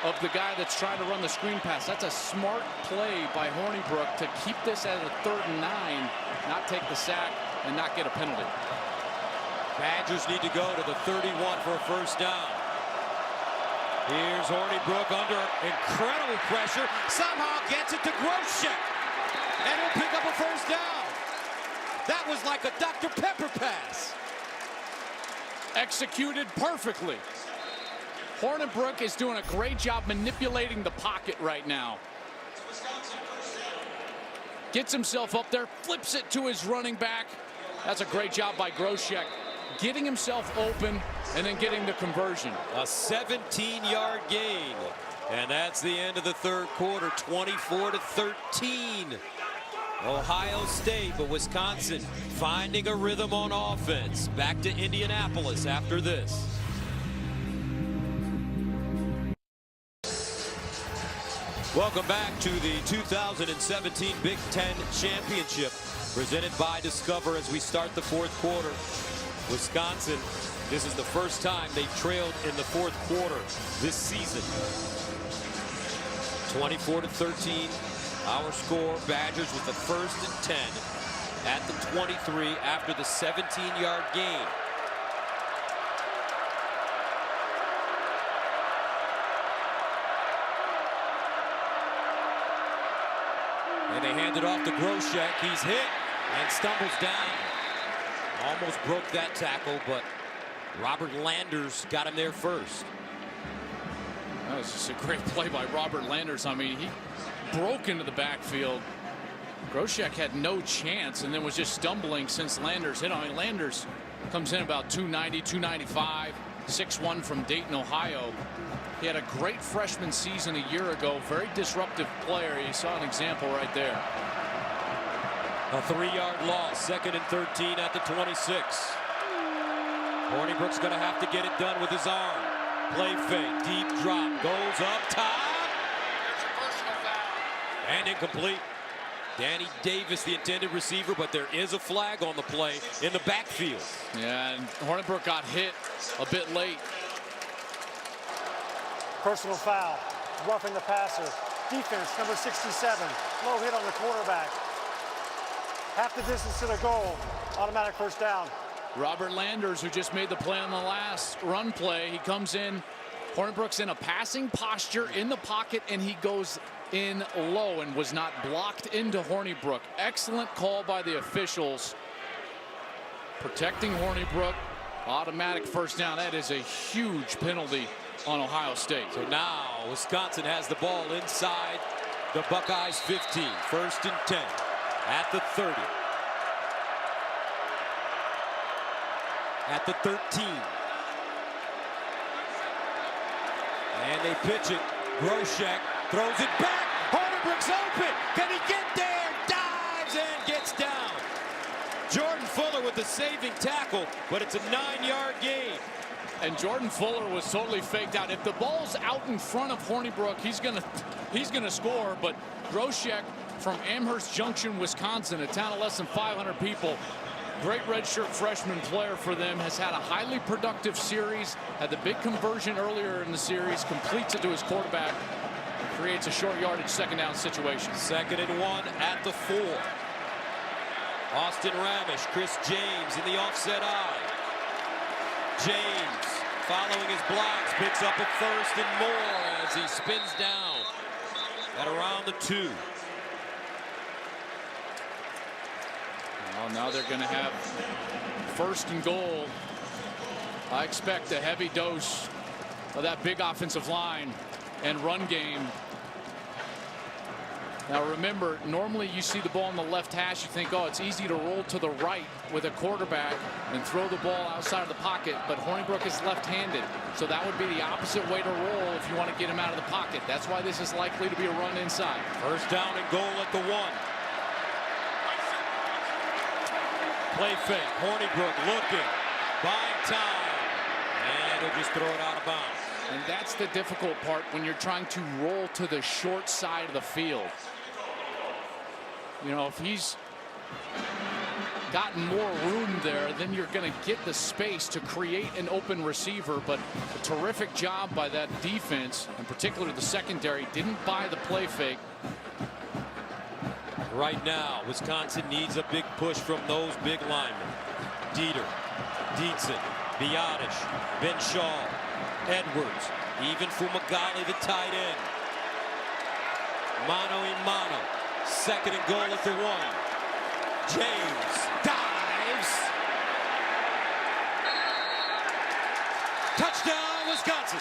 of the guy that's trying to run the screen pass. That's a smart play by Hornibrook to keep this at a 3rd and 9, not take the sack, and not get a penalty. Badgers need to go to the 31 for a first down. Here's Hornibrook under incredible pressure. Somehow gets it to Groshek. And he'll pick up a first down. That was like a Dr. Pepper pass. Executed perfectly. Hornibrook is doing a great job manipulating the pocket right now. Gets himself up there, flips it to his running back. That's a great job by Groshek, getting himself open and then getting the conversion. A 17-yard gain. And that's the end of the third quarter, 24-13. Ohio State, but Wisconsin finding a rhythm on offense. Back to Indianapolis after this. Welcome back to the 2017 Big Ten Championship, presented by Discover as we start the fourth quarter. Wisconsin, this is the first time they've trailed in the fourth quarter this season. 24-13, our score. Badgers with the 1st and 10 at the 23 after the 17-yard gain. And they hand it off to Groshek. He's hit and stumbles down. Almost broke that tackle, but Robert Landers got him there first. That was just a great play by Robert Landers. I mean, he broke into the backfield. Groshek had no chance and then was just stumbling since Landers hit. I mean, Landers comes in about 290, 295, 6'1" from Dayton, Ohio. He had a great freshman season a year ago. Very disruptive player. You saw an example right there. A 3-yard loss, 2nd and 13 at the 26. Hornibrook's going to have to get it done with his arm. Play fake, deep drop, goes up top. And incomplete. Danny Davis, the intended receiver, but there is a flag on the play in the backfield. Yeah, and Hornibrook got hit a bit late. Personal foul, roughing the passer. Defense, number 67, low hit on the quarterback. Half the distance to the goal, automatic first down. Robert Landers, who just made the play on the last run play, he comes in. Hornibrook's in a passing posture in the pocket, and he goes in low and was not blocked into Hornibrook. Excellent call by the officials. Protecting Hornibrook, automatic first down. That is a huge penalty on Ohio State. So now Wisconsin has the ball inside the Buckeyes 15. 1st and 10 at the 30. At the 13. And they pitch it. Groshek throws it back. Hornibrook's open. Can he get there? Dives and gets down. Jordan Fuller with the saving tackle, but it's a 9-yard gain. And Jordan Fuller was totally faked out. If the ball's out in front of Hornibrook, he's gonna score. But Groshek from Amherst Junction, Wisconsin, a town of less than 500 people, great redshirt freshman player for them, has had a highly productive series, had the big conversion earlier in the series, completes it to his quarterback, creates a short yardage 2nd down situation. 2nd and 1 at the 4. Austin Ramish, Chris James in the offset eye. James, following his blocks, picks up a 1st and more as he spins down at around the 2. Well, now they're going to have 1st and goal. I expect a heavy dose of that big offensive line and run game. Now remember, normally you see the ball in the left hash, you think, oh, it's easy to roll to the right with a quarterback and throw the ball outside of the pocket, but Hornibrook is left-handed, so that would be the opposite way to roll if you want to get him out of the pocket. That's why this is likely to be a run inside. 1st down and goal at the 1. Play fake, Hornibrook looking, buying time, and he'll just throw it out of bounds. And that's the difficult part when you're trying to roll to the short side of the field. You know, if he's gotten more room there, then you're going to get the space to create an open receiver. But a terrific job by that defense, in particular the secondary, didn't buy the play fake. Right now, Wisconsin needs a big push from those big linemen. Dieter, Dietzen, Biotish, Ben Shaw, Edwards, even Fumagalli, the tight end. Mano in mano. 2nd and goal at the 1. James dives. Touchdown, Wisconsin.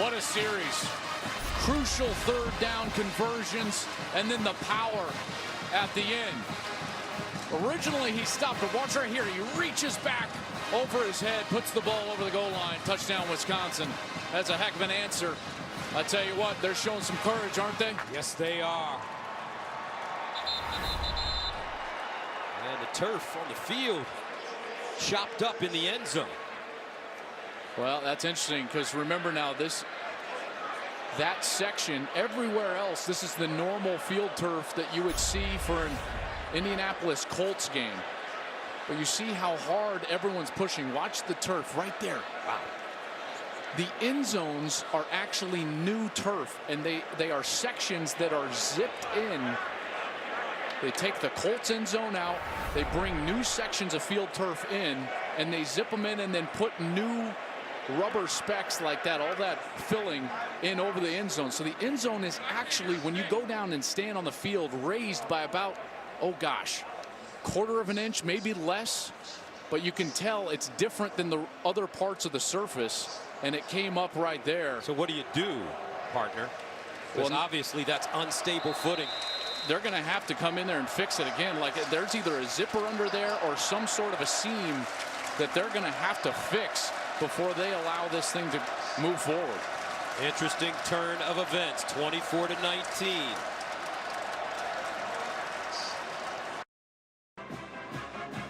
What a series. crucial third down conversions, and then the power at the end. Originally, he stopped, but watch right here. He reaches back over his head, puts the ball over the goal line. Touchdown, Wisconsin. That's a heck of an answer. I tell you what, they're showing some courage, aren't they? Yes, they are. And the turf on the field chopped up in the end zone. Well, that's interesting because remember now that section everywhere else, this is the normal field turf that you would see for an Indianapolis Colts game. But you see how hard everyone's pushing. Watch the turf right there. Wow. The end zones are actually new turf, and they are sections that are zipped in. They take the Colts end zone out, they bring new sections of field turf in, and they zip them in and then put new rubber specks like that, all that filling in over the end zone. So the end zone is actually, when you go down and stand on the field, raised by about, oh gosh, quarter of an inch, maybe less, but you can tell it's different than the other parts of the surface, and it came up right there. So what do you do, partner? Well, obviously that's unstable footing. They're going to have to come in there and fix it again. Like there's either a zipper under there or some sort of a seam that they're going to have to fix before they allow this thing to move forward. Interesting turn of events, 24-19.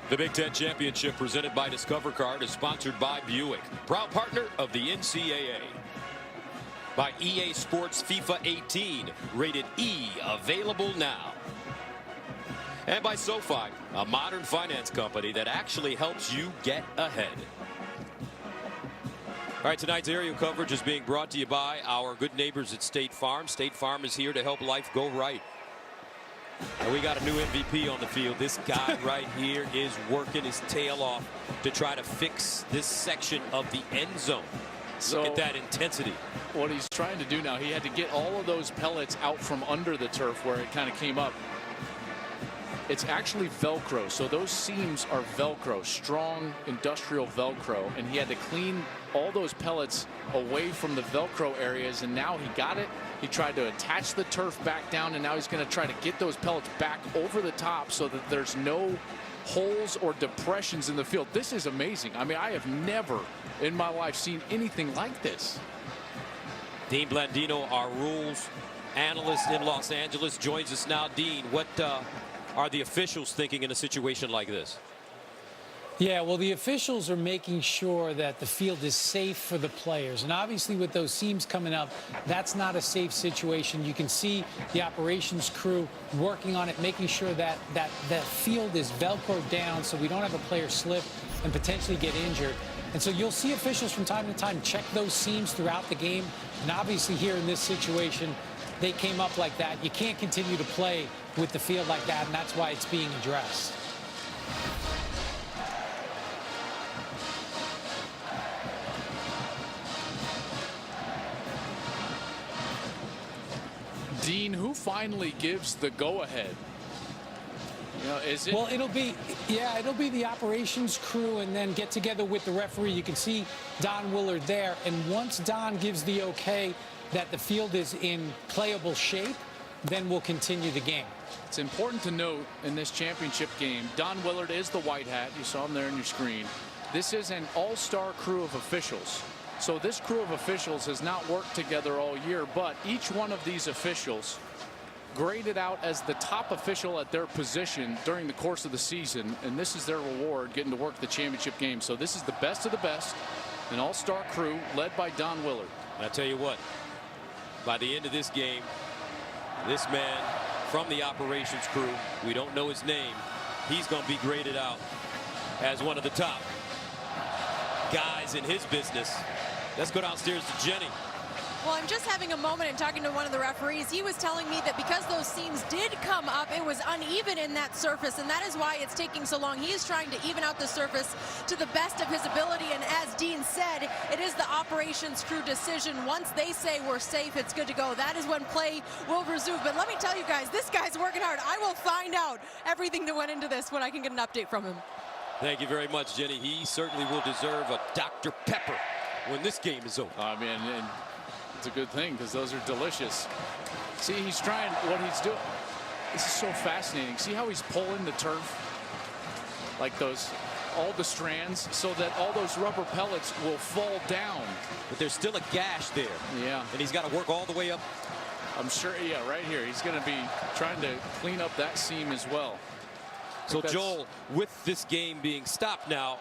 The Big Ten Championship presented by Discover Card is sponsored by Buick, proud partner of the NCAA. By EA Sports FIFA 18, rated E, available now. And by SoFi, a modern finance company that actually helps you get ahead. All right, tonight's aerial coverage is being brought to you by our good neighbors at State Farm. State Farm is here to help life go right. And we got a new MVP on the field. This guy right here is working his tail off to try to fix this section of the end zone. So look at that intensity. What he's trying to do now, he had to get all of those pellets out from under the turf where it kind of came up. It's actually Velcro, so those seams are Velcro, strong industrial Velcro, and he had to clean all those pellets away from the Velcro areas, and now he got it. He tried to attach the turf back down, and now he's going to try to get those pellets back over the top so that there's no holes or depressions in the field. This is amazing. I mean, I have never in my life seen anything like this. Dean Blandino, our rules analyst in Los Angeles, joins us now. Dean, what are the officials thinking in a situation like this? Yeah, well, the officials are making sure that the field is safe for the players. And obviously with those seams coming up, that's not a safe situation. You can see the operations crew working on it, making sure that the field is Velcroed down so we don't have a player slip and potentially get injured. And so you'll see officials from time to time check those seams throughout the game. And obviously here in this situation, they came up like that. You can't continue to play with the field like that, and that's why it's being addressed. Dean, who finally gives the go-ahead? You know, is it? Well, it'll be the operations crew and then get together with the referee. You can see Don Willard there. And once Don gives the okay that the field is in playable shape, then we'll continue the game. It's important to note in this championship game, Don Willard is the white hat. You saw him there on your screen. This is an all-star crew of officials. So this crew of officials has not worked together all year, but each one of these officials graded out as the top official at their position during the course of the season, and this is their reward, getting to work the championship game. So this is the best of the best, an all-star crew led by Don Willard. I tell you what, by the end of this game, this man from the operations crew, we don't know his name, he's going to be graded out as one of the top guys in his business. Let's go downstairs to Jenny. Well, I'm just having a moment and talking to one of the referees. He was telling me that because those seams did come up, it was uneven in that surface, and that is why it's taking so long. He is trying to even out the surface to the best of his ability, and as Dean said, it is the operations crew decision. Once they say we're safe, it's good to go. That is when play will resume. But let me tell you guys, this guy's working hard. I will find out everything that went into this when I can get an update from him. Thank you very much, Jenny. He certainly will deserve a Dr. Pepper when this game is over. I mean, and That's a good thing because those are delicious. See, he's trying what he's doing. This is so fascinating. See how he's pulling the turf? Like those, all the strands, so that all those rubber pellets will fall down. But there's still a gash there. Yeah. And he's got to work all the way up. I'm sure, yeah, right here. He's going to be trying to clean up that seam as well. So, Joel, with this game being stopped now,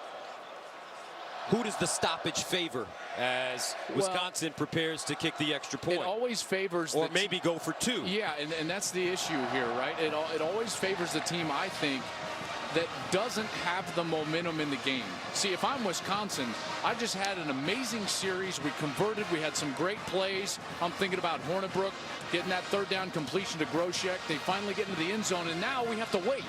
who does the stoppage favor as Wisconsin prepares to kick the extra point? It always favors, or maybe go for two. Yeah, and that's the issue here, right? It always favors the team, I think, that doesn't have the momentum in the game. See, if I'm Wisconsin, I just had an amazing series. We converted. We had some great plays. I'm thinking about Hornibrook getting that third down completion to Groshek. They finally get into the end zone, and now we have to wait.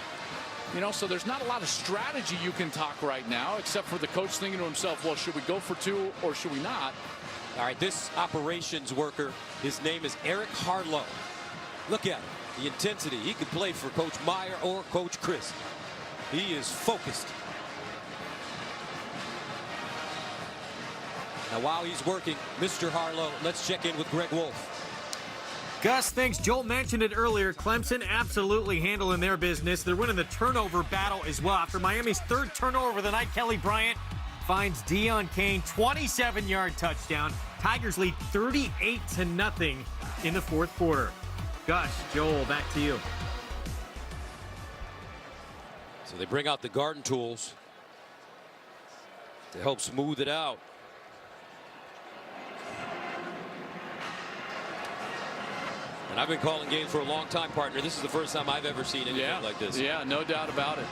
You know, so there's not a lot of strategy you can talk right now, except for the coach thinking to himself, well, should we go for two or should we not? All right, this operations worker, his name is Eric Harlow. Look at him, the intensity. He could play for Coach Meyer or Coach Chris. He is focused. Now, while he's working, Mr. Harlow, let's check in with Greg Wolf. Gus, thanks. Joel mentioned it earlier. Clemson absolutely handling their business. They're winning the turnover battle as well. After Miami's third turnover of the night, Kelly Bryant finds Deion Kane, 27-yard touchdown. Tigers lead 38-0 in the fourth quarter. Gus, Joel, back to you. So they bring out the garden tools to help smooth it out. And I've been calling games for a long time, partner. This is the first time I've ever seen anything like this. Yeah, no doubt about it.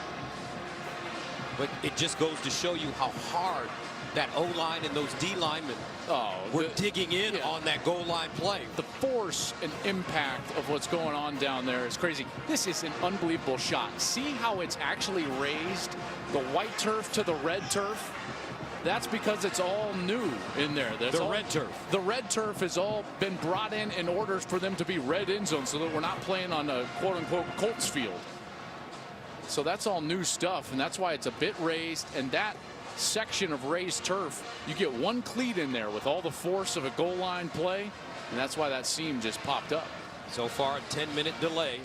But it just goes to show you how hard that O-line and those D linemen were digging in on that goal line play. The force and impact of what's going on down there is crazy. This is an unbelievable shot. See how it's actually raised the white turf to the red turf? That's because it's all new in there. The red turf. The red turf has all been brought in order for them to be red end zones so that we're not playing on a quote-unquote Colts field. So that's all new stuff, and that's why it's a bit raised. And that section of raised turf, you get one cleat in there with all the force of a goal line play, and that's why that seam just popped up. So far, a 10-minute delay.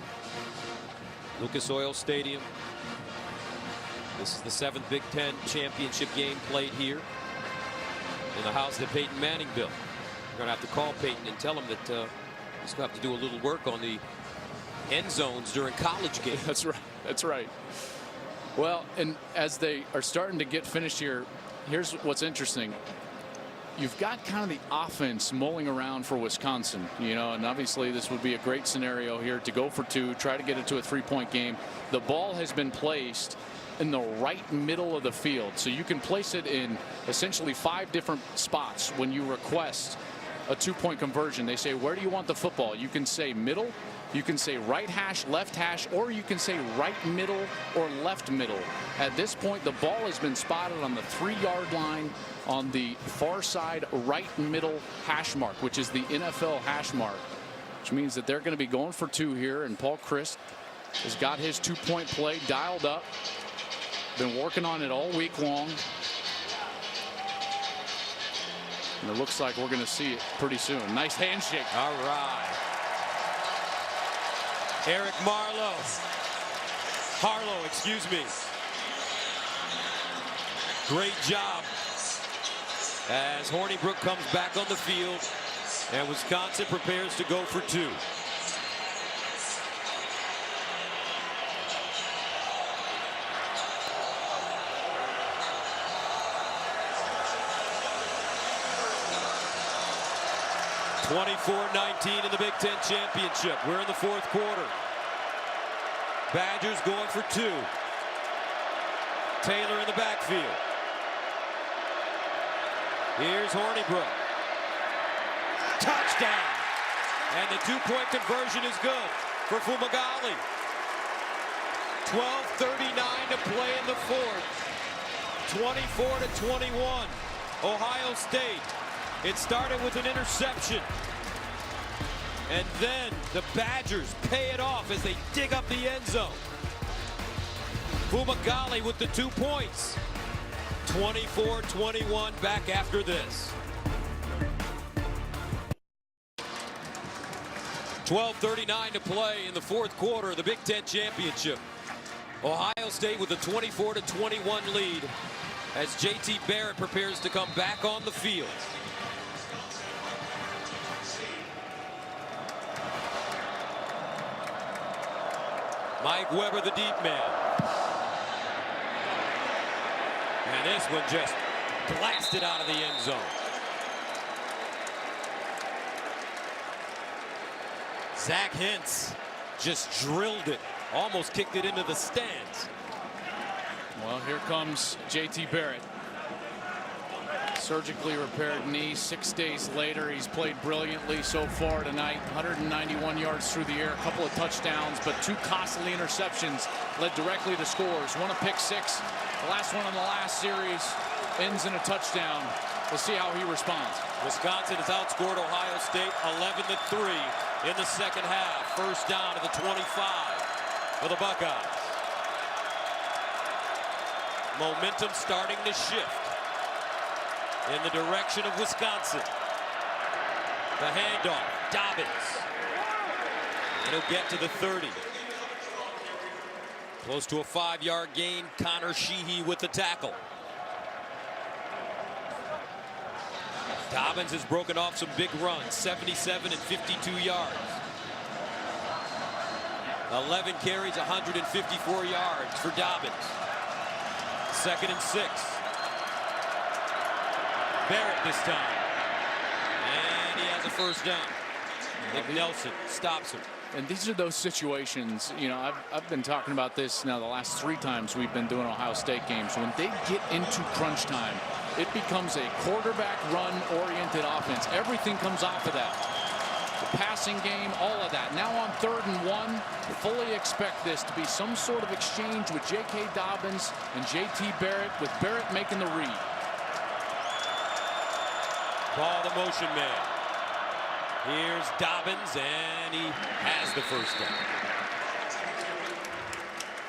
Lucas Oil Stadium. This is the 7th Big Ten championship game played here in the house that Peyton Manning built. We're going to have to call Peyton and tell him that he's going to have to do a little work on the end zones during college games. That's right. That's right. Well, and as they are starting to get finished here, here's what's interesting. You've got kind of the offense mulling around for Wisconsin, you know, and obviously this would be a great scenario here to go for two, try to get it to a 3-point game. The ball has been placed in the right middle of the field, so you can place it in essentially 5 different spots when you request a 2-point conversion. They say, where do you want the football? You can say middle, you can say right hash, left hash, or you can say right middle or left middle. At this point, the ball has been spotted on the 3-yard line on the far side right middle hash mark, which is the NFL hash mark, which means that they're going to be going for 2 here, and Paul Chryst has got his 2-point play dialed up. Been working on it all week long. And it looks like we're going to see it pretty soon. Nice handshake. All right. Eric Harlow, excuse me. Great job as Hornibrook comes back on the field and Wisconsin prepares to go for 2. (24-19) in the Big Ten championship. We're in the fourth quarter. Badgers going for 2. Taylor in the backfield. Here's Hornibrook. Touchdown! And the 2-point conversion is good for Fumagalli. 12:39 to play in the fourth. 24-21. Ohio State. It started with an interception. And then the Badgers pay it off as they dig up the end zone. Fumagalli with the 2 points. 24-21 back after this. 12:39 to play in the fourth quarter of the Big Ten Championship. Ohio State with a 24-21 lead as JT Barrett prepares to come back on the field. Mike Weber, the deep man. And this one just blasted out of the end zone. Zach Hintz just drilled it, almost kicked it into the stands. Well, here comes JT Barrett. Surgically repaired knee 6 days later. He's played brilliantly so far tonight. 191 yards through the air, a couple of touchdowns, but 2 costly interceptions led directly to scores. One a pick six. The last one in the last series ends in a touchdown. We'll see how he responds. Wisconsin has outscored Ohio State 11-3 in the second half. First down to the 25 for the Buckeyes. Momentum starting to shift in the direction of Wisconsin. The handoff, Dobbins. And he'll get to the 30. Close to a 5-yard gain. Connor Sheehy with the tackle. Dobbins has broken off some big runs, 77 and 52 yards. 11 carries, 154 yards for Dobbins. 2nd and 6. Barrett this time. And he has a first down. Nick Nelson stops him. And these are those situations, you know, I've been talking about this now the last 3 times we've been doing Ohio State games. When they get into crunch time, it becomes a quarterback run-oriented offense. Everything comes off of that. The passing game, all of that. Now on 3rd and 1, fully expect this to be some sort of exchange with J.K. Dobbins and J.T. Barrett, with Barrett making the read. Ball the motion man. Here's Dobbins, and he has the first down.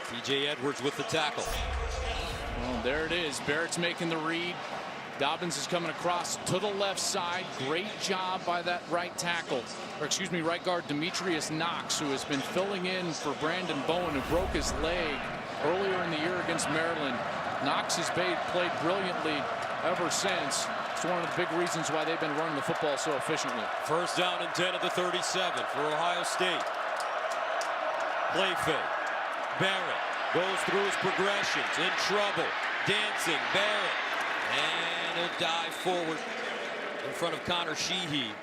T.J. Edwards with the tackle. Well, there it is. Barrett's making the read. Dobbins is coming across to the left side. Great job by that right tackle, or excuse me, right guard Demetrius Knox, who has been filling in for Brandon Bowen, who broke his leg earlier in the year against Maryland. Knox has played brilliantly ever since. It's one of the big reasons why they've been running the football so efficiently. First down and 10 at the 37 for Ohio State. Play fake. Barrett goes through his progressions, in trouble. Dancing, Barrett. And he'll dive forward in front of Connor Sheehy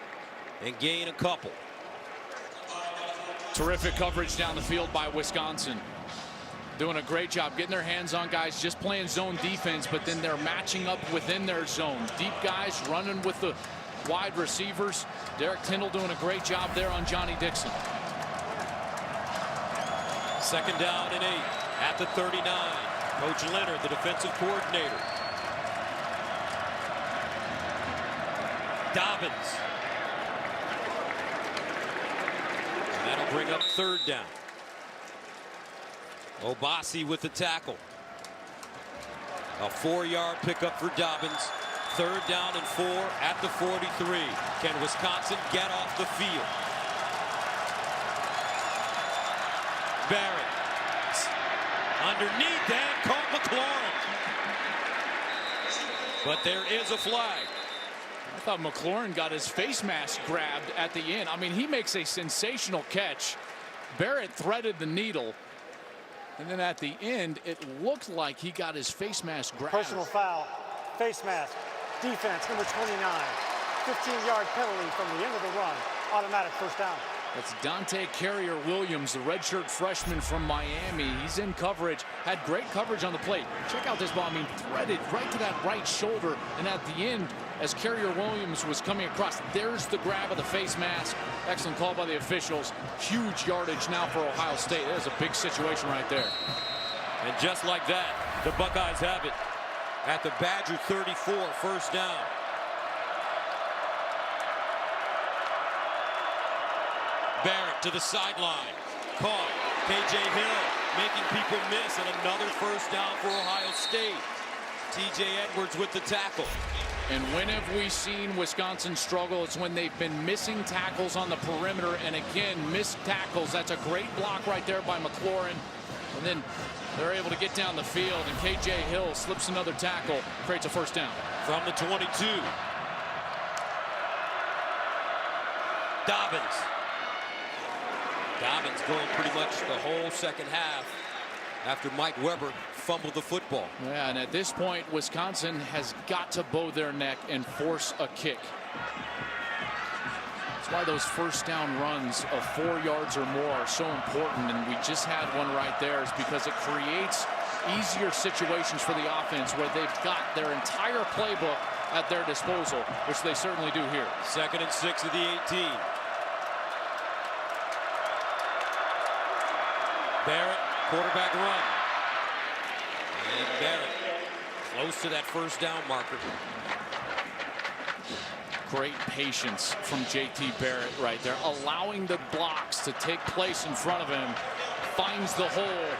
and gain a couple. Terrific coverage down the field by Wisconsin. Doing a great job getting their hands on guys, just playing zone defense, but then they're matching up within their zone. Deep guys running with the wide receivers. Derek Tindall doing a great job there on Johnny Dixon. 2nd down and 8 at the 39. Coach Leonard, the defensive coordinator. Dobbins. And that'll bring up 3rd down. Obasi with the tackle. A 4-yard pickup for Dobbins. 3rd down and 4 at the 43. Can Wisconsin get off the field? Barrett underneath and caught McLaurin. But there is a flag. I thought McLaurin got his face mask grabbed at the end. I mean, he makes a sensational catch. Barrett threaded the needle. And then at the end, it looked like he got his face mask grabbed. Personal foul, face mask, defense, number 29. 15-yard penalty from the end of the run. Automatic first down. That's Dante Carrier-Williams, the redshirt freshman from Miami. He's in coverage, had great coverage on the plate. Check out this ball, I mean, threaded right to that right shoulder. And at the end, as Carrier-Williams was coming across, there's the grab of the face mask. Excellent call by the officials. Huge yardage now for Ohio State. That is a big situation right there. And just like that, the Buckeyes have it at the Badger 34, first down. Barrett to the sideline. Caught. K.J. Hill making people miss, and another first down for Ohio State. T.J. Edwards with the tackle. And when have we seen Wisconsin struggle? It's when they've been missing tackles on the perimeter, and again, missed tackles. That's a great block right there by McLaurin. And then they're able to get down the field, and K.J. Hill slips another tackle, creates a first down. From the 22. Dobbins. Dobbins going pretty much the whole second half after Mike Weber fumbled the football. Yeah, and at this point, Wisconsin has got to bow their neck and force a kick. That's why those first down runs of 4 yards or more are so important, and we just had one right there, is because it creates easier situations for the offense where they've got their entire playbook at their disposal, which they certainly do here. 2nd and 6 of the 18. Barrett, quarterback run. And Barrett close to that first down marker. Great patience from J.T. Barrett right there, allowing the blocks to take place in front of him. Finds the hole.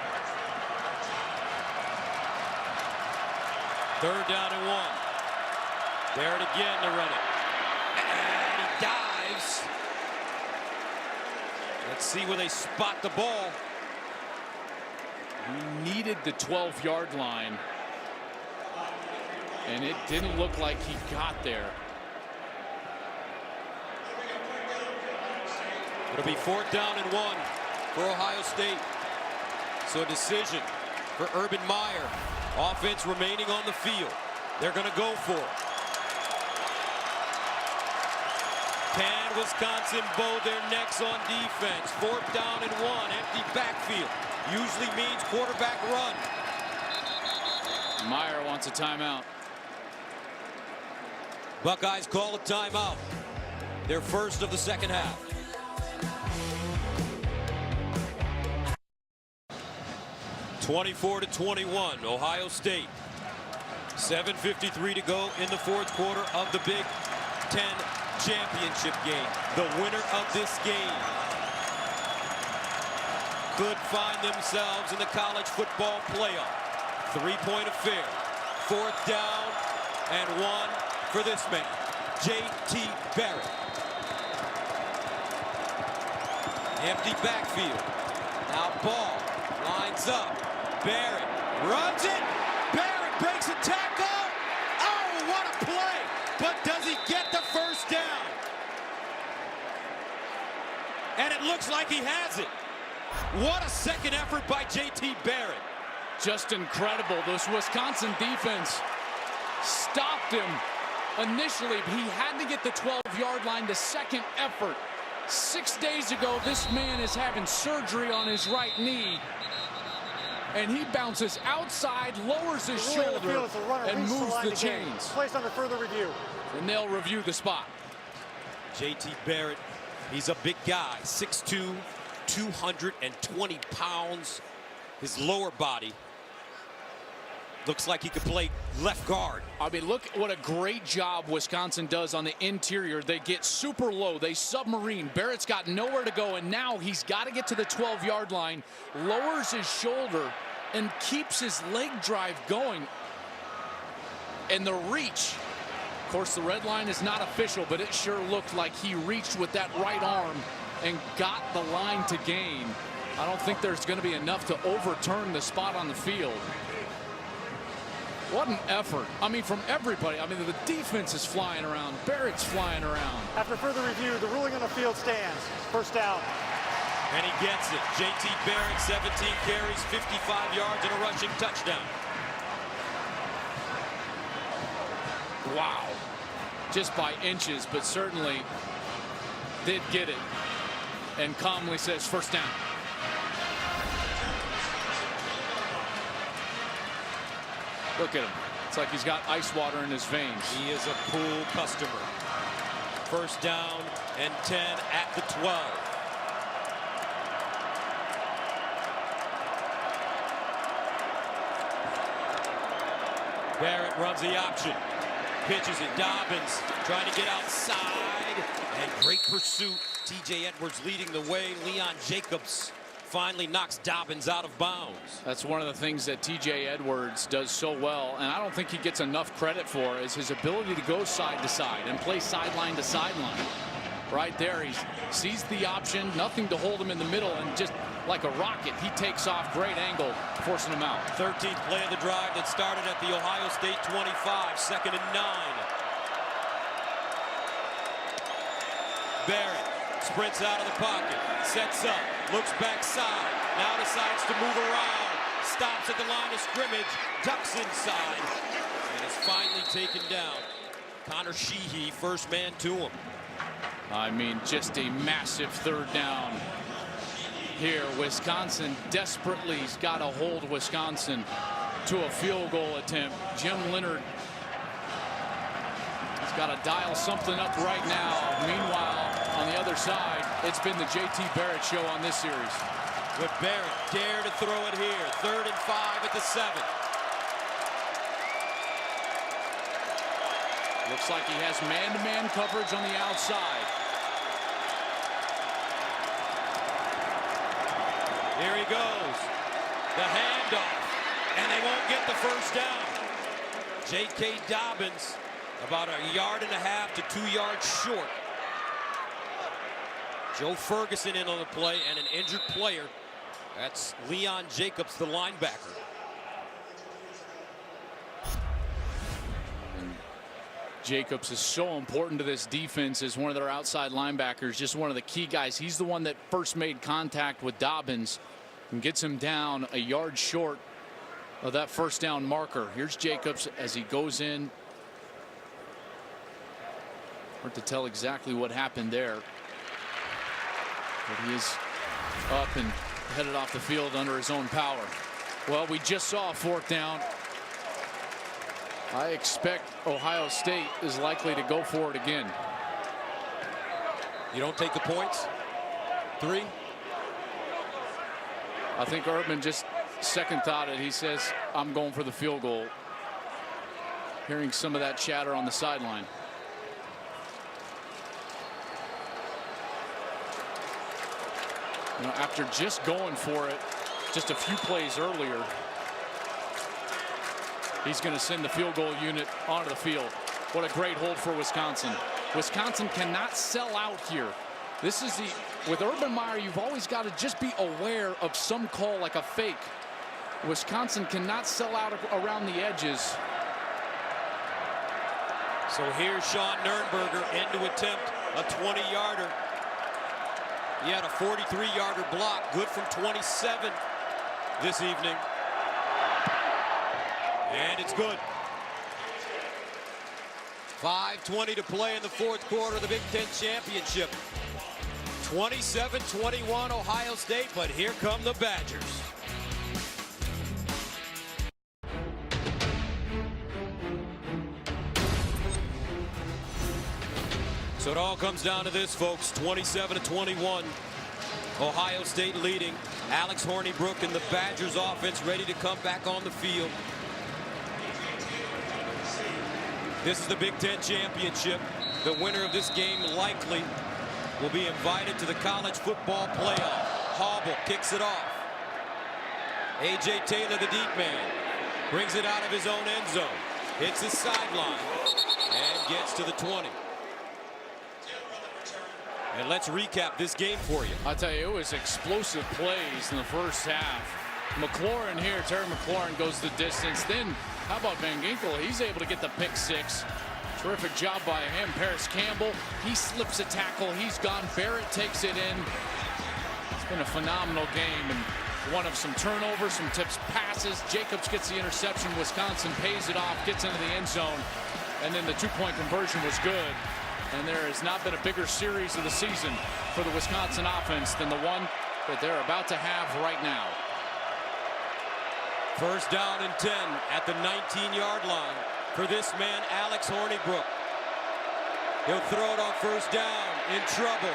3rd down and 1. Barrett again to run it. And he dives. Let's see where they spot the ball. He needed the 12-yard line, and it didn't look like he got there. It'll be 4th down and 1 for Ohio State. So a decision for Urban Meyer. Offense remaining on the field. They're going to go for it. Can Wisconsin bow their necks on defense? 4th down and 1, empty backfield. Usually means quarterback run. Meyer wants a timeout. Buckeyes call a timeout. Their first of the second half. (24-21), Ohio State. 7:53 to go in the 4th quarter of the Big Ten championship game. The winner of this game could find themselves in the college football playoff. 3-point affair. 4th down and 1 for this man, J.T. Barrett. Empty backfield. Now ball lines up. Barrett runs it. Barrett breaks a tackle. Oh, what a play. But does he get the first down? And it looks like he has it. What a second effort by J.T. Barrett. Just incredible. This Wisconsin defense stopped him initially. He had to get the 12-yard line, the second effort. 6 days ago, this man is having surgery on his right knee. And he bounces outside, lowers his shoulder, and moves the chains. Placed under further review. And they'll review the spot. J.T. Barrett, he's a big guy, 6'2", 220 pounds. His lower body looks like he could play left guard. I mean, look what a great job Wisconsin does on the interior. They get super low. They submarine. Barrett's got nowhere to go, and now he's got to get to the 12-yard line, lowers his shoulder, and keeps his leg drive going. And the reach. Of course, the red line is not official, but it sure looked like he reached with that right arm and got the line to gain. I don't think there's going to be enough to overturn the spot on the field. What an effort. I mean, from everybody. I mean, the defense is flying around. Barrett's flying around. After further review, the ruling on the field stands. First down. And he gets it. J.T. Barrett, 17 carries, 55 yards, and a rushing touchdown. Wow. Just by inches, but certainly did get it. And calmly says first down. Look at him. It's like he's got ice water in his veins. He is a pool customer. First down and 10 at the 12. Barrett runs the option. Pitches it. Dobbins trying to get outside. And great pursuit. T.J. Edwards leading the way. Leon Jacobs finally knocks Dobbins out of bounds. That's one of the things that TJ Edwards does so well, and I don't think he gets enough credit for, is his ability to go side to side and play sideline to sideline. Right there, he sees the option, nothing to hold him in the middle, and just like a rocket, he takes off, great angle, forcing him out. 13th play of the drive that started at the Ohio State 25, 2nd and 9. Barrett sprints out of the pocket, sets up, looks backside, now decides to move around, stops at the line of scrimmage, ducks inside, and is finally taken down. Connor Sheehy, first man to him. I mean, just a massive 3rd down here. Wisconsin desperately has got to hold Wisconsin to a field goal attempt. Jim Leonhard has got to dial something up right now. Meanwhile, on the other side, it's been the JT Barrett show on this series. With Barrett, dare to throw it here. 3rd and 5 at the 7. Looks like he has man-to-man coverage on the outside. Here he goes. The handoff. And they won't get the first down. J.K. Dobbins about 1.5 yards to 2 yards short. Joe Ferguson in on the play and an injured player. That's Leon Jacobs, the linebacker. Jacobs is so important to this defense as one of their outside linebackers, just one of the key guys. He's the one that first made contact with Dobbins and gets him down 1 yard short of that first down marker. Here's Jacobs as he goes in. Hard to tell exactly what happened there, but he is up and headed off the field under his own power. Well, we just saw a 4th down. I expect Ohio State is likely to go for it again. You don't take the points? 3? I think Urban just second thought it. He says, I'm going for the field goal. Hearing some of that chatter on the sideline. You know, after just going for it just a few plays earlier, he's going to send the field goal unit onto the field. What a great hold for Wisconsin. Wisconsin cannot sell out here. This is with Urban Meyer, you've always got to just be aware of some call like a fake. Wisconsin cannot sell out around the edges. So here's Sean Nurnberger in to attempt a 20-yarder. He had a 43-yarder block, good from 27 this evening. And it's good. 5:20 to play in the 4th quarter of the Big Ten Championship. 27-21 Ohio State, but here come the Badgers. So it all comes down to this, folks. 27-21. Ohio State leading. Alex Hornibrook and the Badgers offense ready to come back on the field. This is the Big Ten Championship. The winner of this game likely will be invited to the college football playoff. Hauble kicks it off. A.J. Taylor, the deep man, brings it out of his own end zone. Hits his sideline and gets to the 20. And let's recap this game for you. I'll tell you, it was explosive plays in the first half. McLaurin here, Terry McLaurin goes the distance. Then how about Van Ginkel? He's able to get the pick 6. Terrific job by him. Paris Campbell, he slips a tackle. He's gone. Barrett takes it in. It's been a phenomenal game and one of some turnovers, some tips passes. Jacobs gets the interception. Wisconsin pays it off, gets into the end zone. And then the 2-point conversion was good. And there has not been a bigger series of the season for the Wisconsin offense than the one that they're about to have right now. First down and 10 at the 19-yard line for this man, Alex Hornibrook. He'll throw it on first down, in trouble.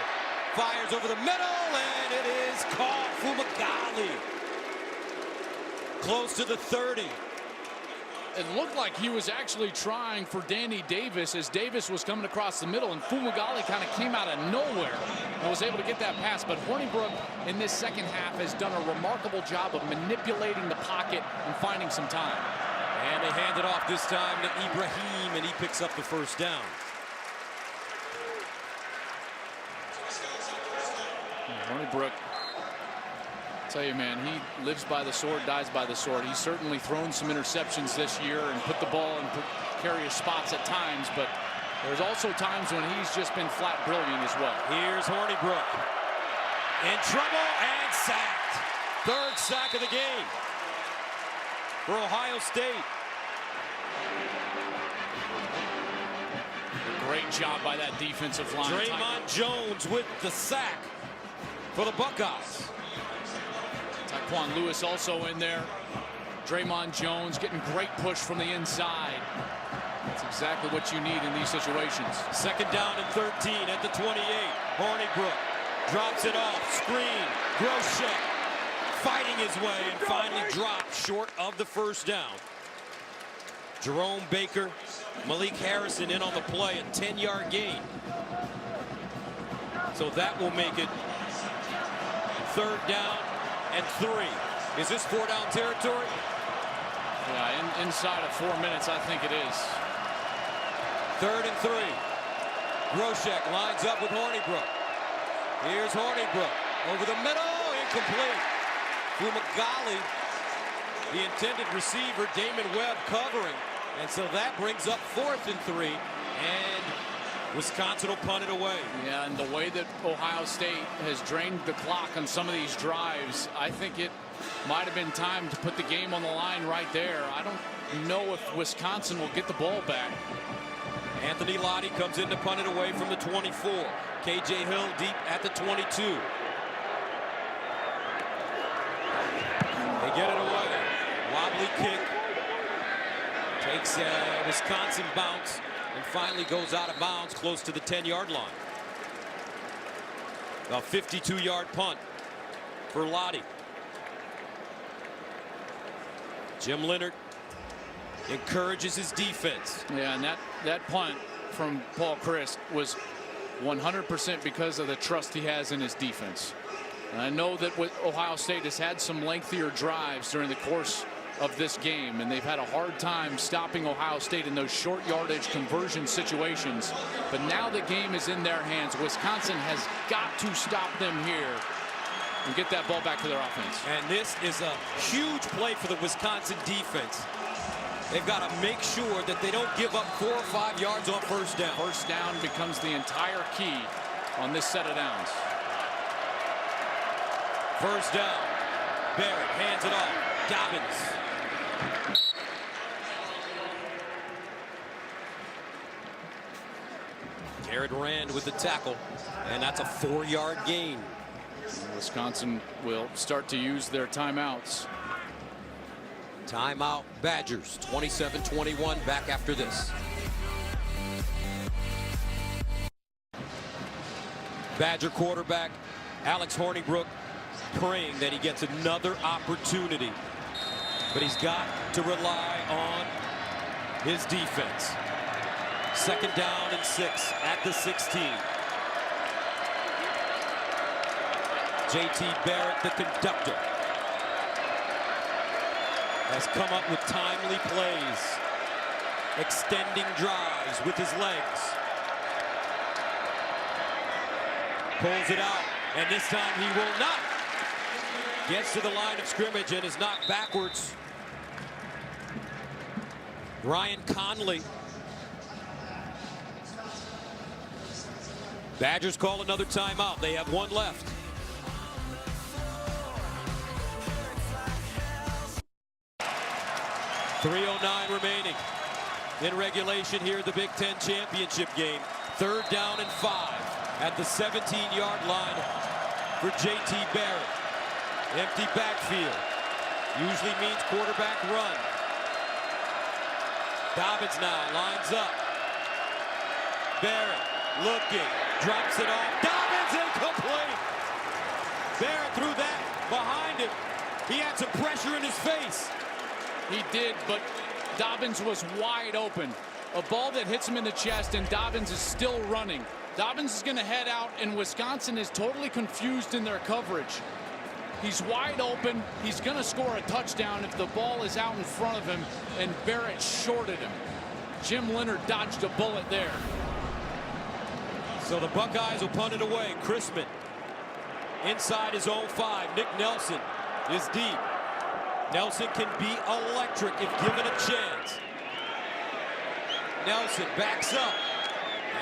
Fires over the middle, and it is caught. Fumagalli. Close to the 30. it looked like he was actually trying for Danny Davis as Davis was coming across the middle, and Fumagalli kind of came out of nowhere and was able to get that pass. But Hornibrook in this second half has done a remarkable job of manipulating the pocket and finding some time. And they hand it off this time to Ibrahim, and he picks up the first down. Hornibrook, tell you, man, he lives by the sword, dies by the sword. He's certainly thrown some interceptions this year and put the ball in precarious spots at times, but there's also times when he's just been flat brilliant as well. Here's Hornibrook in trouble and sacked. Third sack of the game for Ohio State. Great job by that defensive line. Draymond Jones with the sack for the Buckeyes. Tyquan Lewis also in there. Draymond Jones getting great push from the inside. That's exactly what you need in these situations. Second down and 13 at the 28. Hornibrook drops it off. Screen. Groshek fighting his way and finally drops short of the first down. Jerome Baker, Malik Harrison in on the play, a 10-yard gain. So that will make it third down and 3. Is this 4-down territory? Yeah, inside of 4 minutes, I think it is. Third and 3. Groshek lines up with Hornibrook. Here's Hornibrook over the middle, incomplete. Fumagalli, the intended receiver, Damon Webb covering. And so that brings up 4th and 3, and Wisconsin will punt it away. Yeah, and the way that Ohio State has drained the clock on some of these drives, I think it might have been time to put the game on the line right there. I don't know if Wisconsin will get the ball back. Anthony Lottie comes in to punt it away from the 24. KJ Hill deep at the 22. They get it away. Wobbly kick. Takes a Wisconsin bounce and finally goes out of bounds close to the 10-yard line. A 52-yard punt for Lottie. Jim Leonard encourages his defense. Yeah, and that punt from Paul Chryst was 100% because of the trust he has in his defense. And I know that Ohio State has had some lengthier drives during the course of this game, and they've had a hard time stopping Ohio State in those short yardage conversion situations. But now the game is in their hands. Wisconsin has got to stop them here and get that ball back to their offense. And this is a huge play for the Wisconsin defense. They've got to make sure that they don't give up 4 or 5 yards on first down. First down becomes the entire key on this set of downs. First down. Barrett hands it off. Dobbins. Garrett Rand with the tackle, and that's a 4-yard gain. Wisconsin will start to use their timeouts. Timeout Badgers, 27-21, back after this. Badger quarterback Alex Hornibrook praying that he gets another opportunity, but he's got to rely on his defense. Second down and 6 at the 16. JT Barrett, the conductor, has come up with timely plays, extending drives with his legs. Pulls it out, and this time he will not. Gets to the line of scrimmage and is knocked backwards. Ryan Conley. Badgers call another timeout. They have 1 left. .309 remaining in regulation here at the Big Ten Championship game. Third down and 5 at the 17-yard line for JT Barrett. Empty backfield. Usually means quarterback run. Dobbins now lines up. Barrett looking, drops it off. Dobbins incomplete. Barrett threw that behind him. He had some pressure in his face. He did, but Dobbins was wide open. A ball that hits him in the chest, and Dobbins is still running. Dobbins is going to head out, and Wisconsin is totally confused in their coverage. He's wide open. He's going to score a touchdown if the ball is out in front of him, and Barrett shorted him. Jim Leonard dodged a bullet there. So the Buckeyes will punt it away. Chrisman inside his own 5. Nick Nelson is deep. Nelson can be electric if given a chance. Nelson backs up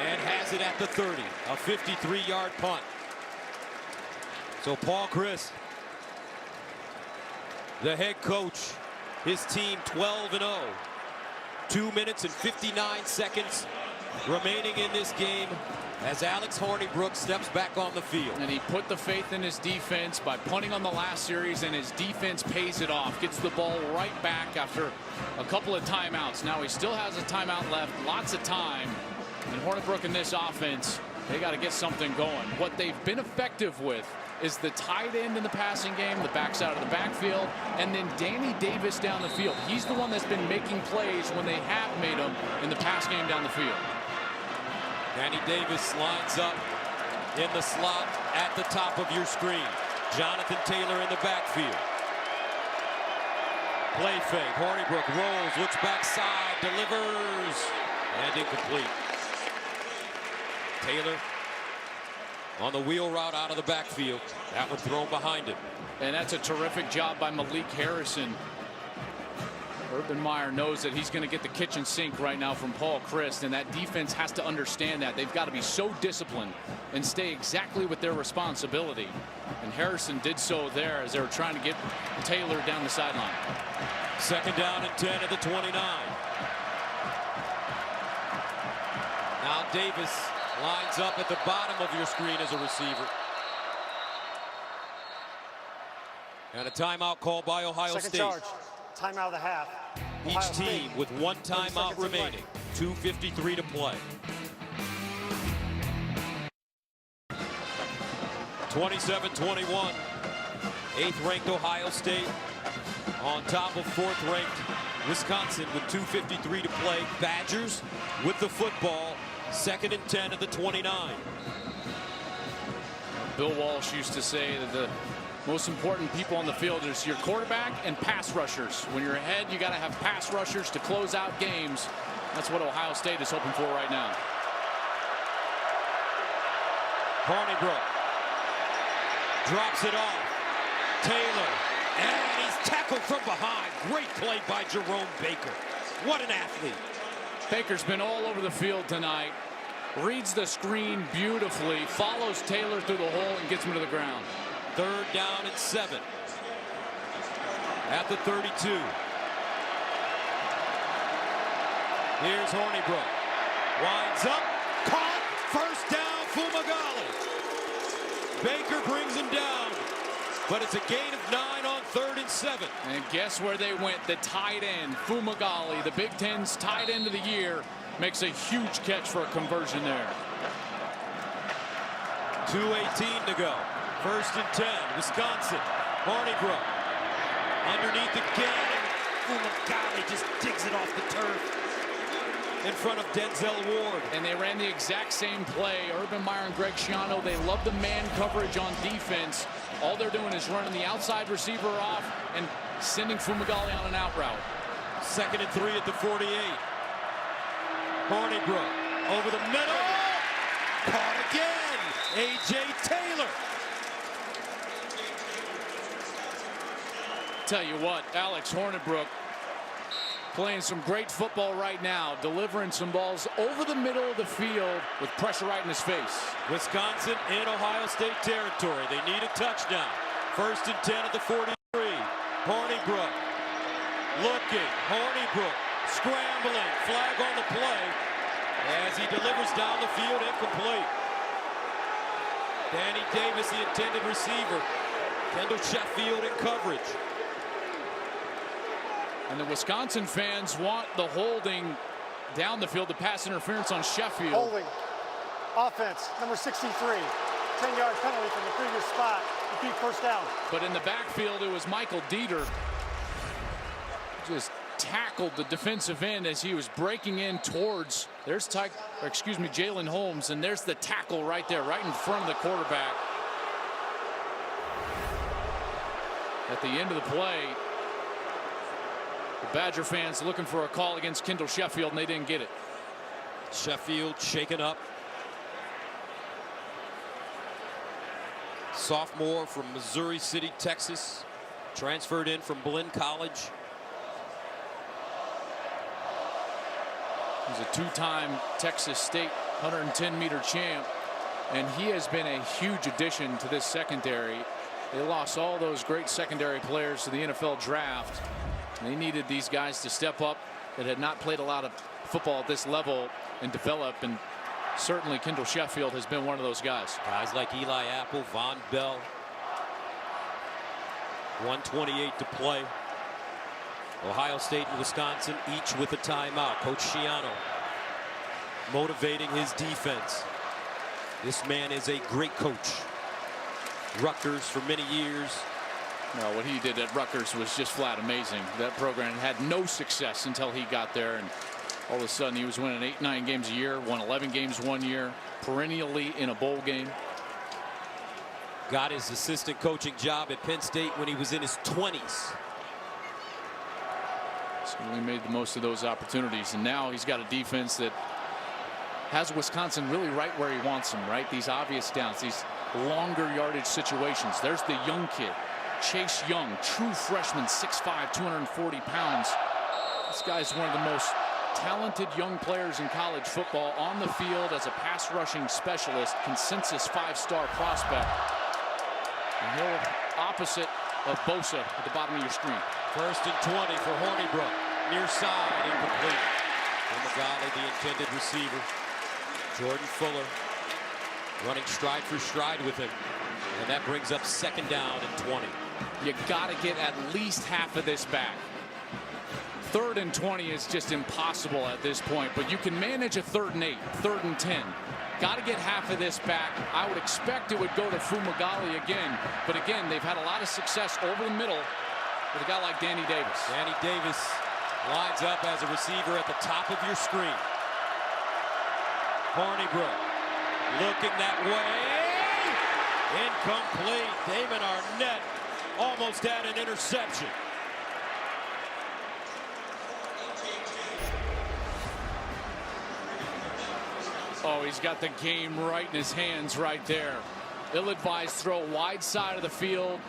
and has it at the 30. A 53-yard punt. So Paul Chryst, the head coach, his team 12-0. 2 minutes and 59 seconds remaining in this game as Alex Hornibrook steps back on the field. And he put the faith in his defense by punting on the last series, and his defense pays it off. Gets the ball right back after a couple of timeouts. Now he still has a timeout left, lots of time. And Hornibrook in this offense, they got to get something going. What they've been effective with is the tight end in the passing game, the backs out of the backfield, and then Danny Davis down the field. He's the one that's been making plays when they have made them in the pass game down the field. Danny Davis lines up in the slot at the top of your screen. Jonathan Taylor in the backfield. Play fake. Hornibrook rolls, looks backside, delivers, and incomplete. Taylor on the wheel route out of the backfield. That one thrown behind him. And that's a terrific job by Malik Harrison. Urban Meyer knows that he's going to get the kitchen sink right now from Paul Chryst, and that defense has to understand that. They've got to be so disciplined and stay exactly with their responsibility. And Harrison did so there as they were trying to get Taylor down the sideline. 2nd down and 10 at the 29. Now Davis lines up at the bottom of your screen as a receiver. And a timeout called by Ohio Second State. charge. Timeout of the half. Each team with 1 timeout remaining. 2:53 to play. 27-21. 8th-ranked Ohio State on top of 4th-ranked Wisconsin with 2:53 to play. Badgers with the football. 2nd and 10 at the 29. Bill Walsh used to say that the most important people on the field is your quarterback and pass rushers. When you're ahead, you got to have pass rushers to close out games. That's what Ohio State is hoping for right now. Hornibrook drops it off. Taylor, and he's tackled from behind. Great play by Jerome Baker. What an athlete. Baker's been all over the field tonight. Reads the screen beautifully, follows Taylor through the hole, and gets him to the ground. 3rd down and 7 at the 32. Here's Hornibrook. Winds up. Caught. 1st down, Fumagalli. Baker brings him down. But it's a gain of 9 on 3rd and 7. And guess where they went? The tight end, Fumagalli, the Big Ten's tight end of the year, makes a huge catch for a conversion there. 2:18 to go. 1st and 10, Wisconsin. Hornibrook underneath again, and Fumagalli just digs it off the turf in front of Denzel Ward. And they ran the exact same play. Urban Meyer and Greg Schiano, they love the man coverage on defense. All they're doing is running the outside receiver off and sending Fumagalli on an out route. 2nd and 3 at the 48. Hornibrook over the middle. Caught again. A.J. Taylor. Tell you what, Alex Hornibrook playing some great football right now, delivering some balls over the middle of the field with pressure right in his face. Wisconsin in Ohio State territory. They need a touchdown. 1st and 10 at the 43. Hornibrook looking. Hornibrook scrambling. Flag on the play as he delivers down the field, incomplete. Danny Davis, the intended receiver. Kendall Sheffield in coverage. And the Wisconsin fans want the holding down the field, the pass interference on Sheffield. Holding. Offense, number 63. 10-yard penalty from the previous spot. Repeat 1st down. But in the backfield, it was Michael Dieter. Just tackled the defensive end as he was breaking in towards, there's Jalen Holmes, and there's the tackle right there, right in front of the quarterback. At the end of the play, the Badger fans looking for a call against Kendall Sheffield, and they didn't get it. Sheffield shaken up. Sophomore from Missouri City, Texas. Transferred in from Blinn College. He's a two-time Texas State 110-meter champ, and he has been a huge addition to this secondary. They lost all those great secondary players to the NFL draft. They needed these guys to step up that had not played a lot of football at this level and develop, and certainly Kendall Sheffield has been one of those guys. Guys like Eli Apple, Von Bell. 1:28 to play. Ohio State and Wisconsin each with a timeout. Coach Schiano motivating his defense. This man is a great coach. Rutgers for many years. No, what he did at Rutgers was just flat amazing. That program had no success until he got there, and all of a sudden he was winning 8-9 games a year, won 11 games one year, perennially in a bowl game. Got his assistant coaching job at Penn State when he was in his 20s. Certainly made the most of those opportunities, and now he's got a defense that has Wisconsin really right where he wants them, right? These obvious downs, these longer yardage situations. There's the young kid, Chase Young, true freshman, 6'5", 240 pounds. This guy's one of the most talented young players in college football, on the field as a pass rushing specialist, consensus 5-star prospect. And he'll opposite of Bosa at the bottom of your screen. 1st and 20 for Hornibrook. Near side, incomplete. Fumagalli, the intended receiver. Jordan Fuller running stride for stride with him. And that brings up 2nd down and 20. You got to get at least half of this back. 3rd and 20 is just impossible at this point, but you can manage a 3rd and 8, 3rd and 10. Got to get half of this back. I would expect it would go to Fumagalli again, but again, they've had a lot of success over the middle with a guy like Danny Davis. Danny Davis lines up as a receiver at the top of your screen. Hornibrook looking that way. Incomplete. Damon Arnett almost had an interception. Oh, he's got the game right in his hands right there. Ill-advised throw, wide side of the field.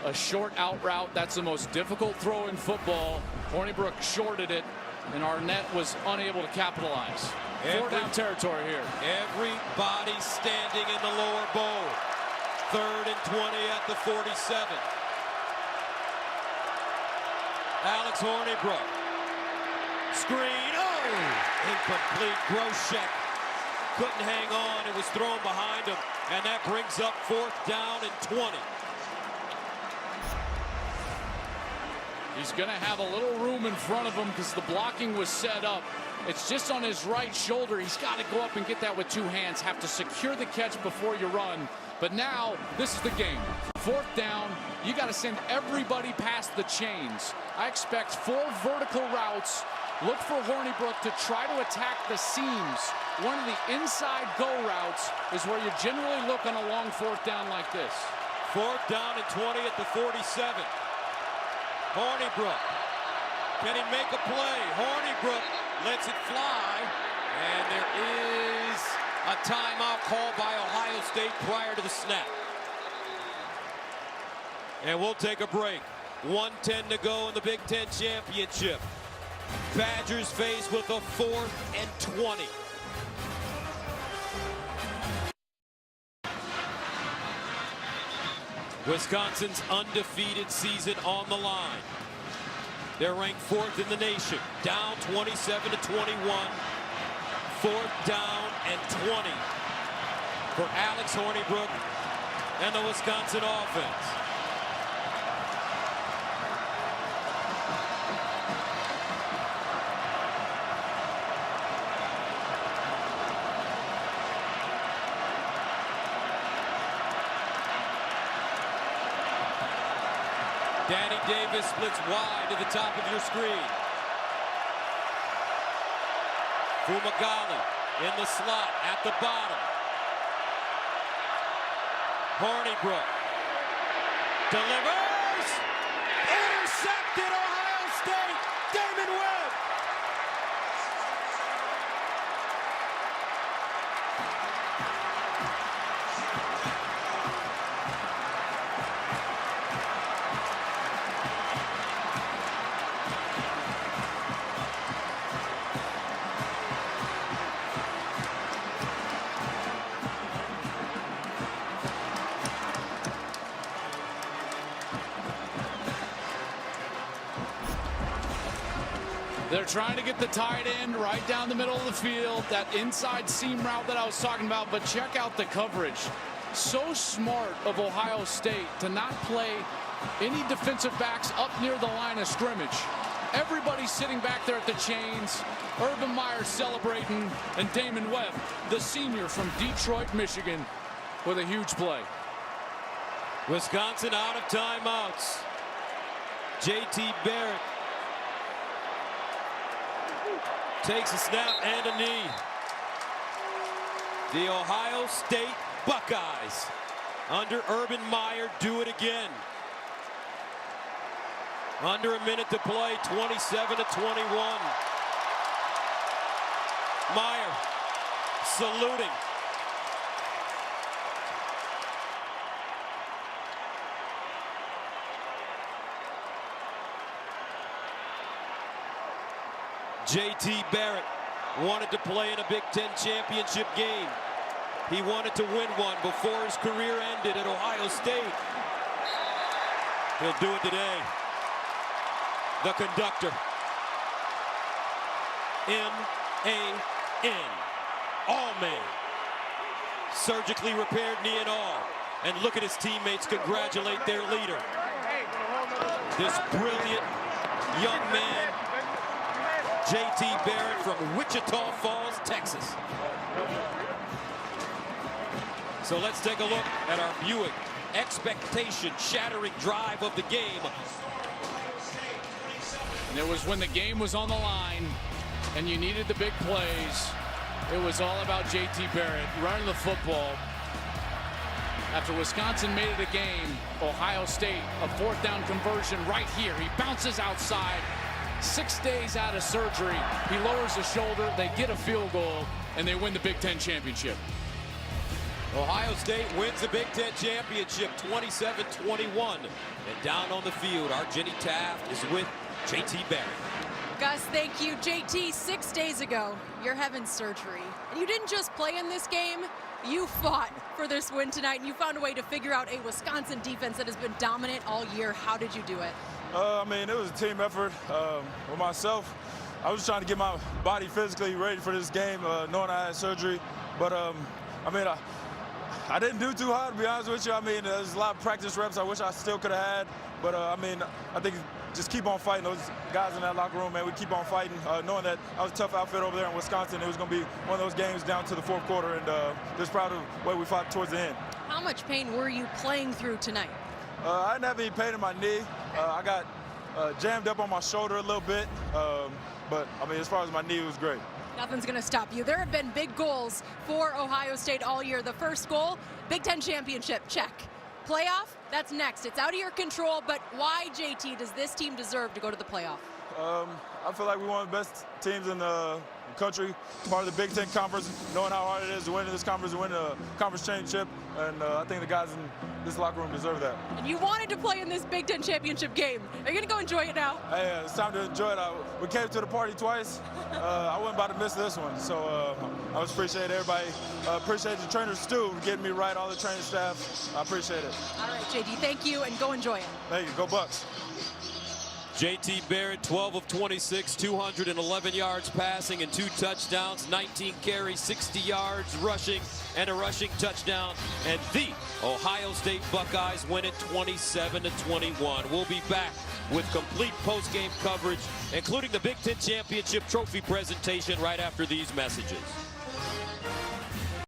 A short out route. That's the most difficult throw in football. Hornibrook shorted it, and Arnett was unable to capitalize. 4th down territory here. Everybody standing in the lower bowl. 3rd and 20 at the 47. Alex Hornibrook. Screen. Oh! Incomplete. Groshek couldn't hang on. It was thrown behind him, and that brings up 4th down and 20. He's going to have a little room in front of him because the blocking was set up. It's just on his right shoulder. He's got to go up and get that with 2 hands. Have to secure the catch before you run. But now, this is the game. 4th down. You got to send everybody past the chains. I expect 4 vertical routes. Look for Hornibrook to try to attack the seams. One of the inside go routes is where you generally look on a long 4th down like this. 4th down and 20 at the 47. Hornibrook. Can he make a play? Hornibrook lets it fly. And there is a timeout called by Ohio State prior to the snap. And we'll take a break. 1:10 to go in the Big Ten Championship. Badgers faced with a 4th and 20. Wisconsin's undefeated season on the line. They're ranked 4th in the nation, down 27 to 21. 4th down and 20 for Alex Hornibrook and the Wisconsin offense. Danny Davis splits wide to the top of your screen. Fumagalli in the slot at the bottom. Hornibrook delivers. Intercepted, Ohio State. Damon Webb. They're trying to get the tight end right down the middle of the field, that inside seam route that I was talking about, but check out the coverage. So smart of Ohio State to not play any defensive backs up near the line of scrimmage. Everybody's sitting back there at the chains. Urban Meyer celebrating, and Damon Webb, the senior from Detroit, Michigan, with a huge play. Wisconsin out of timeouts. J.T. Barrett takes a snap and a knee. The Ohio State Buckeyes, under Urban Meyer, do it again. Under a minute to play, 27-21. Meyer saluting. J.T. Barrett wanted to play in a Big Ten championship game. He wanted to win one before his career ended at Ohio State. He'll do it today. The conductor. M-A-N. All man. Surgically repaired knee and all. And look at his teammates congratulate their leader. This brilliant young man, J.T. Barrett from Wichita Falls, Texas. So let's take a look at our Buick expectation-shattering drive of the game. And it was when the game was on the line and you needed the big plays. It was all about J.T. Barrett running the football. After Wisconsin made it a game, Ohio State, a fourth down conversion right here. He bounces outside. 6 days out of surgery, he lowers the shoulder, they get a field goal, and they win the Big Ten championship. Ohio State wins the Big Ten championship 27-21. And down on the field, our Jenny Taft is with J.T. Barrett. Gus, thank you. JT, 6 days ago, you're having surgery. And you didn't just play in this game, you fought for this win tonight, and you found a way to figure out a Wisconsin defense that has been dominant all year. How did you do it? I mean, it was a team effort. With myself, I was trying to get my body physically ready for this game, knowing I had surgery. But, I mean, I didn't do too hard, to be honest with you. I mean, there's a lot of practice reps I wish I still could have had. But, I mean, I think just keep on fighting. Those guys in that locker room, man, we keep on fighting, knowing that I was a tough outfit over there in Wisconsin. It was going to be one of those games down to the fourth quarter, and just proud of the way we fought towards the end. How much pain were you playing through tonight? I didn't have any pain in my knee. I got jammed up on my shoulder a little bit. But, I mean, as far as my knee, it was great. Nothing's going to stop you. There have been big goals for Ohio State all year. The first goal, Big Ten championship, check. Playoff, that's next. It's out of your control, but why, JT, does this team deserve to go to the playoff? I feel like we're one of the best teams in the country, part of the Big Ten Conference, knowing how hard it is to win this conference, to win a conference championship, and I think the guys in this locker room deserve that. And you wanted to play in this Big Ten championship game. Are you going to go enjoy it now? Hey, it's time to enjoy it. We came to the party twice. I wasn't about to miss this one, so I just appreciate everybody. Appreciate the trainers, too, getting me right, all the training staff. I appreciate it. All right, JD, thank you, and go enjoy it. Thank you. Go Bucks. J.T. Barrett, 12 of 26, 211 yards passing and 2 touchdowns, 19 carries, 60 yards rushing, and a rushing touchdown. And the Ohio State Buckeyes win it 27-21. We'll be back with complete post-game coverage, including the Big Ten Championship trophy presentation right after these messages.